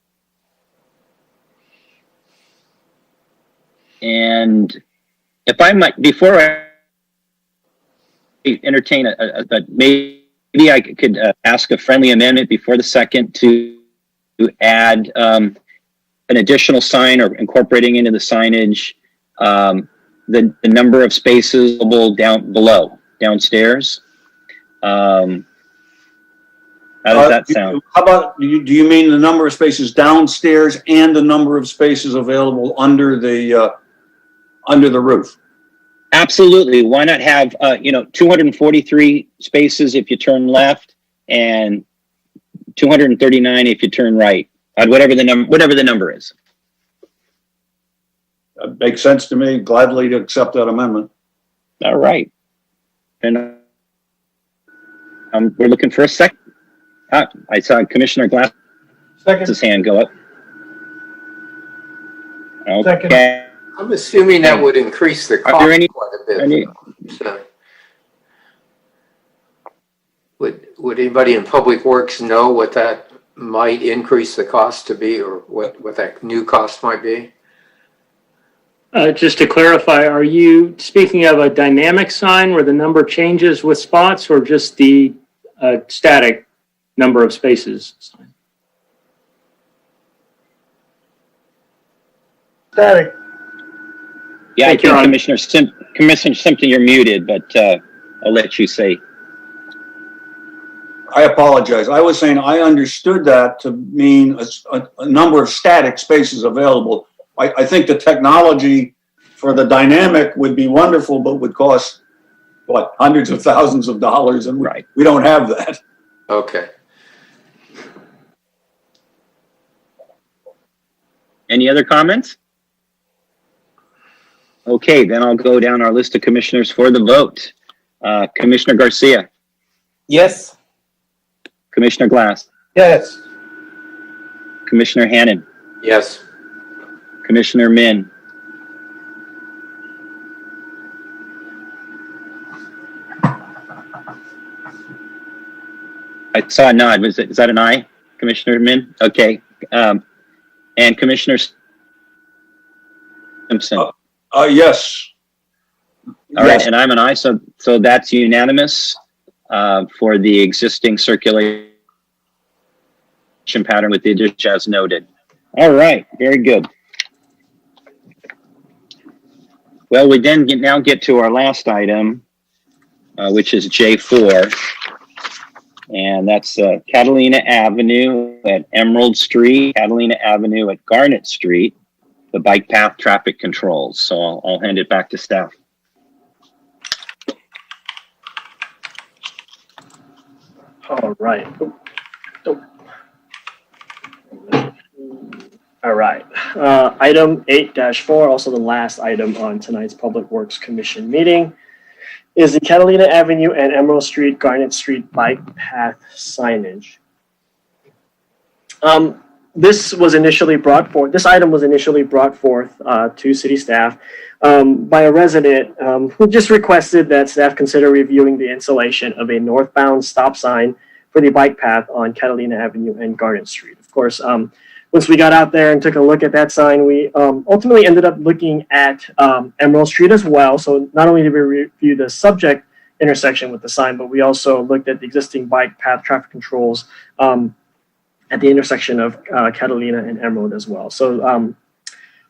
A: And if I might, before I entertain maybe I could ask a friendly amendment before the second to add an additional sign, or incorporating into the signage the number of spaces down below, downstairs. How does that sound?
C: How about, do you mean the number of spaces downstairs and the number of spaces available under the roof?
A: Absolutely. Why not have 243 spaces if you turn left, and 239 if you turn right, whatever the number is.
C: That makes sense to me. Gladly to accept that amendment.
A: All right. And we're looking for a second. I saw Commissioner Glass's hand go up. Okay.
E: Second. I'm assuming that would increase the cost quite a bit. So, would anybody in Public Works know what that might increase the cost to be, or what that new cost might be?
H: Just to clarify, are you speaking of a dynamic sign where the number changes with spots, or just the static number of spaces sign?
J: Static.
A: Yeah, I think Commissioner Simpson, you're muted, but I'll let you say.
C: I apologize. I was saying I understood that to mean a number of static spaces available. I think the technology for the dynamic would be wonderful, but would cost, what, hundreds of thousands of dollars, and we don't have that.
E: Okay.
A: Any other comments? Okay, then I'll go down our list of commissioners for the vote. Commissioner Garcia.
K: Yes.
A: Commissioner Glass.
J: Yes.
A: Commissioner Hannon.
E: Yes.
A: Commissioner Min. I saw a nod. Is that an aye, Commissioner Min? Okay. And Commissioner Simpson.
C: Yes.
A: All right, and I'm an aye, so that's unanimous for the existing circulation pattern with the addition as noted. All right, very good. Well, we then now get to our last item, which is J4, and that's Catalina Avenue at Emerald Street, Catalina Avenue at Garnet Street, the bike path traffic controls. So I'll hand it back to staff.
B: All right. All right. Item 8-4, also the last item on tonight's Public Works Commission meeting, is the Catalina Avenue and Emerald Street, Garnet Street bike path signage. This item was initially brought forth to city staff by a resident who just requested that staff consider reviewing the installation of a northbound stop sign for the bike path on Catalina Avenue and Garnet Street. Of course, once we got out there and took a look at that sign, we ultimately ended up looking at Emerald Street as well. So not only did we review the subject intersection with the sign, but we also looked at the existing bike path traffic controls at the intersection of Catalina and Emerald as well. So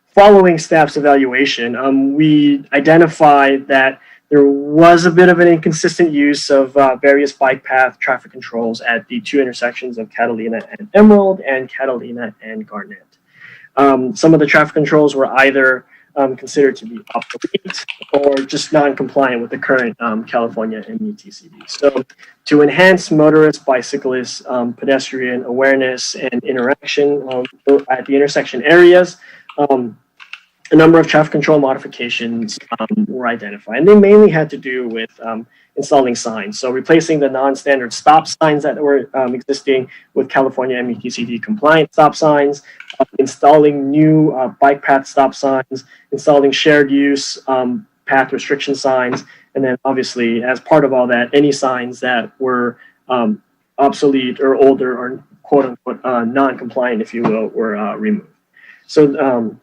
B: following staff's evaluation, we identified that there was a bit of an inconsistent use of various bike path traffic controls at the two intersections of Catalina and Emerald and Catalina and Garnet. Some of the traffic controls were either considered to be obsolete or just non-compliant with the current California MUTCD. So to enhance motorist, bicyclist, pedestrian awareness and interaction at the intersection areas, a number of traffic control modifications were identified, and they mainly had to do with installing signs. So replacing the non-standard stop signs that were existing with California MUTCD compliant stop signs, installing new bike path stop signs, installing shared use path restriction signs, and then obviously as part of all that, any signs that were obsolete or older or quote unquote non-compliant, if you will, were removed. So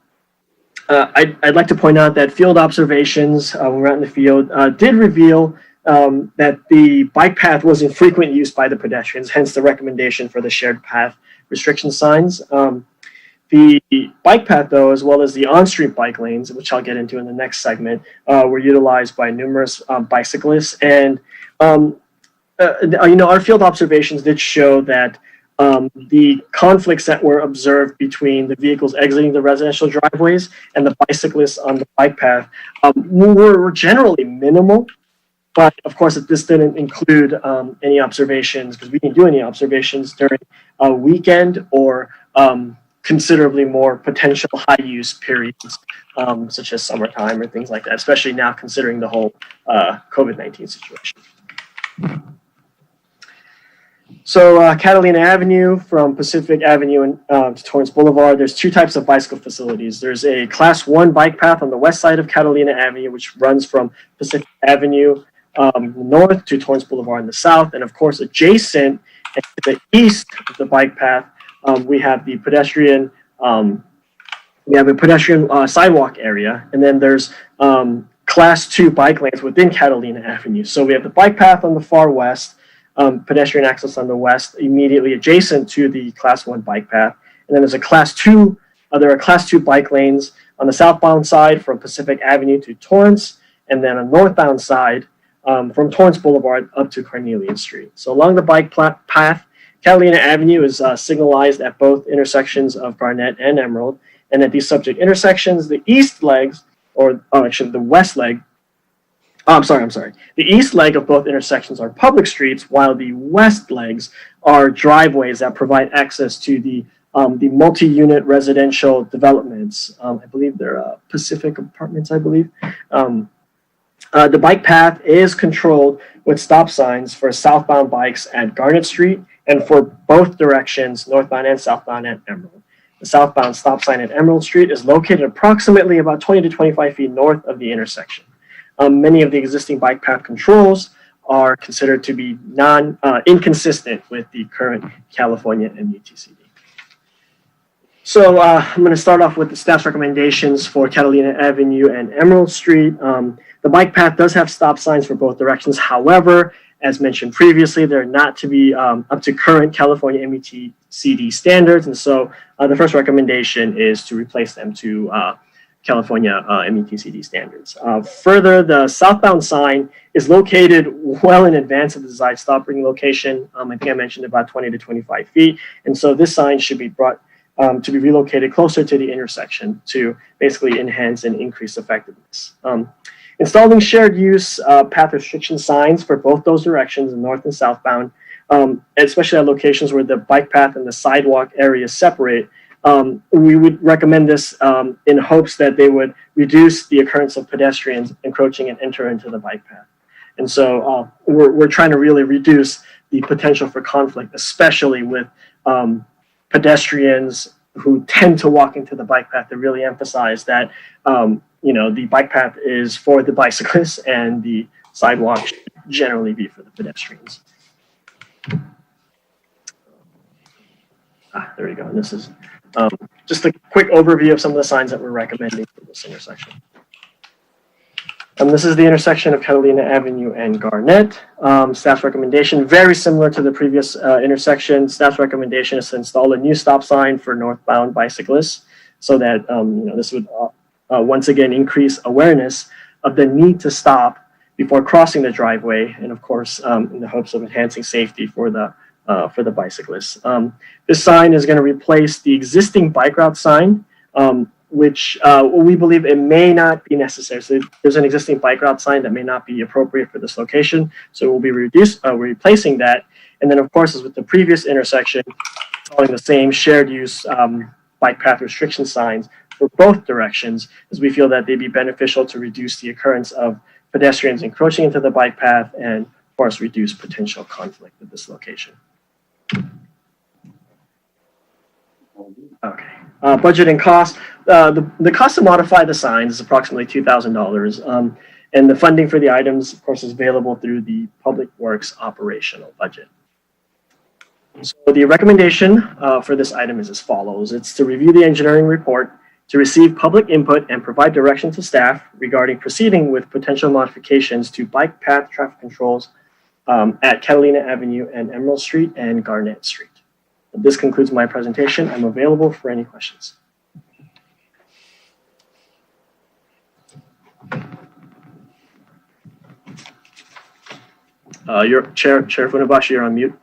B: I'd like to point out that field observations when we were out in the field did reveal that the bike path was in frequent use by the pedestrians, hence the recommendation for the shared path restriction signs. The bike path, though, as well as the on-street bike lanes, which I'll get into in the next segment, were utilized by numerous bicyclists. And, our field observations did show that the conflicts that were observed between the vehicles exiting the residential driveways and the bicyclists on the bike path were generally minimal. But of course, this didn't include any observations, because we didn't do any observations during a weekend or considerably more potential high use periods, such as summertime or things like that, especially now considering the whole COVID-19 situation. So Catalina Avenue from Pacific Avenue to Torrance Boulevard, there's two types of bicycle facilities. There's a Class 1 bike path on the west side of Catalina Avenue, which runs from Pacific Avenue north to Torrance Boulevard in the south. And of course, adjacent and to the east of the bike path, we have the pedestrian, sidewalk area. And then there's Class 2 bike lanes within Catalina Avenue. So we have the bike path on the far west, pedestrian access on the west, immediately adjacent to the Class 1 bike path. And then there's a Class 2, there are Class 2 bike lanes on the southbound side from Pacific Avenue to Torrance, and then a northbound side from Torrance Boulevard up to Carnelian Street. So along the bike path, Catalina Avenue is signalized at both intersections of Garnet and Emerald. And at these subject intersections, the east legs, the west leg, the east leg of both intersections are public streets, while the west legs are driveways that provide access to the multi-unit residential developments. I believe they're Pacific Apartments, I believe. The bike path is controlled with stop signs for southbound bikes at Garnet Street and for both directions, northbound and southbound at Emerald. The southbound stop sign at Emerald Street is located approximately about 20 to 25 feet north of the intersection. Many of the existing bike path controls are considered to be inconsistent with the current California MUTCD. So I'm going to start off with the staff's recommendations for Catalina Avenue and Emerald Street. The bike path does have stop signs for both directions. However, as mentioned previously, they're not to be up to current California MUTCD standards. And so the first recommendation is to replace them to California MUTCD standards. Further, the southbound sign is located well in advance of the desired stopping location. I think I mentioned about 20 to 25 feet. And so this sign should be brought to be relocated closer to the intersection to basically enhance and increase effectiveness. Installing shared use path restriction signs for both those directions, north and southbound, especially at locations where the bike path and the sidewalk areas separate, We would recommend this in hopes that they would reduce the occurrence of pedestrians encroaching and enter into the bike path. And so we're trying to really reduce the potential for conflict, especially with pedestrians who tend to walk into the bike path, to really emphasize that, the bike path is for the bicyclists and the sidewalk should generally be for the pedestrians. There we go. And this is just a quick overview of some of the signs that we're recommending for this intersection. This is the intersection of Catalina Avenue and Garnett. Staff's recommendation, very similar to the previous intersection. Staff's recommendation is to install a new stop sign for northbound bicyclists so that this would once again increase awareness of the need to stop before crossing the driveway, and of course, in the hopes of enhancing safety for the bicyclists. This sign is going to replace the existing bike route sign, which we believe it may not be necessary. So there's an existing bike route sign that may not be appropriate for this location. So we'll be replacing that. And then of course, as with the previous intersection, following the same shared use bike path restriction signs for both directions, as we feel that they'd be beneficial to reduce the occurrence of pedestrians encroaching into the bike path and of course, reduce potential conflict at this location. Okay. Budget and cost. The cost to modify the signs is approximately $2,000, and the funding for the items, of course, is available through the Public Works operational budget. So the recommendation for this item is as follows. It's to review the engineering report, to receive public input and provide direction to staff regarding proceeding with potential modifications to bike path traffic controls at Catalina Avenue and Emerald Street and Garnett Street. This concludes my presentation. I'm available for any questions. Your Chair Funabashi, you're on mute.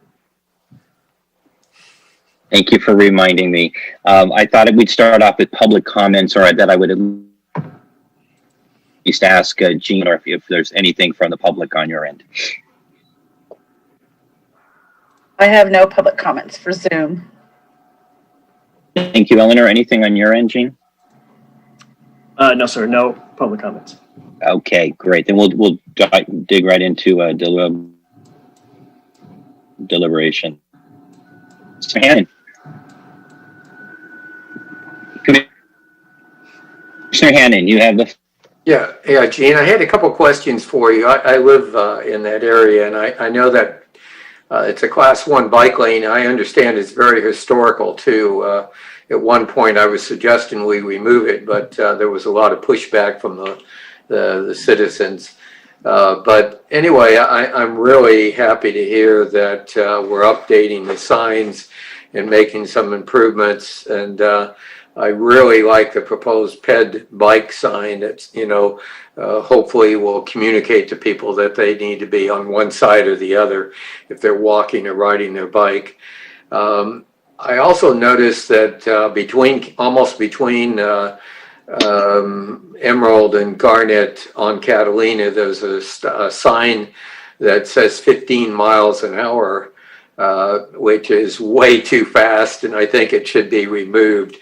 A: Thank you for reminding me. I thought we'd start off with public comments, or that I would at least ask Jean, or if there's anything from the public on your end.
F: I have no public comments for Zoom.
A: Thank you, Eleanor. Anything on your end, Jean?
B: No, sir. No public comments.
A: Okay, great. Then we'll dig right into deliberation. Mr. Hannon. Commissioner Hannon, you have the.
E: Yeah, Gene, I had a couple questions for you. I live in that area, and I know that it's a Class 1 bike lane. I understand it's very historical too. At one point, I was suggesting we remove it, but there was a lot of pushback from the citizens. But anyway, I'm really happy to hear that we're updating the signs and making some improvements. And I really like the proposed PED bike sign that's, hopefully will communicate to people that they need to be on one side or the other if they're walking or riding their bike. I also noticed that between Emerald and Garnett on Catalina, there's a sign that says 15 miles an hour, which is way too fast, and I think it should be removed.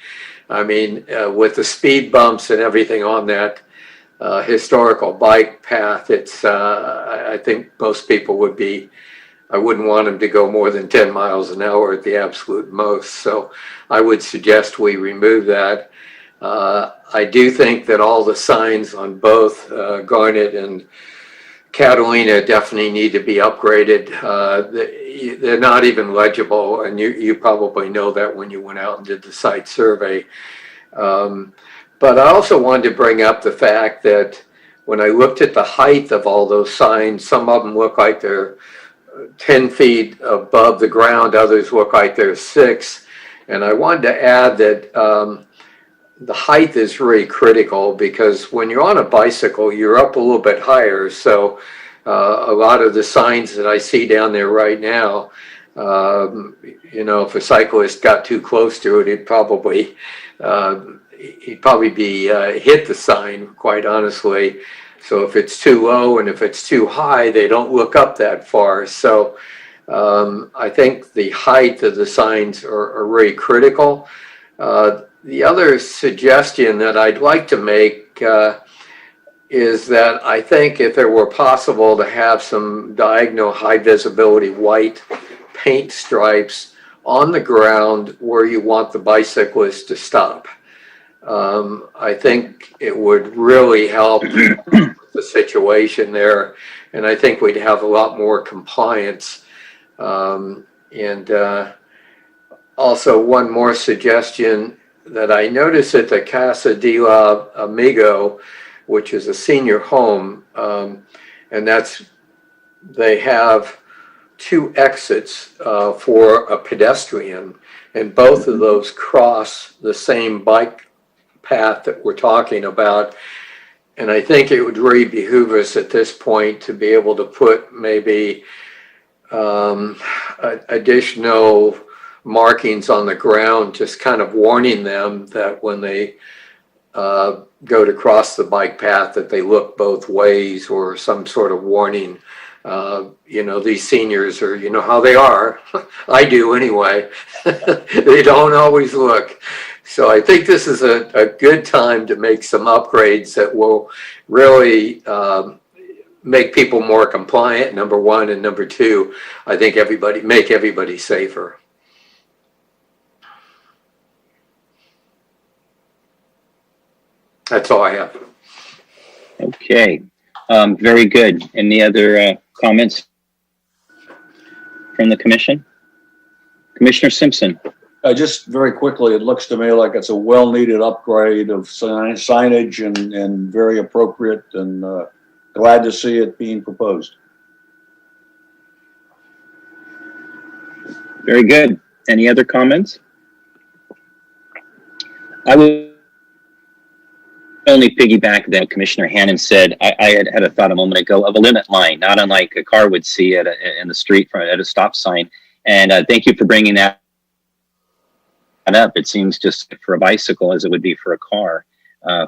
E: I mean, with the speed bumps and everything on that historical bike path, I think most people would be, I wouldn't want them to go more than 10 miles an hour at the absolute most. So I would suggest we remove that. I do think that all the signs on both Garnett and Catalina definitely need to be upgraded. They're not even legible, and you probably know that when you went out and did the site survey. But I also wanted to bring up the fact that when I looked at the height of all those signs, some of them look like they're 10 feet above the ground, others look like they're 6. And I wanted to add that the height is really critical, because when you're on a bicycle, you're up a little bit higher. So a lot of the signs that I see down there right now, if a cyclist got too close to it, he'd probably be hit the sign, quite honestly. So if it's too low and if it's too high, they don't look up that far. So I think the height of the signs are really critical. The other suggestion that I'd like to make is that I think if it were possible to have some diagonal high visibility white paint stripes on the ground where you want the bicyclist to stop. I think it would really help the situation there, and I think we'd have a lot more compliance. Also one more suggestion that I noticed at the Casa de la Amigo, which is a senior home, and they have 2 exits for a pedestrian, and both of those cross the same bike path that we're talking about. And I think it would really behoove us at this point to be able to put maybe additional markings on the ground, just kind of warning them that when they go to cross the bike path that they look both ways, or some sort of warning. These seniors are, you know how they are. I do anyway. They don't always look. So I think this is a good time to make some upgrades that will really make people more compliant, number one, and number two, I think make everybody safer. That's all I have.
A: Okay, very good. Any other comments from the commission? Commissioner Simpson.
C: Just very quickly, it looks to me like it's a well-needed upgrade of signage and very appropriate, and glad to see it being proposed.
A: Very good. Any other comments? I would only piggyback that Commissioner Hannon said. I had a thought a moment ago of a limit line, not unlike a car would see in the street at a stop sign. And thank you for bringing that up. It seems just for a bicycle as it would be for a car.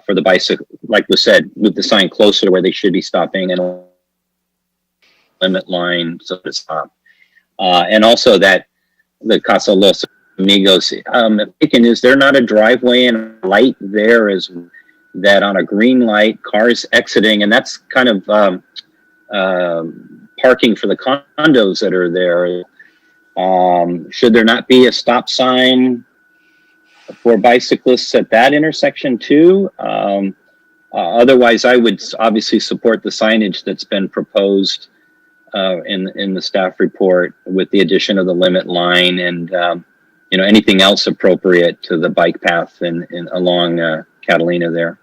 A: For the bicycle, like we said, move the sign closer to where they should be stopping, and a limit line so to stop. And also that the Casa Los Amigos, is there not a driveway and a light there as that on a green light, cars exiting, and that's kind of parking for the condos that are there. Should there not be a stop sign for bicyclists at that intersection too? Otherwise, I would obviously support the signage that's been proposed in the staff report with the addition of the limit line and anything else appropriate to the bike path and along Catalina there.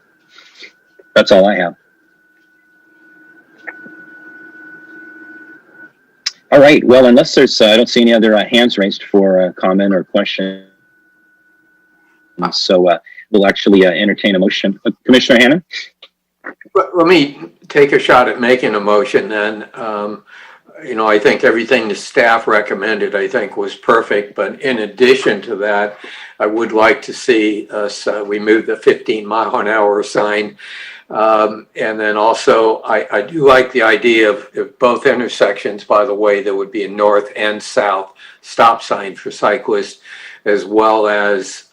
A: That's all I have. All right. Well, unless there's, I don't see any other hands raised for comment or question. So we'll actually entertain a motion. Commissioner Hannon?
E: Let me take a shot at making a motion then. I think everything the staff recommended, I think, was perfect. But in addition to that, I would like to see us remove the 15-mile-an-hour sign. And then also, I do like the idea of both intersections, by the way, there would be a north and south stop sign for cyclists, as well as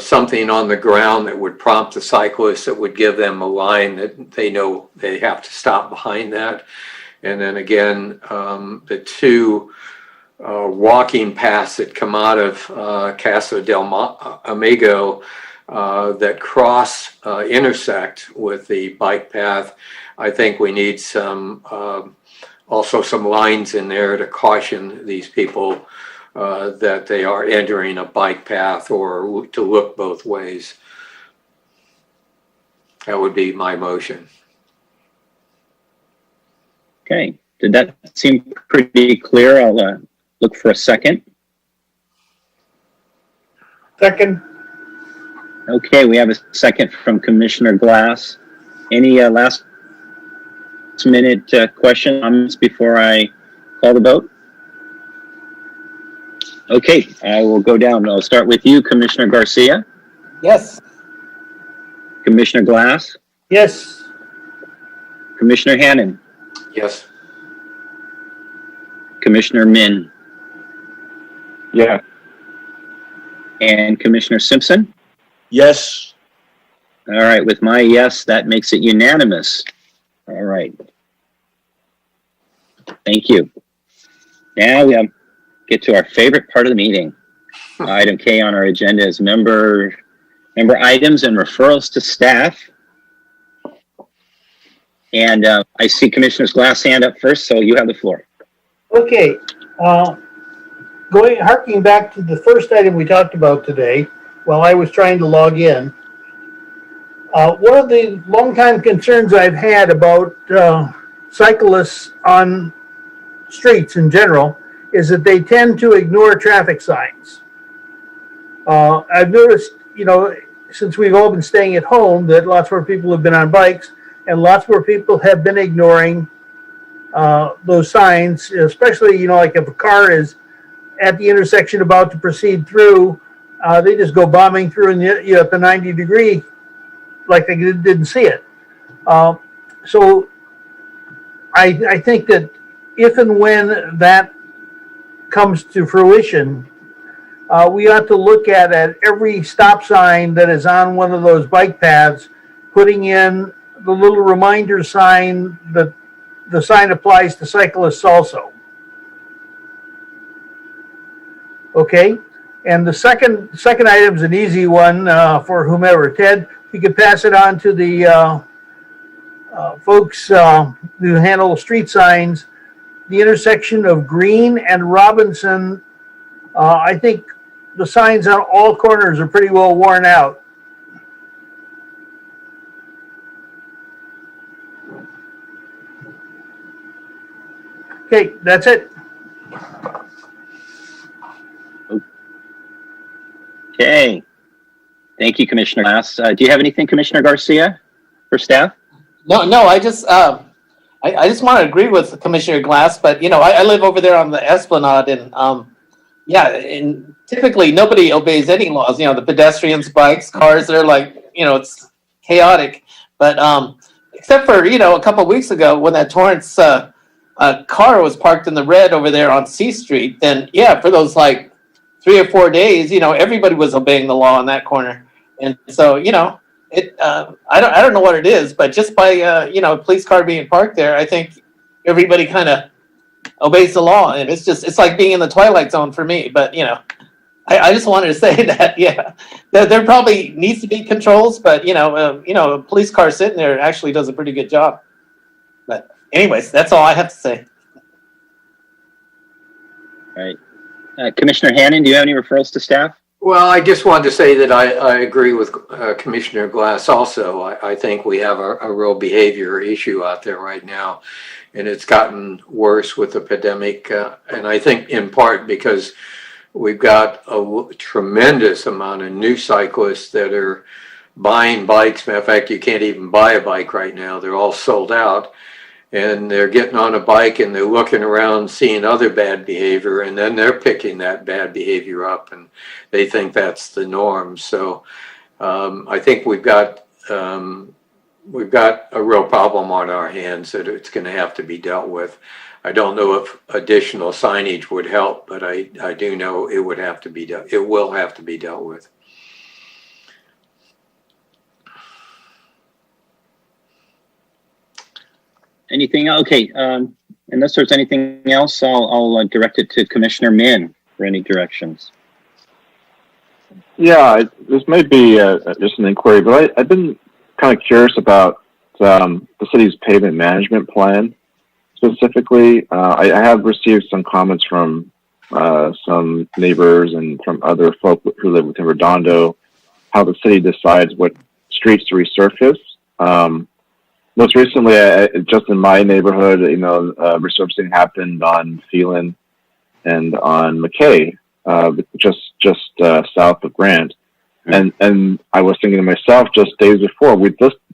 E: something on the ground that would prompt the cyclists, that would give them a line that they know they have to stop behind that. And then again, the 2 walking paths that come out of Casa del Amigo that intersect with the bike path. I think we need also some lines in there to caution these people that they are entering a bike path, or to look both ways. That would be my motion.
A: Okay. Did that seem pretty clear? I'll look for a second.
J: Second.
A: Okay, we have a second from Commissioner Glass. Any last minute questions before I call the vote? Okay, I will go down. I'll start with you, Commissioner Garcia.
K: Yes.
A: Commissioner Glass.
J: Yes.
A: Commissioner Hannon.
E: Yes.
A: Commissioner Min.
L: Yeah.
A: And Commissioner Simpson?
C: Yes.
A: All right, with my yes, that makes it unanimous. All right. Thank you. Now we get to our favorite part of the meeting. Item K on our agenda is member items and referrals to staff. And I see Commissioner's Glass hand up first, so you have the floor.
J: Okay, harking back to the first item we talked about today, while I was trying to log in, one of the longtime concerns I've had about cyclists on streets in general is that they tend to ignore traffic signs. I've noticed, since we've all been staying at home, that lots more people have been on bikes and lots more people have been ignoring those signs, especially, like if a car is at the intersection about to proceed through, they just go bombing through and at the 90 degree like they didn't see it. So I think that if and when that comes to fruition, we ought to look at every stop sign that is on one of those bike paths, putting in the little reminder sign that the sign applies to cyclists also. Okay, and the second item is an easy one for whomever. Ted, you could pass it on to the folks who handle street signs. The intersection of Green and Robinson, I think the signs on all corners are pretty well worn out. Okay, that's it.
A: Okay. Thank you, Commissioner Glass. Do you have anything, Commissioner Garcia, for staff?
K: No, I just want to agree with Commissioner Glass, but I live over there on the Esplanade, and and typically nobody obeys any laws. The pedestrians, bikes, cars, they're like, it's chaotic. But except for a couple of weeks ago when that Torrance car was parked in the red over there on C Street, then for those like 3 or 4 days, everybody was obeying the law on that corner, and so I don't know what it is, but just by a police car being parked there, I think everybody kind of obeys the law, and it's like being in the twilight zone for me. But I just wanted to say that there probably needs to be controls, but a police car sitting there actually does a pretty good job. But anyways, that's all I have to say.
A: All right, Commissioner Hannon, do you have any referrals to staff?
E: Well, I just wanted to say that I agree with Commissioner Glass also. I think we have a real behavior issue out there right now, and it's gotten worse with the pandemic. And I think in part because we've got a tremendous amount of new cyclists that are buying bikes. Matter of fact, you can't even buy a bike right now. They're all sold out. And they're getting on a bike and they're looking around, seeing other bad behavior, and then they're picking that bad behavior up, and they think that's the norm. So I think we've got a real problem on our hands that it's going to have to be dealt with. I don't know if additional signage would help, but I do know it would have to be it will have to be dealt with.
A: Anything? Okay. Unless there's anything else, I'll direct it to Commissioner Min for any directions.
L: Yeah, this may be just an inquiry, but I've been kind of curious about the city's pavement management plan. Specifically, I have received some comments from some neighbors and from other folk who live within Redondo, how the city decides what streets to resurface. Most recently, just in my neighborhood, resurfacing happened on Phelan and on McKay, just south of Grant. And I was thinking to myself just days before,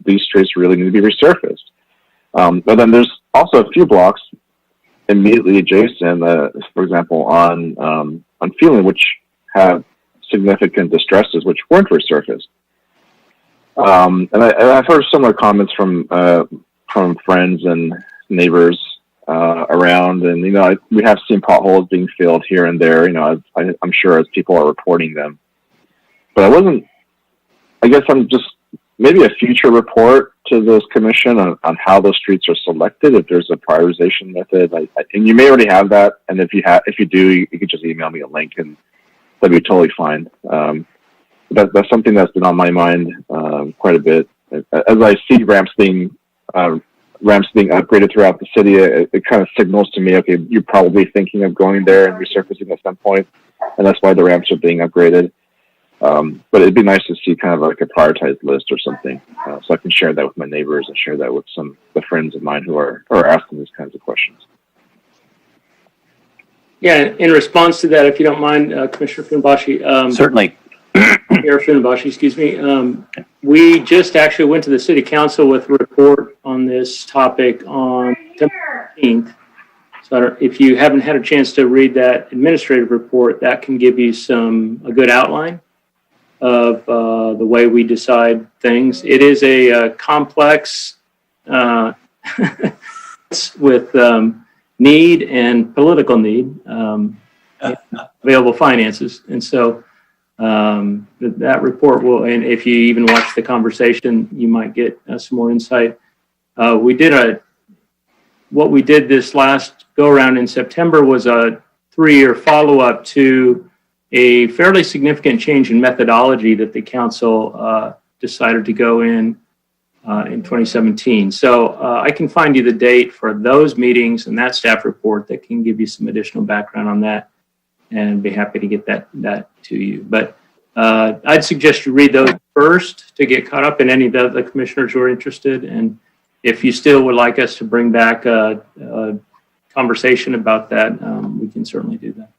L: these streets really need to be resurfaced. But then there's also a few blocks immediately adjacent, for example, on Phelan, which have significant distresses which weren't resurfaced. And I've heard similar comments from friends and neighbors around, and we have seen potholes being filled here and there. I'm sure as people are reporting them. I guess I'm just, maybe a future report to this commission on how those streets are selected, if there's a prioritization method, and you may already have that, and if you do, you could just email me a link, and that'd be totally fine. That's something that's been on my mind quite a bit. As I see ramps being upgraded throughout the city, it kind of signals to me, okay, you're probably thinking of going there and resurfacing at some point, and that's why the ramps are being upgraded. But it'd be nice to see kind of like a prioritized list or something, so I can share that with my neighbors and share that with the friends of mine who are asking these kinds of questions.
H: Yeah, in response to that, if you don't mind, Commissioner Funabashi.
A: Certainly.
H: Mayor Funabashi, excuse me. We just actually went to the City Council with a report on this topic on September 15th. So if you haven't had a chance to read that administrative report, that can give you a good outline of the way we decide things. It is a complex with need and political need, available finances. And so that report will, and if you even watch the conversation, you might get some more insight. What we did this last go around in September was a 3-year follow-up to a fairly significant change in methodology that the council decided to go in 2017. So I can find you the date for those meetings and that staff report that can give you some additional background on that, and be happy to get that to you. But I'd suggest you read those first to get caught up in any of the commissioners who are interested. And if you still would like us to bring back a conversation about that, we can certainly do that.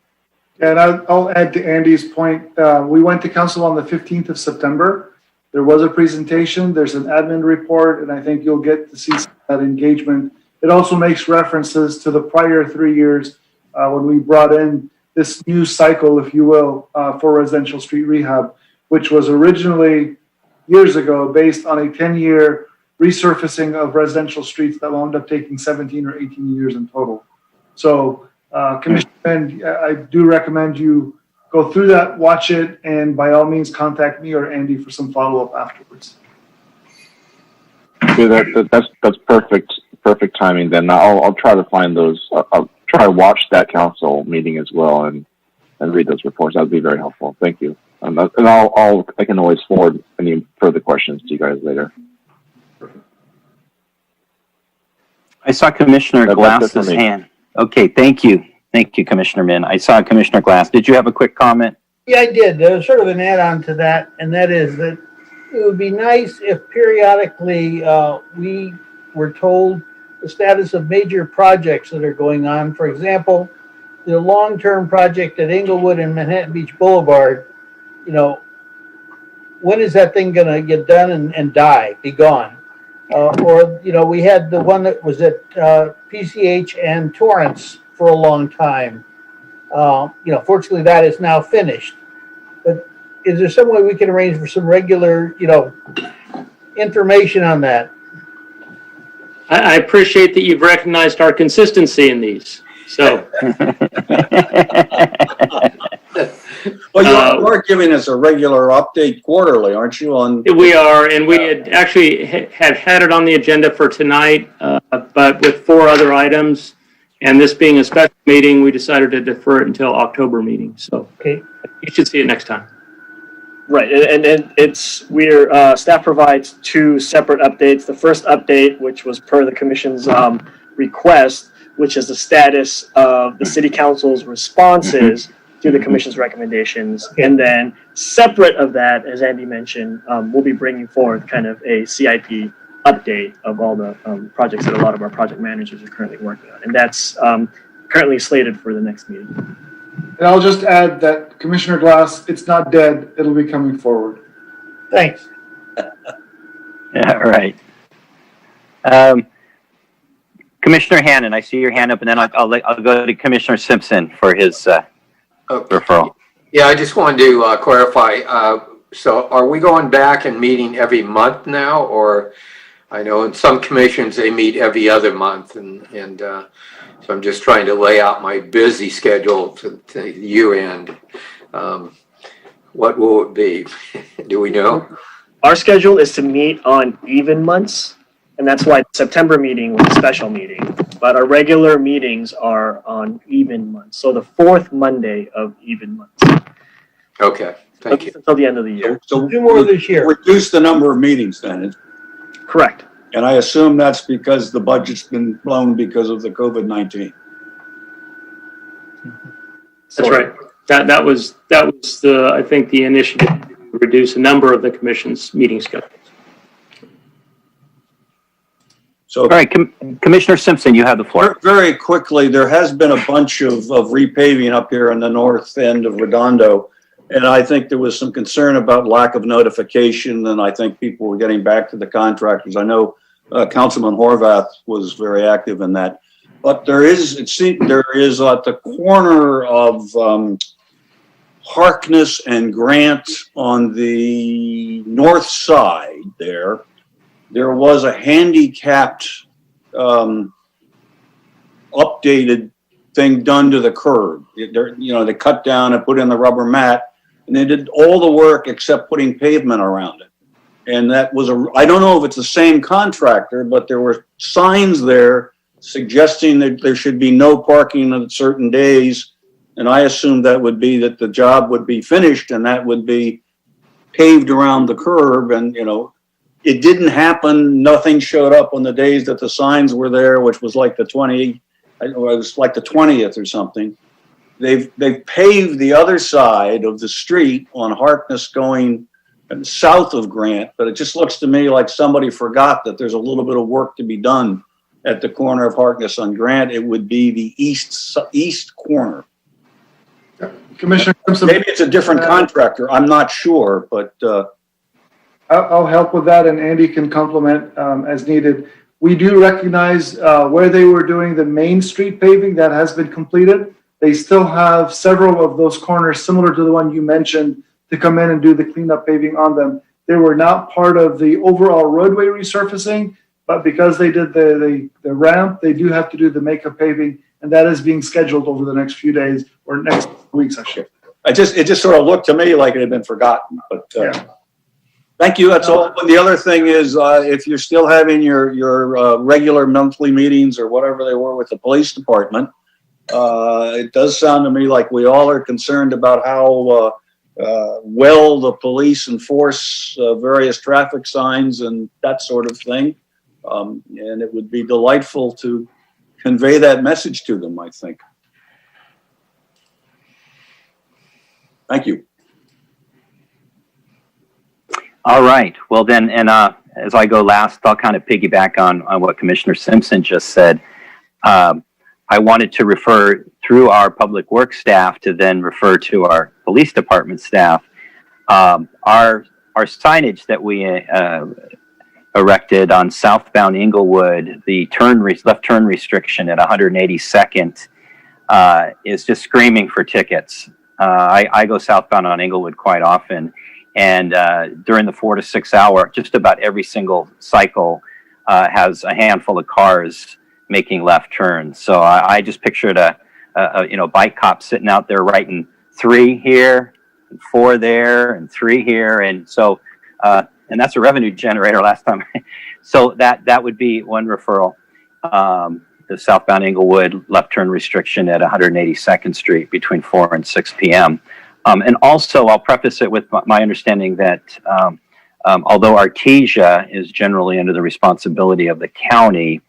G: And I'll add to Andy's point. We went to council on the 15th of September. There was a presentation, there's an admin report, and I think you'll get to see that engagement. It also makes references to the prior 3 years when we brought in this new cycle, if you will, for residential street rehab, which was originally years ago based on a 10-year resurfacing of residential streets that wound up taking 17 or 18 years in total. So, Commissioner Ben, I do recommend you go through that, watch it, and by all means contact me or Andy for some follow-up afterwards.
L: Yeah, that's perfect timing. Then I'll try to find those. I'll try to watch that council meeting as well and read those reports. That would be very helpful. Thank you. And I can always forward any further questions to you guys later.
A: I saw Commissioner Glass's hand. Okay, thank you. Thank you, Commissioner Min. I saw Commissioner Glass. Did you have a quick comment?
J: Yeah, I did. There was sort of an add-on to that, and that is that it would be nice if periodically we were told the status of major projects that are going on. For example, the long-term project at Inglewood and Manhattan Beach Boulevard, when is that thing going to get done and be gone? Or we had the one that was at PCH and Torrance for a long time. Fortunately that is now finished. But is there some way we can arrange for some regular, information on that?
H: I appreciate that you've recognized our consistency in these. So,
C: well, you are giving us a regular update quarterly, aren't you?
H: We are, and we had actually had it on the agenda for tonight, but with 4 other items, and this being a special meeting, we decided to defer it until October meeting. So, okay, you should see it next time.
B: Right, and staff provides 2 separate updates. The first update, which was per the commission's request, which is the status of the city council's responses to the commission's recommendations. And then separate of that, as Andy mentioned, we'll be bringing forth kind of a CIP update of all the projects that a lot of our project managers are currently working on. And that's currently slated for the next meeting.
G: And I'll just add that Commissioner Glass, it's not dead. It'll be coming forward.
J: Thanks.
A: Yeah, right. Commissioner Hannon, I see your hand up, and then I'll go to Commissioner Simpson for his referral.
E: Yeah, I just wanted to clarify. So are we going back and meeting every month now, or I know in some commissions they meet every other month, and so I'm just trying to lay out my busy schedule to year end. What will it be? Do we know?
B: Our schedule is to meet on even months, and that's why the September meeting was a special meeting. But our regular meetings are on even months, so the fourth Monday of even months.
E: Okay, thank you.
B: Until the end of the year.
C: So
J: Two more this year.
C: reduce the number of meetings then.
B: Correct.
C: And I assume that's because the budget's been blown because of the COVID-19.
H: That's right. That was the, I think, the initiative to reduce a number of the commission's meeting schedules.
C: So
N: All right, Commissioner Simpson, you have the floor.
C: very quickly, there has been a bunch of repaving up here in the north end of Redondo. And I think there was some concern about lack of notification, and I think people were getting back to the contractors. I know Councilman Horvath was very active in that. But there is at the corner of Harkness and Grant on the north side there was a handicapped updated thing done to the curb. They cut down and put in the rubber mat, and they did all the work except putting pavement around it. And that was I don't know if it's the same contractor, but there were signs there suggesting that there should be no parking on certain days. And I assumed that would be that the job would be finished and that would be paved around the curb. And, it didn't happen. Nothing showed up on the days that the signs were there, which was like the 20th or something. They've paved the other side of the street on Harkness going south of Grant, but it just looks to me like somebody forgot that there's a little bit of work to be done at the corner of Harkness on Grant. It would be the east corner.
G: Commissioner Simpson.
C: Maybe it's a different contractor. I'm not sure, but
G: I'll help with that, and Andy can complement as needed. We do recognize where they were doing the Main Street paving that has been completed. They still have several of those corners similar to the one you mentioned to come in and do the cleanup paving on them. They were not part of the overall roadway resurfacing, but because they did the ramp, they do have to do the makeup paving, and that is being scheduled over the next few days or next weeks, actually.
C: it just sort of looked to me like it had been forgotten. But thank you. That's all. And the other thing is, if you're still having your regular monthly meetings or whatever they were with the police department, it does sound to me like we all are concerned about how well the police enforce various traffic signs and that sort of thing. And it would be delightful to convey that message to them, I think. Thank you.
N: All right. Well, then, and as I go last, I'll kind of piggyback on what Commissioner Simpson just said. I wanted to refer through our public works staff to then refer to our police department staff. Our signage that we erected on southbound Inglewood, the left turn restriction at 182nd is just screaming for tickets. I go southbound on Inglewood quite often, and during the 4 to 6 hour, just about every single cycle has a handful of cars making left turns. So I just pictured a bike cop sitting out there writing 3 here, and 4 there, and 3 here, and so and that's a revenue generator last time. So that would be one referral. The southbound Inglewood left turn restriction at 182nd Street between 4 and 6 p.m. And also, I'll preface it with my understanding that although Artesia is generally under the responsibility of the county,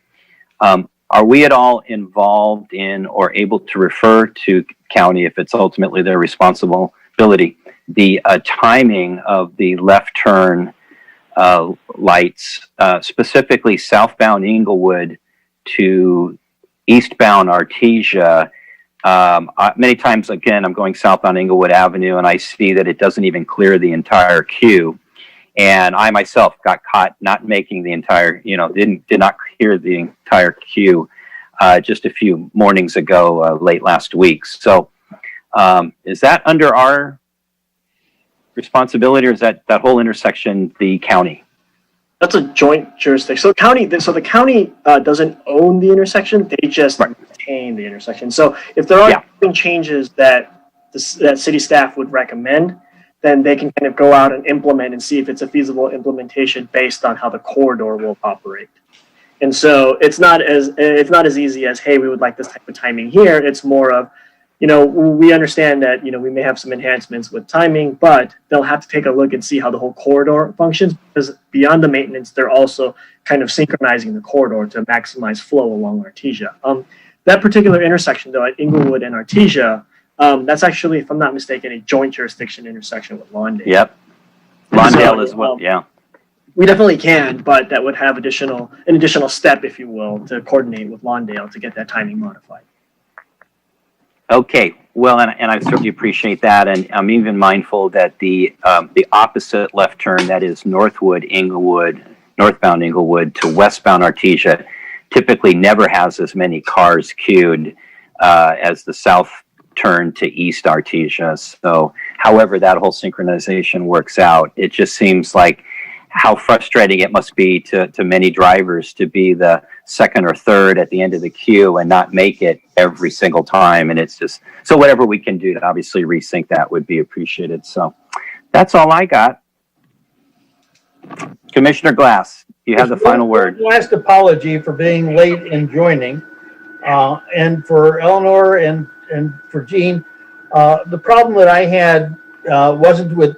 N: are we at all involved in or able to refer to county, if it's ultimately their responsibility, the timing of the left turn lights, specifically southbound Inglewood to eastbound Artesia? Many times, again, I'm going southbound Inglewood Avenue and I see that it doesn't even clear the entire queue. And I myself got caught not making the entire, did not clear the entire queue just a few mornings ago, late last week. So is that under our responsibility, or is that whole intersection the county?
B: That's a joint jurisdiction. So the county doesn't own the intersection; they just maintain the intersection. So if there are changes that that city staff would recommend, then they can kind of go out and implement and see if it's a feasible implementation based on how the corridor will operate. And so it's not as easy as, hey, we would like this type of timing here. It's more of, we understand that, we may have some enhancements with timing, but they'll have to take a look and see how the whole corridor functions, because beyond the maintenance, they're also kind of synchronizing the corridor to maximize flow along Artesia. That particular intersection, though, at Inglewood and Artesia, that's actually, if I'm not mistaken, a joint jurisdiction intersection with Lawndale.
N: Yep. Lawndale as well, yeah.
B: We definitely can, but that would have an additional step, if you will, to coordinate with Lawndale to get that timing modified.
N: Okay, well, and I certainly appreciate that, and I'm even mindful that the opposite left turn, that is northbound Inglewood to westbound Artesia, typically never has as many cars queued as the south turn to east Artesia. So, however that whole synchronization works out, it just seems like how frustrating it must be to many drivers to be the second or third at the end of the queue and not make it every single time. And it's just, so whatever we can do to obviously resync that would be appreciated. So that's all I got. Commissioner Glass, you have the final word.
J: Last apology for being late in joining, and for Eleanor and for Jean. The problem that I had wasn't with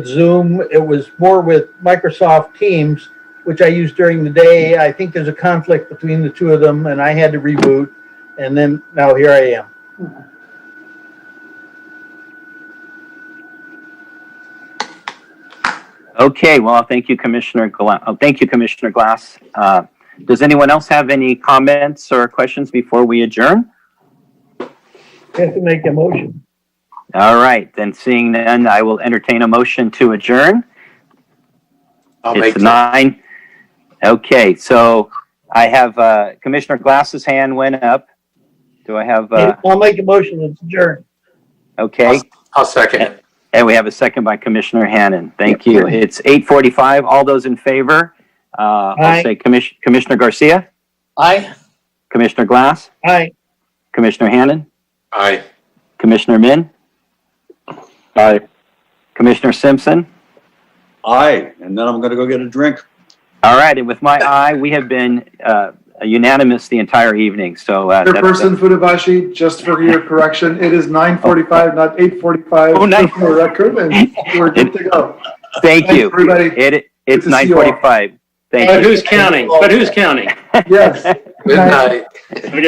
J: Zoom. It was more with Microsoft Teams, which I use during the day. I think there's a conflict between the two of them, and I had to reboot. And then now here I am.
N: Okay, well, thank you, Commissioner Glass. Does anyone else have any comments or questions before we adjourn?
J: I have to make a motion.
N: All right, then seeing none, I will entertain a motion to adjourn. It's 9. Okay, so I have Commissioner Glass's hand went up. Do I have?
J: I'll make a motion to adjourn.
N: Okay.
E: I'll second it.
N: And we have a second by Commissioner Hannan. Thank you. It's 8:45. All those in favor? I'll say Commissioner Garcia.
K: Aye.
N: Commissioner Glass.
J: Aye.
N: Commissioner Hannan.
E: Aye.
N: Commissioner Min.
L: Aye.
N: Commissioner Simpson.
C: Aye, and then I'm going to go get a drink.
N: All right, and with my eye, we have been unanimous the entire evening. So,
G: Chairperson Funabashi, just for your correction, it is 9:45, not 8:45.
N: Oh, nice.
G: For the record, and we're good to go.
N: Thank you.
G: Everybody.
N: It's 9:45. Thank you.
H: But who's counting?
G: Yes.
E: Good night.
B: Have a good